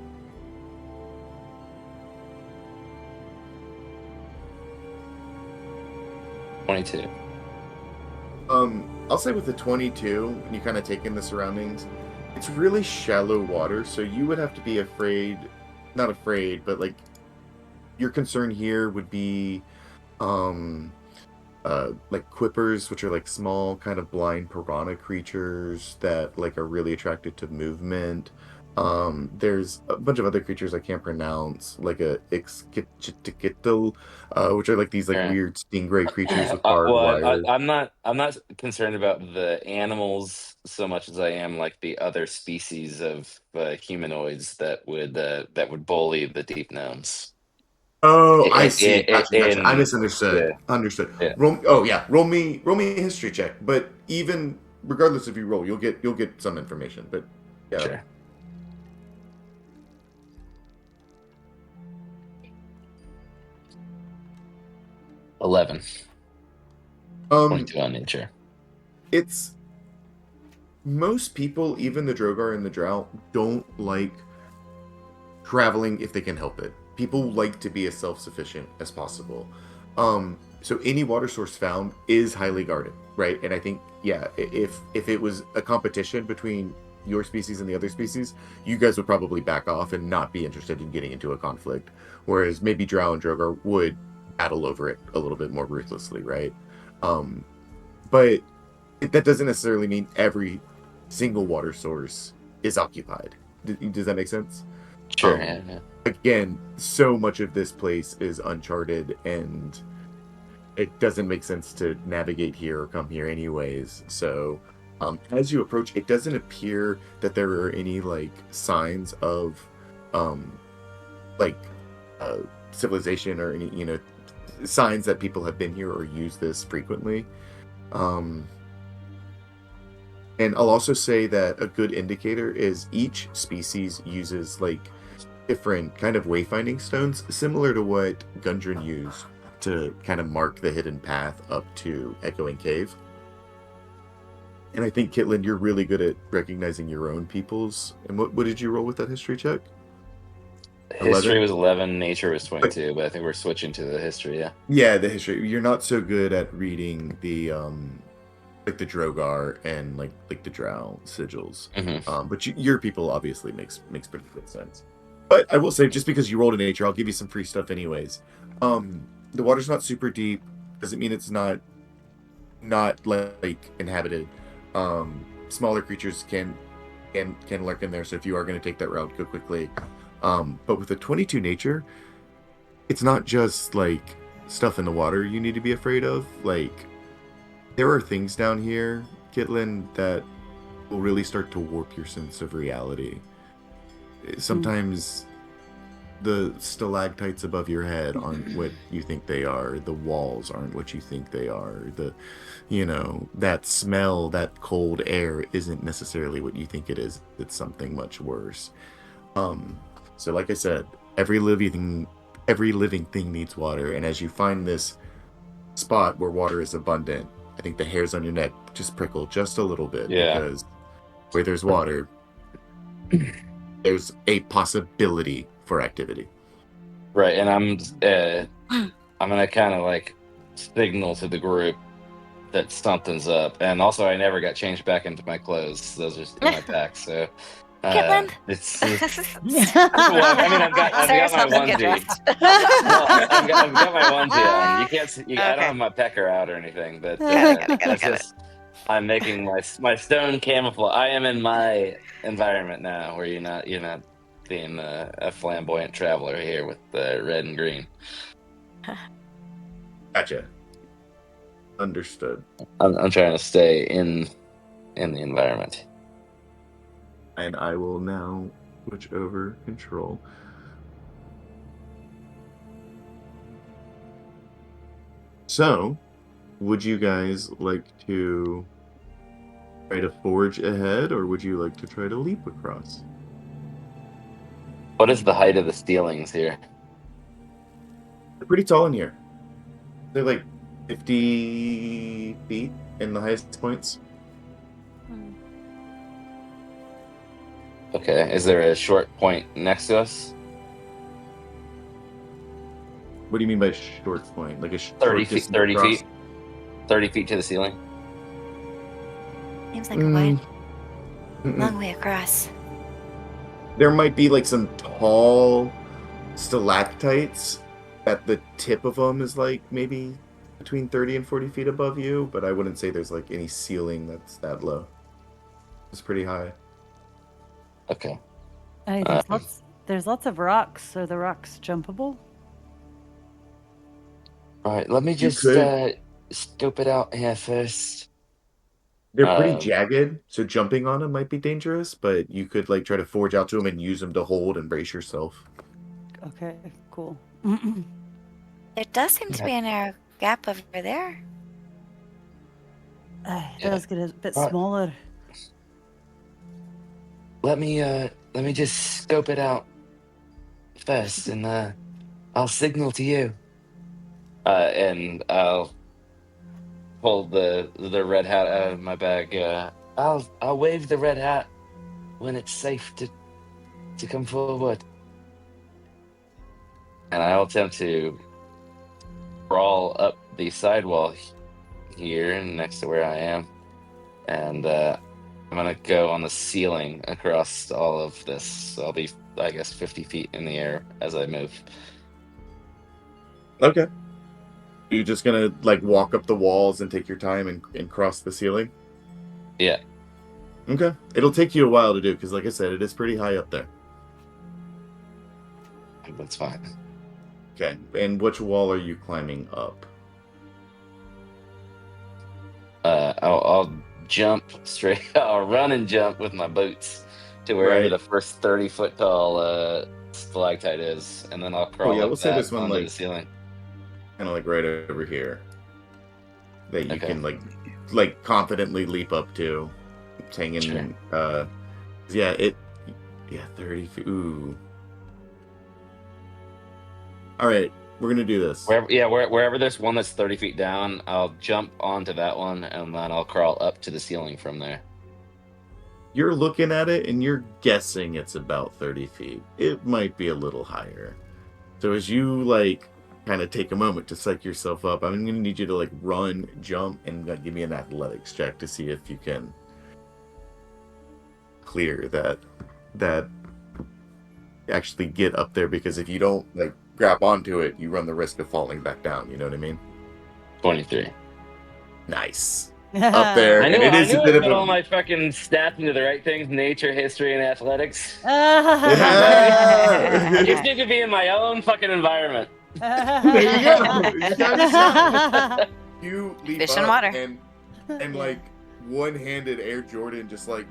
22. I'll say with the 22, and you kind of take in the surroundings, it's really shallow water, so you would have to be afraid, not afraid, but like your concern here would be, like quippers, which are like small, kind of blind piranha creatures that like are really attracted to movement. There's a bunch of other creatures I can't pronounce, like a Ixkitl, which are like these like Yeah. weird stingray creatures with barbed Well, wire. I'm not concerned about the animals so much as I am like the other species of humanoids that would bully the deep gnomes. Oh, I In, see. Gotcha. I in misunderstood. yeah, Understood. yeah, Oh yeah, roll me a history check. But even regardless if you roll, you'll get some information. But yeah. sure. 11. Um, 22 on nature. it's most people, even the Drogar and the Drow, don't like traveling if they can help it. People like to be as self-sufficient as possible. So any water source found is highly guarded, right? And I think, yeah, if it was a competition between your species and the other species, you guys would probably back off and not be interested in getting into a conflict. Whereas maybe Drow and Drogar would battle over it a little bit more ruthlessly, right? But that doesn't necessarily mean every single water source is occupied. Does that make sense? Sure, yeah, yeah. Again, so much of this place is uncharted, and it doesn't make sense to navigate here or come here anyways. So, as you approach, it doesn't appear that there are any like signs of, like, civilization or any signs that people have been here or used this frequently. And I'll also say that a good indicator is each species uses like different kind of wayfinding stones, similar to what Gundren used to kind of mark the hidden path up to Echoing Cave. And I think, Kitlin, you're really good at recognizing your own peoples. And what did you roll with that history check? History 11? was 11, nature was 22, but I think we're switching to the history, yeah. Yeah, the history. You're not so good at reading the like the Drogar and like the Drow sigils. Mm-hmm. But your people obviously makes pretty good sense. But I will say, just because you rolled a nature, I'll give you some free stuff anyways. The water's not super deep. Doesn't mean it's not like inhabited. Smaller creatures can lurk in there. So if you are going to take that route, go quickly. But with a 22 nature, it's not just like stuff in the water you need to be afraid of. Like, there are things down here, Kitlin, that will really start to warp your sense of reality. Sometimes the stalactites above your head aren't what you think they are. The walls aren't what you think they are. That smell, that cold air isn't necessarily what you think it is. It's something much worse. So like I said, every living thing needs water. And as you find this spot where water is abundant, I think the hairs on your neck just prickle just a little bit. Yeah. Because where there's water, there's a possibility for activity. Right, and I'm gonna kind of like signal to the group that something's up, and also I never got changed back into my clothes; those are in my pack. So Kitland. It's well, I mean, I've Sarah's got my helping get onesie. dressed. Well, I've got my onesie on. You can't see. I don't Okay. have my pecker out or anything, but Got it. that's just. I'm making my stone camouflage. I am in my environment now, where you're not being a flamboyant traveler here with red and green. Gotcha. Understood. I'm trying to stay in the environment. And I will now switch over control. So, would you guys like to try to forge ahead, or would you like to try to leap across? What is the height of the ceilings here? They're pretty tall in here. They're like 50 feet in the highest points. Okay, is there a short point next to us? What do you mean by short point? Like a 30 short feet. distance 30 across? feet. 30 feet to the ceiling. Seems like a wide, Mm-mm. long way across. There might be like some tall stalactites at the tip of them is like maybe between 30 and 40 feet above you, but I wouldn't say there's like any ceiling that's that low. It's pretty high. Okay. There's lots of rocks. Are the rocks jumpable? All right. Let me just could- scope it out here first. They're pretty Um, jagged, so jumping on them might be dangerous, but you could like try to forge out to them and use them to hold and brace yourself. Okay, cool. There does seem to be a narrow gap over there. It does get a bit Right. smaller. Let me just scope it out first, and I'll signal to you. And I'll pull the red hat out of my bag. I'll wave the red hat when it's safe to come forward. And I'll attempt to crawl up the sidewall here next to where I am, and I'm gonna go on the ceiling across all of this. So I'll be, I guess, 50 feet in the air as I move. Okay. You're just gonna like walk up the walls and take your time and cross the ceiling? Yeah. Okay. It'll take you a while to do because, like I said, it is pretty high up there. That's fine. Okay. And which wall are you climbing up? I'll jump straight. I'll run and jump with my boots to wherever Right. the first 30-foot tall stalactite is, and then I'll crawl yeah, up we'll say that this one, onto like- the ceiling. Kind of like right over here. That you Okay. can like confidently leap up to. It's hanging. Sure. Yeah, 30 feet. Ooh. All right, we're gonna do this. Wherever there's one that's 30 feet down, I'll jump onto that one, and then I'll crawl up to the ceiling from there. You're looking at it and you're guessing it's about 30 feet. It might be a little higher. So as you like kind of take a moment to psych yourself up, I'm gonna need you to like run, jump, and give me an athletics check to see if you can clear that actually get up there, because if you don't like grab onto it, you run the risk of falling back down, you know what I mean? 23. Nice. Up there. I knew, and it is a bit of put all a my fucking stats into the right things: nature, history, and athletics. Yeah. I just need to be in my own fucking environment. There you go. You got it. You leap Fish up and water. and like one-handed Air Jordan just like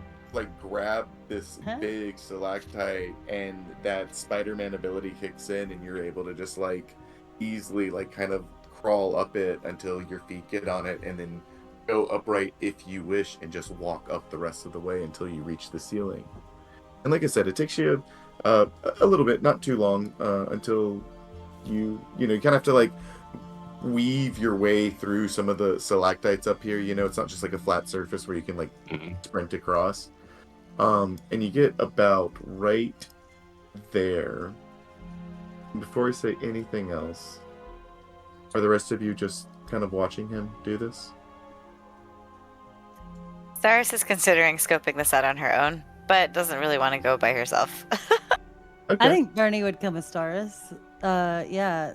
grab this big stalactite, and that Spider-Man ability kicks in, and you're able to just like easily like kind of crawl up it until your feet get on it, and then go upright if you wish, and just walk up the rest of the way until you reach the ceiling. And like I said, it takes you a little bit, not too long, until you kind of have to like weave your way through some of the stalactites up here. It's not just like a flat surface where you can like sprint across. And you get about right there. Before I say anything else, are the rest of you just kind of watching him do this? Cyrus is considering scoping this out on her own. but doesn't really want to go by herself. Okay. I think Bernie would come with Staris. Yeah.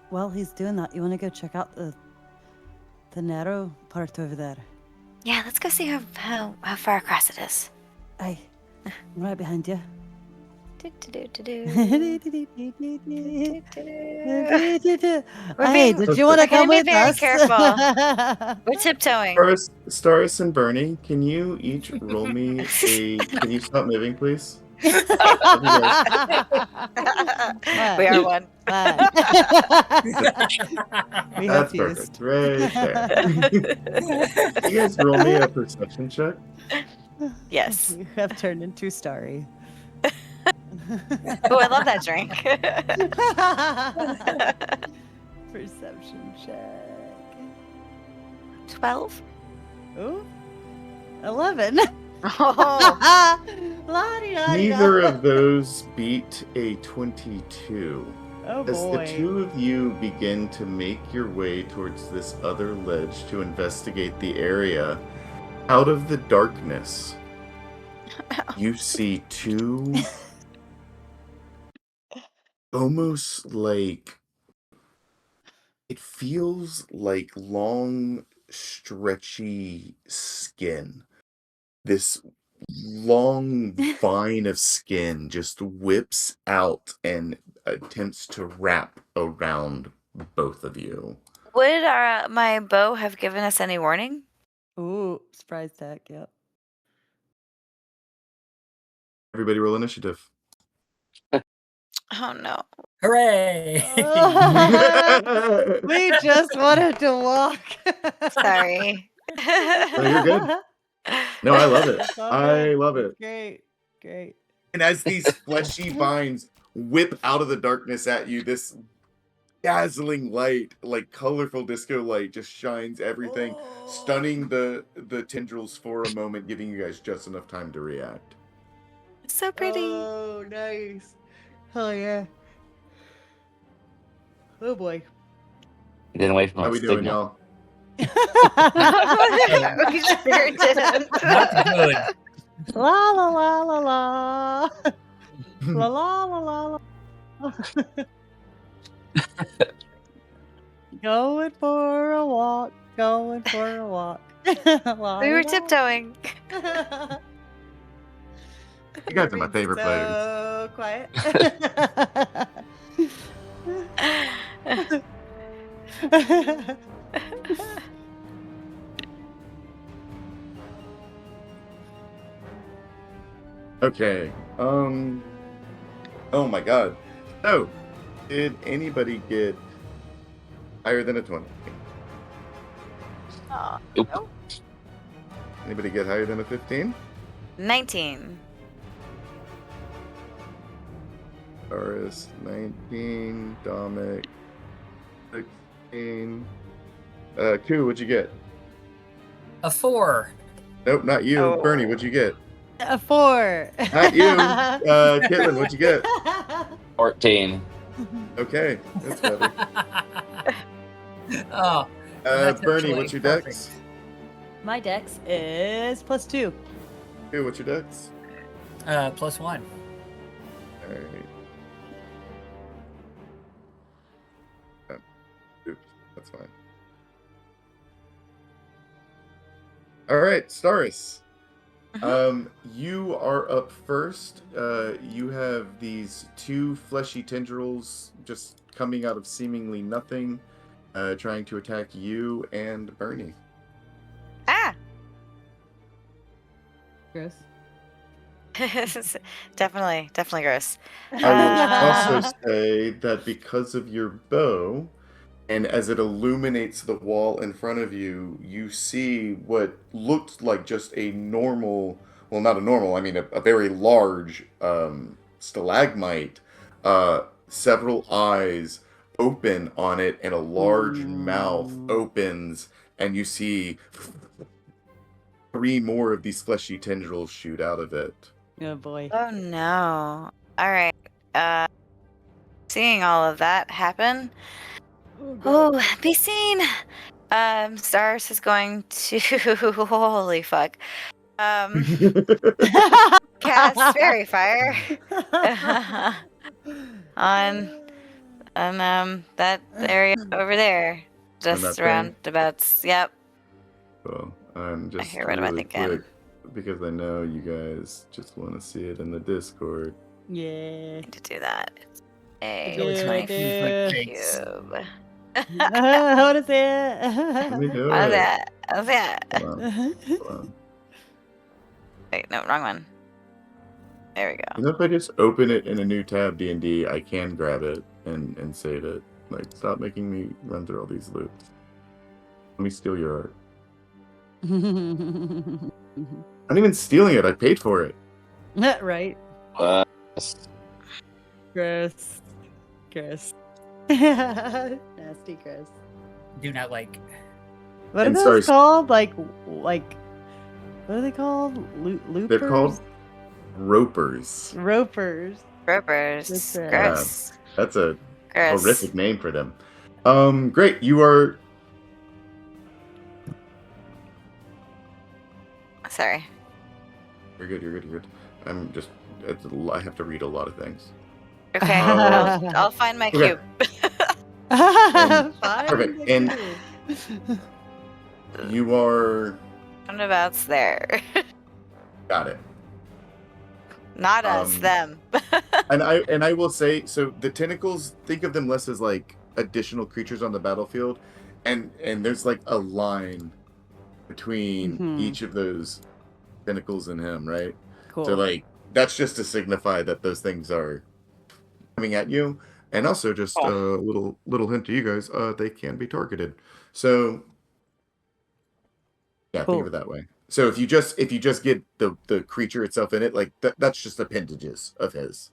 While he's doing that, you want to go check out the narrow part over there? Yeah, let's go see how far across it is. Aye, I'm right behind you. Hey, did you want to We're gonna come be with very us? careful. We're tiptoeing. Staris and Bernie, can you each roll me a? Can you stop moving, please? We are one. We That's have perfect. fused. Right there. You guys roll me a perception check. Yes. You have turned into Starry. Oh, I love that drink. Perception check. 12. Oh, 11. Oh, La-di-da-di-da. Neither of those beat a 22. Oh As the boy. two of you begin to make your way towards this other ledge to investigate the area, out of the darkness, you see two almost like it feels like long, stretchy skin. This long vine of skin just whips out and attempts to wrap around both of you. would my bow have given us any warning? Ooh, surprise attack, yep. Everybody roll initiative. Oh no. Hooray! We just wanted to walk. Sorry. No, you're good. No, I love it. I love it. Great, great. And as these fleshy vines whip out of the darkness at you, this dazzling light, like colorful disco light, just shines everything, stunning the tendrils for a moment, giving you guys just enough time to react. So pretty. Oh, nice. Oh, yeah. Oh, boy. Getting away from How a we doing, signal. y'all? We sure didn't. Not good. La la la la la. La la la la la. Going for a walk. Going for a walk. La, We were la. tiptoeing. You guys are my favorite players. So quiet. Okay. Oh my god. So, did anybody get higher than a 20? Nope. Anybody get higher than a 15? 19. Taurus, 19. Dominic, 16. Koo, what'd you get? A 4. Nope, not you. Oh. Bernie, what'd you get? A 4. Not you. Caitlin, what'd you get? 14. Okay, that's better. Oh, that's Bernie, actually what's your perfect. dex? My dex is +2. Koo, what's your dex? +1. Alright. Oops, that's fine. Alright, Staris. You are up first. You have these two fleshy tendrils just coming out of seemingly nothing, trying to attack you and Bernie. Ah! Gross. Definitely gross. I will also say that because of your bow, and as it illuminates the wall in front of you, you see what looked like just a normal, well, not a normal, I mean a very large stalagmite. Several eyes open on it, and a large mouth opens, and you see 3 more of these fleshy tendrils shoot out of it. Oh boy. Oh no. Alright. Seeing all of that happen. Oh, be seen. Stars is going to holy fuck. Cast fairy fire on that area over there, just that around thing? abouts. Yep. Well, I'm just Here, what am I really thinking? quick because I know you guys just want to see it in the Discord. Yeah. To do that, it's a Do it, 20 do foot it. cube. What is Let me it? do How's it. that? How's that? Hold on. Hold on. Wait, no, wrong one. There we go. You know, if I just open it in a new tab, D&D, I can grab it and save it. Like, stop making me run through all these loops. Let me steal your art. I'm not even stealing it. I paid for it. Right. Uh, Gross. Gross. Nasty gross. Do not like. What are And those sorry- called? Like, what are they called? Loopers? They're called ropers. Ropers. Ropers. That's right. Gross. That's a Gross. horrific name for them. Great. You are. Sorry. You're good. You're good. You're good. I'm just. I have to read a lot of things. Okay, I'll find my Okay. cube. Fine. Perfect. Thank And- you. You are. Roundabout's there. Got it. Not us, them. And I will say, so the tentacles, think of them less as like additional creatures on the battlefield, and there's like a line between Mhm. each of those tentacles and him, right? Cool. So like that's just to signify that those things are coming at you, and also just a little hint to you guys, they can be targeted. So yeah, think of it that way. So if you just get the creature itself in it, like that's just appendages of his.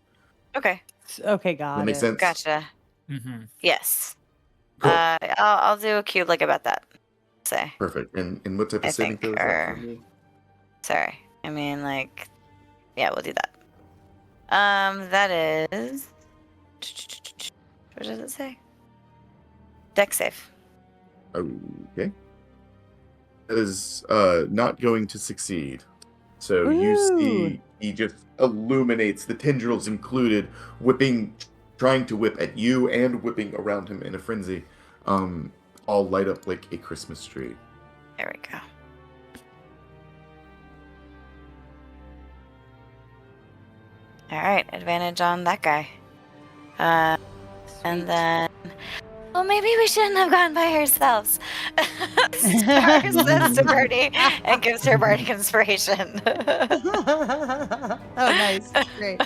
Okay, Okay, got That makes it. sense. gotcha. Mm-hmm. Yes. Cool. I'll do a cube like about that. Say. Perfect. And what type of I saving think, throw is that or- for me? Sorry. I mean, like, yeah, we'll do that. That is. What does it say? Deck safe. Okay. That is not going to succeed. So you Woo! see he just illuminates, the tendrils included, trying to whip at you and whipping around him in a frenzy. All light up like a Christmas tree. There we go. All right, advantage on that guy. And then, well, maybe we shouldn't have gone by ourselves. Star says to Birdie and gives her bardic inspiration. Oh, nice. Great.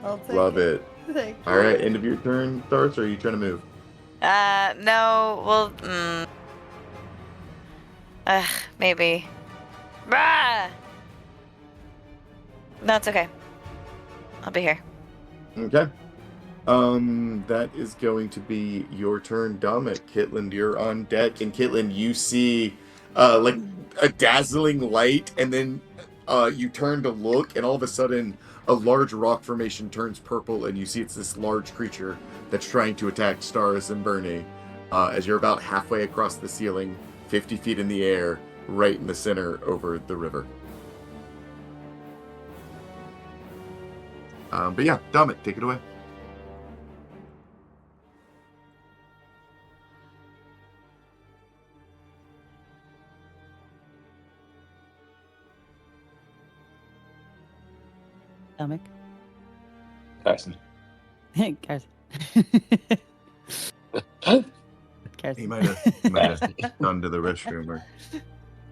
I'll take Love it. Thank All right, end of your turn, Stars, or are you trying to move? No, well, maybe. Bah! No, it's okay. I'll be here. Okay. That is going to be your turn, Dominic. Kitland, you're on deck, and Kitland, you see, like a dazzling light, and then, you turn to look, and all of a sudden, a large rock formation turns purple, and you see it's this large creature that's trying to attack Stars and Bernie. As you're about halfway across the ceiling, 50 feet in the air, right in the center over the river. But yeah, Dominic, take it away. Stomach. Carson. Carson. Carson. He might have gone to the restroom or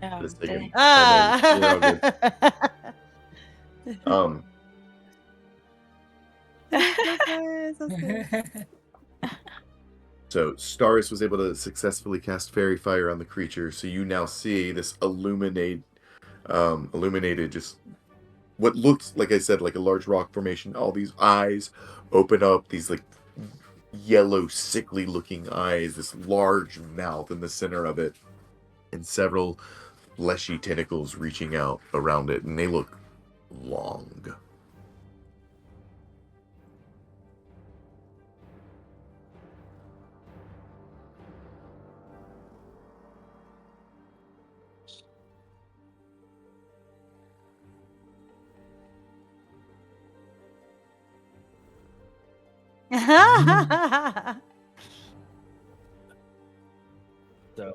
Oh, just taken. Ah. So sweet. So Stars was able to successfully cast Fairy Fire on the creature. So you now see this illuminated, just what looks, like I said, like a large rock formation. All these eyes open up, these like yellow, sickly-looking eyes. This large mouth in the center of it, and several fleshy tentacles reaching out around it, and they look long. So,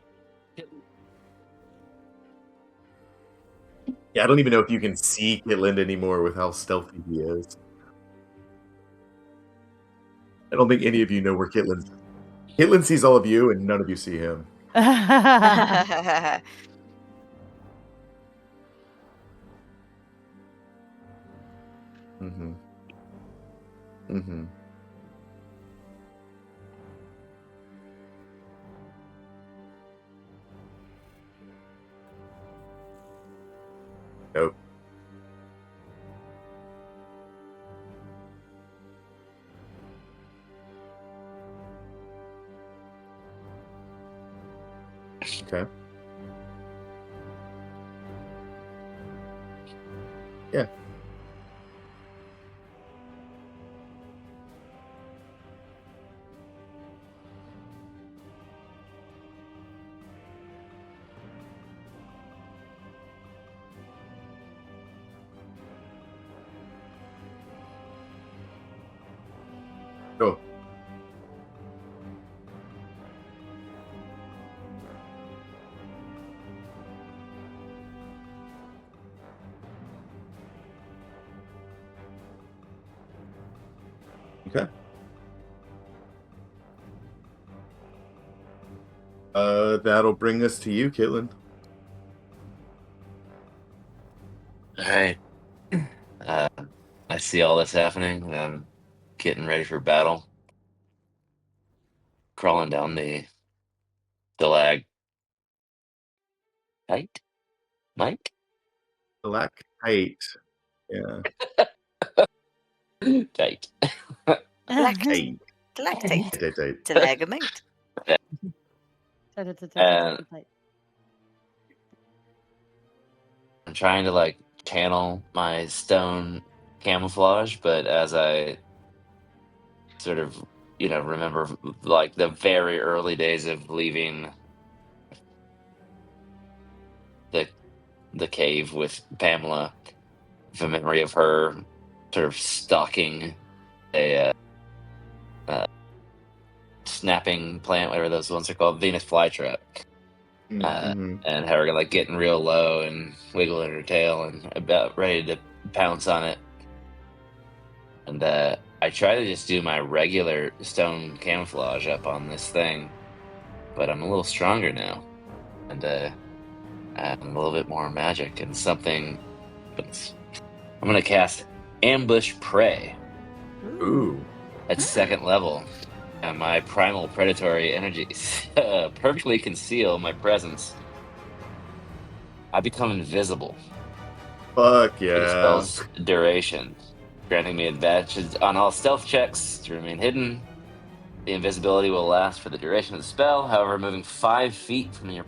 Yeah, I don't even know if you can see Kitland anymore with how stealthy he is. I don't think any of you know where Kitland. Kitland sees all of you, and none of you see him. Mm-hmm. Mm-hmm. Nope. Okay. Yeah. Go. Okay. That'll bring us to you, Kitland. All right. I see all this happening, and I'm getting ready for battle. Crawling down the stalag. Height? Mike? Black height. Yeah. Tight. Height. Lactate. Tight. Stalagmite. And I'm trying to like channel my stone camouflage, but as I sort of, remember like the very early days of leaving the cave with Pamela, the memory of her sort of stalking a snapping plant, whatever those ones are called, Venus flytrap, Mm-hmm. and her like getting real low and wiggling her tail and about ready to pounce on it. And I try to just do my regular stone camouflage up on this thing, but I'm a little stronger now, and I'm a little bit more magic and something. But I'm gonna cast Ambush Prey Ooh. at second level, and my primal predatory energies perfectly conceal my presence. I become invisible Fuck for the yeah. spell's duration, granting me advantage on all stealth checks to remain hidden. The invisibility will last for the duration of the spell. However, moving 5 feet from your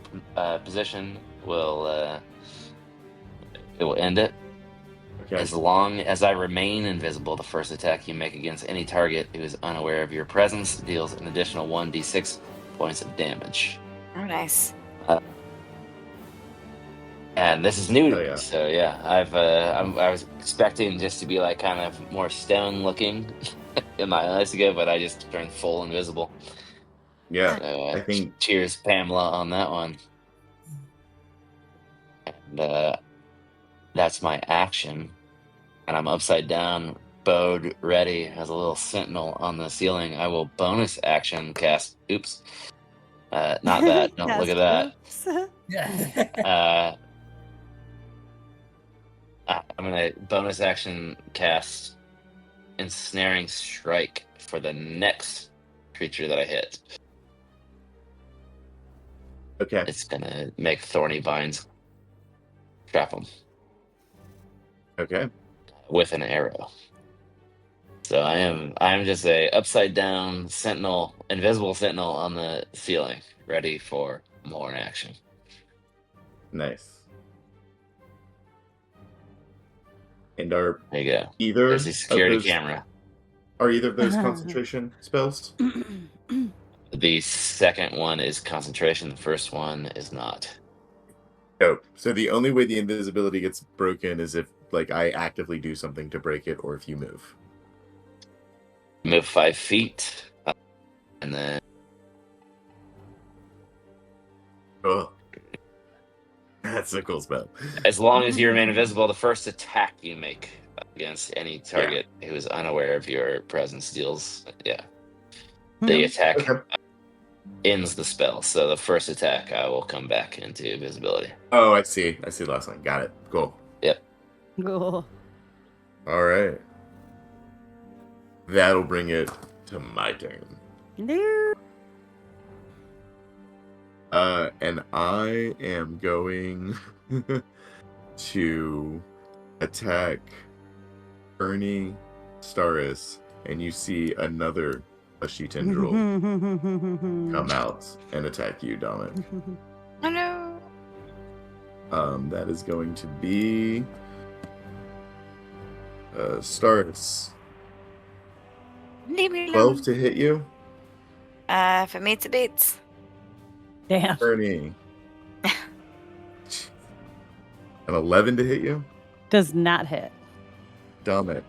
position will it will end it. Okay. As long as I remain invisible, the first attack you make against any target who is unaware of your presence deals an additional 1d6 points of damage. Oh, nice. And this is new to Oh, me, yeah. so yeah, I was expecting just to be like kind of more stone looking in my eyes ago, but I just turned full invisible. Yeah. So, I think cheers, Pamela, on that one. And that's my action. And I'm upside down, bowed, ready as a little sentinel on the ceiling. I will bonus action cast. Oops. Not that. Don't look at that. Yeah. I'm going to bonus action cast Ensnaring Strike for the next creature that I hit. okay. It's going to make Thorny Vines trap them Okay. with an arrow. So I'm just a upside down sentinel, invisible sentinel on the ceiling, ready for more action. Nice. And are There you go. either There's the security of those camera. are either of those concentration spells? The second one is concentration. The first one is not. Nope. So the only way the invisibility gets broken is if like I actively do something to break it or if you move. Move 5 feet, and then Oh, that's a cool spell. as long as you remain invisible, the first attack you make against any target who is unaware of your presence deals. Yeah, the attack Okay. ends the spell. So the first attack, I will come back into visibility. Oh, I see. I see the last one. Got it. Cool. Yep. Cool. All right. That'll bring it to my turn. No. And I am going to attack Ernie Staris, and you see another Ashy tendril come out and attack you, Dominic. Oh no. That is going to be Staris. Leave me 12 alone. to hit you. If it meets, it beats. Damn. Ernie. An 11 to hit you. Does not hit. Dominic.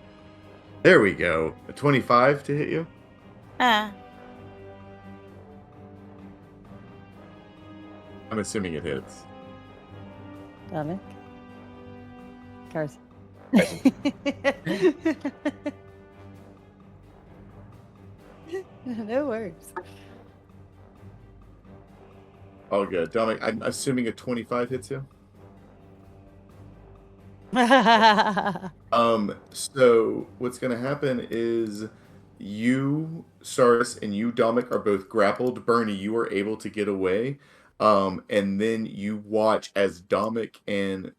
There we go. A 25 to hit you. Ah. I'm assuming it hits. Dominic. Cars. No worries. All good. Dominic, I'm assuming a 25 hits you. So what's gonna happen is you, Staris, and you, Dominic, are both grappled. Bernie, you are able to get away. And then you watch as Dominic and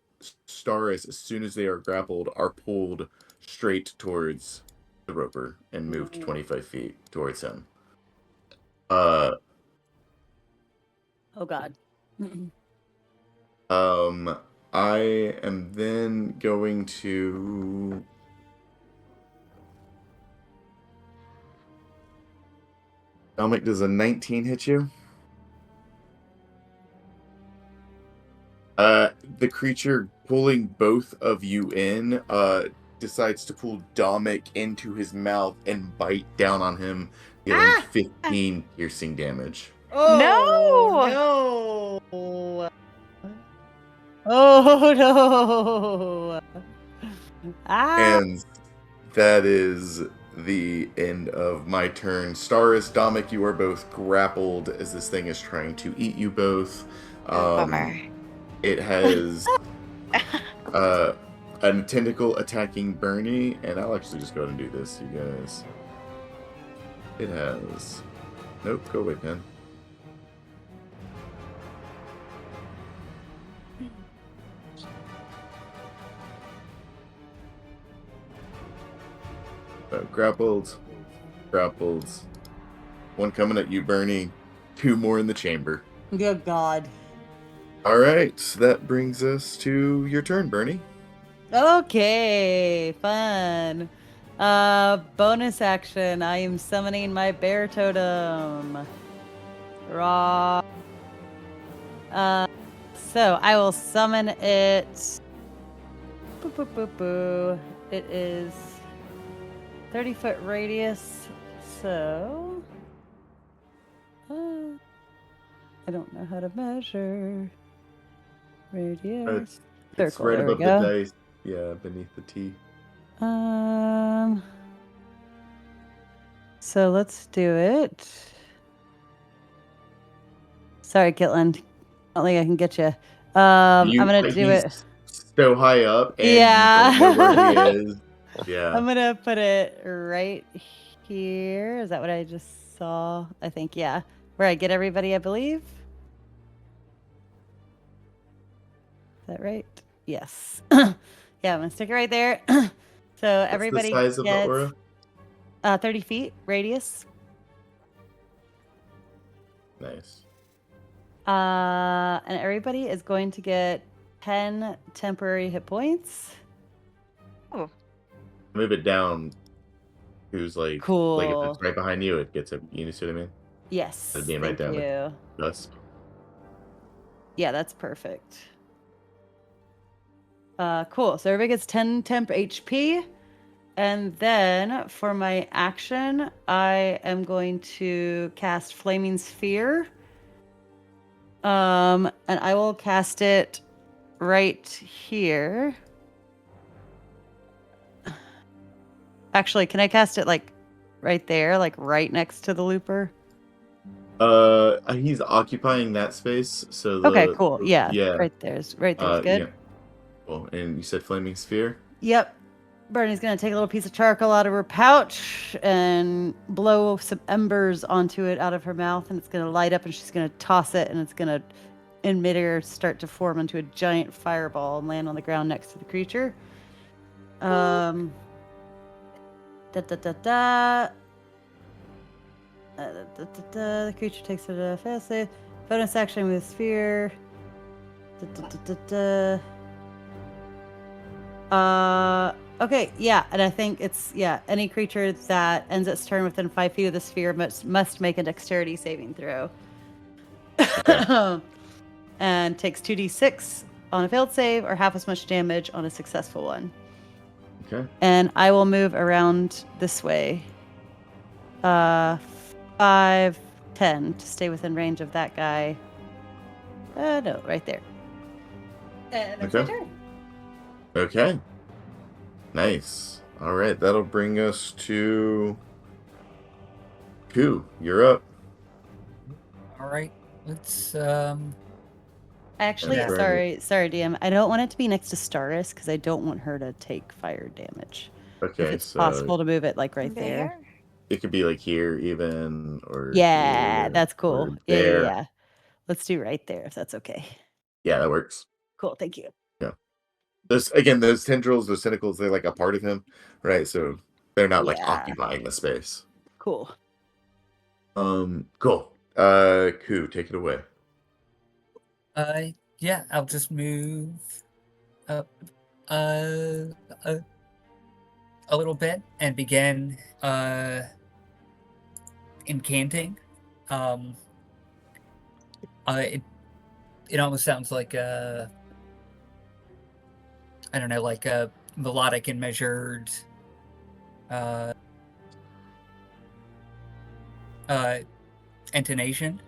Staris, as soon as they are grappled, are pulled straight towards the roper and moved 25 feet towards him. Oh God. I am then going to Dominic, does a 19 hit you? The creature pulling both of you in decides to pull Dominic into his mouth and bite down on him, dealing 15 piercing damage. Oh, no! Oh no! And that is the end of my turn. Staris, Dominic, you are both grappled as this thing is trying to eat you both. Bummer. It has a tentacle attacking Bernie, and I'll actually just go ahead and do this, you guys. It has... Nope, go away, pen. Grappled. One coming at you, Bernie. 2 more in the chamber. Good God. All right, so that brings us to your turn, Bernie. Okay, fun. Bonus action. I am summoning my bear totem. Raw. So I will summon it. Boo, boo, boo, boo. It is 30-foot radius. So I don't know how to measure radius. It's Circle. right There we above the go. dice. Yeah, beneath the T. So let's do it. Sorry, Kitland. I don't think I can get you. I'm gonna do it. So high up, and Yeah. you don't know where he is. Yeah. I'm gonna put it right here. Is that what I just saw? I think, yeah. Where I get everybody, I believe. Is that right? Yes. Yeah, I'm gonna stick it right there. So everybody What's the size of the aura? 30 feet radius. Nice. And everybody is going to get 10 temporary hit points. Move it down. Who's like, Cool. Like if it's right behind you, it gets a. You see what I mean? Yes. It'd be right Thank down you. Us. Yeah, that's perfect. Cool. So everybody gets 10 temp HP. And then for my action, I am going to cast Flaming Sphere. And I will cast it right here. Actually, can I cast it like right there, like right next to the looper? He's occupying that space, so the Okay, cool. Yeah, yeah, right there's good. yeah. Cool. And you said flaming sphere. Yep. Bernie's gonna take a little piece of charcoal out of her pouch and blow some embers onto it out of her mouth, and it's gonna light up, and she's gonna toss it, and it's gonna, in midair, start to form into a giant fireball and land on the ground next to the creature. The creature takes a fail save. Bonus action with sphere. Okay, yeah, and I think it's any creature that ends its turn within 5 feet of the sphere must make a dexterity saving throw. And takes 2d6 on a failed save or half as much damage on a successful one. Okay. And I will move around this way. 5, 10 to stay within range of that guy. No, right there. And that's my turn. Okay. Nice. All right, that'll bring us to Q. You're up. All right, let's. Actually, Yeah. sorry, DM. I don't want it to be next to Staris because I don't want her to take fire damage. Okay, If it's so possible to move it like right there. it could be like here, even, or Yeah, here, that's cool. or Yeah, there. yeah. Let's do right there if that's okay. Yeah, that works. Cool, thank you. Those tendrils, those tentacles, they're like a part of him, right? So they're not like occupying the space. Cool. Cool. Ku, take it away. Yeah, I'll just move up a little bit and begin incanting. It almost sounds like I don't know, like a melodic and measured intonation.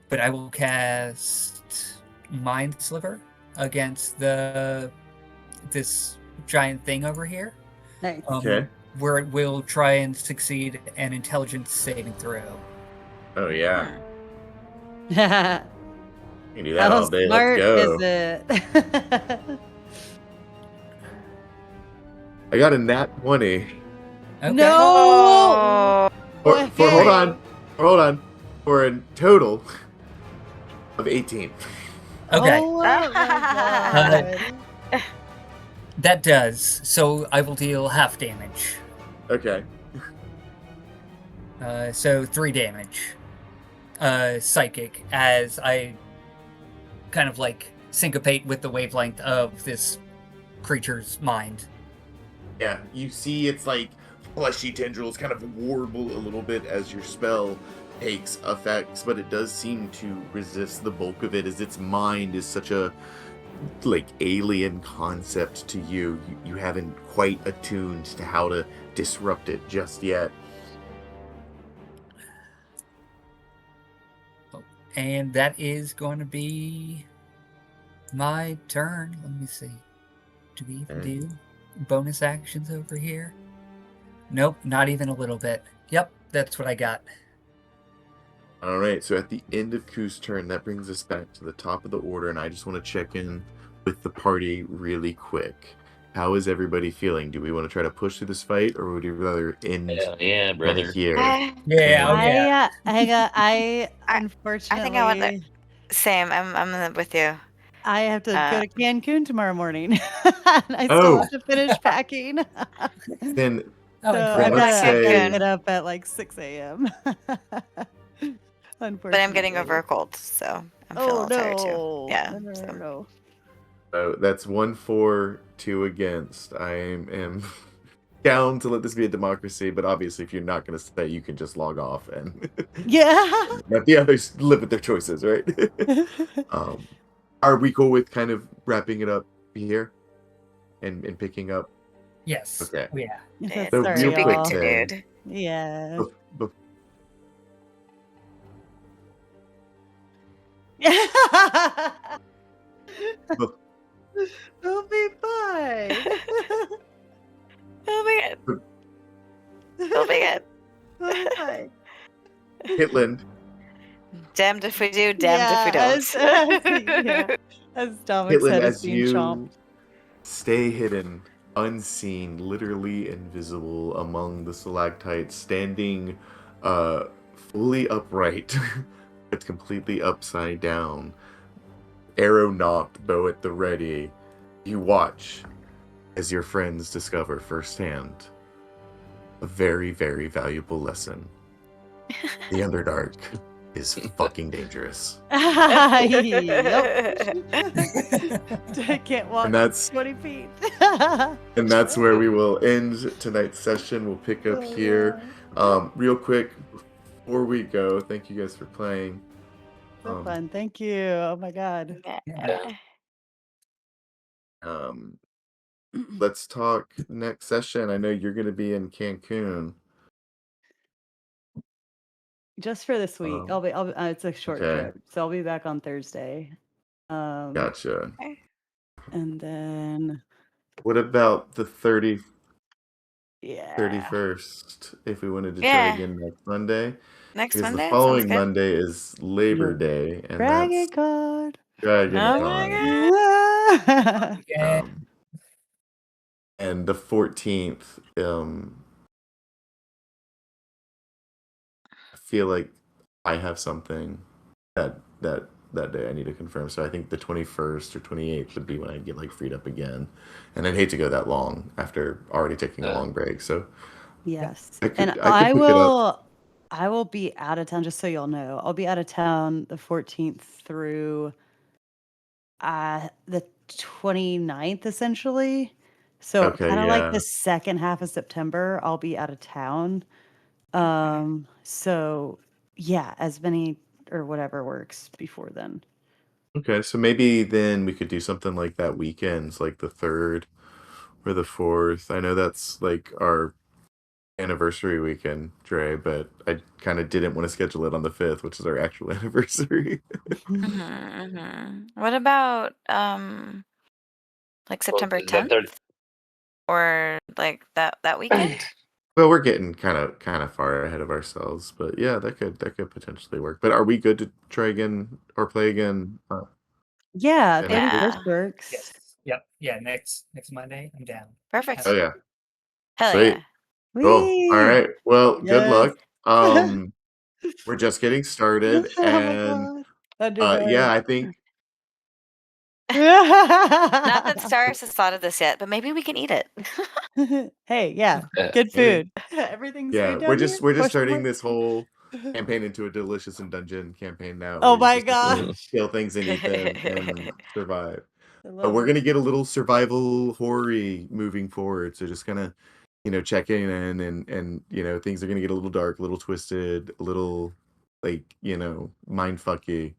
But I will cast Mind Sliver against this giant thing over here. Nice. Okay. Where it will try and succeed an intelligence saving throw. Oh yeah. You can do that How all day. smart Let's go. is it? I got a nat 20. Okay. No! For hold on. For a total of 18. Okay. Oh my God. That does. So I will deal half damage. Okay. So 3 damage. Psychic, as I kind of like syncopate with the wavelength of this creature's mind. Yeah, you see it's like fleshy tendrils kind of warble a little bit as your spell takes effects, but it does seem to resist the bulk of it, as its mind is such a like alien concept to you. You haven't quite attuned to how to disrupt it just yet. And that is going to be my turn. Let me see. Do we even do bonus actions over here? Nope, not even a little bit. Yep, that's what I got. All right, so at the end of Ku's turn, that brings us back to the top of the order, and I just want to check in with the party really quick. How is everybody feeling? Do we want to try to push through this fight, or would you rather end Yeah, brother. here? Yeah. I unfortunately. I think I want that. Same. I'm with you. I have to go to Cancun tomorrow morning. I still have to finish packing. Then So I've got to get up at like 6 a.m. Unfortunately. But I'm getting over a cold, so I'm feeling a little tired too. Yeah. No. So that's 1 for, 2 against. I am down to let this be a democracy, but obviously if you're not going to stay, you can just log off and let the others live with their choices, right? Are we cool with kind of wrapping it up here and picking up Yes. Okay. Oh, yeah. That's So sorry, real Be quick good to y'all. dude. Yeah. bef- bef- bef- We'll be fine. It'll be good. It'll be good. We'll be fine. Hitland, Damned if we do, damned if we don't. As Dominic Hitland, said, is as being chomped. you stay hidden, unseen, literally invisible among the stalactites, standing fully upright, but completely upside down, arrow nocked, bow at the ready, you watch as your friends discover firsthand a very, very valuable lesson. The Underdark is fucking dangerous. Yep. I can't walk And that's 20 feet. And that's where we will end tonight's session. We'll pick up here. Real quick, before we go, thank you guys for playing. So fun. Thank you. Oh my God. Let's talk next session. I know you're going to be in Cancun. Just for this week. I'll be it's a short okay. trip. So I'll be back on Thursday. Gotcha. And then What about the 31st, yeah. if we wanted to try again next Monday? Next Because Monday? the Sounds following good. Monday is Labor Day, and Dragon that's Con. Dragon Oh Con. my Yeah. And the 14th, I feel like I have something that day I need to confirm. So I think the 21st or 28th would be when I get like freed up again. And I'd hate to go that long after already taking a long break. So Yes. I could And pick I it up. will be out of town, just so y'all know. I'll be out of town the 14th through the 29th, essentially. So Okay, kind of like yeah. the second half of September, I'll be out of town. So yeah, as many or whatever works before then. Okay, so maybe then we could do something like that weekends, like the 3rd or the 4th. I know that's like our anniversary weekend, Dre, but I kind of didn't want to schedule it on the 5th, which is our actual anniversary. What about like September 10th? Or like that weekend? Well, we're getting kind of far ahead of ourselves, but yeah, that could potentially work. But are we good to try again or play again? Yeah, Yeah. 31st works. Yes. Yep. Yeah. Next Monday, I'm down. Perfect. Oh yeah. Hell Sweet. yeah. Cool. All right. Well, good Yes. luck. We're just getting started, Oh my and God. yeah, I think Not that Stars has thought of this yet, but maybe we can eat it. Hey, yeah, good food. Everything's yeah, sweet we're down just here? starting this whole campaign into a delicious and dungeon campaign now. Oh where you my just have to gosh. kill things and eat them and survive. I But love we're it. gonna get a little survival horror moving forward. So just gonna, checking in and things are gonna get a little dark, a little twisted, a little like, mind fucky.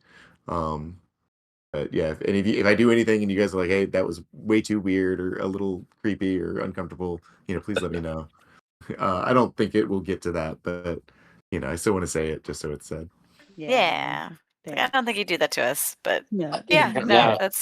But yeah, if I do anything and you guys are like, hey, that was way too weird or a little creepy or uncomfortable, please let me know. I don't think it will get to that, but I still want to say it just so it's said. Yeah. I don't think you do that to us, but Yeah. yeah, no, Yeah. that's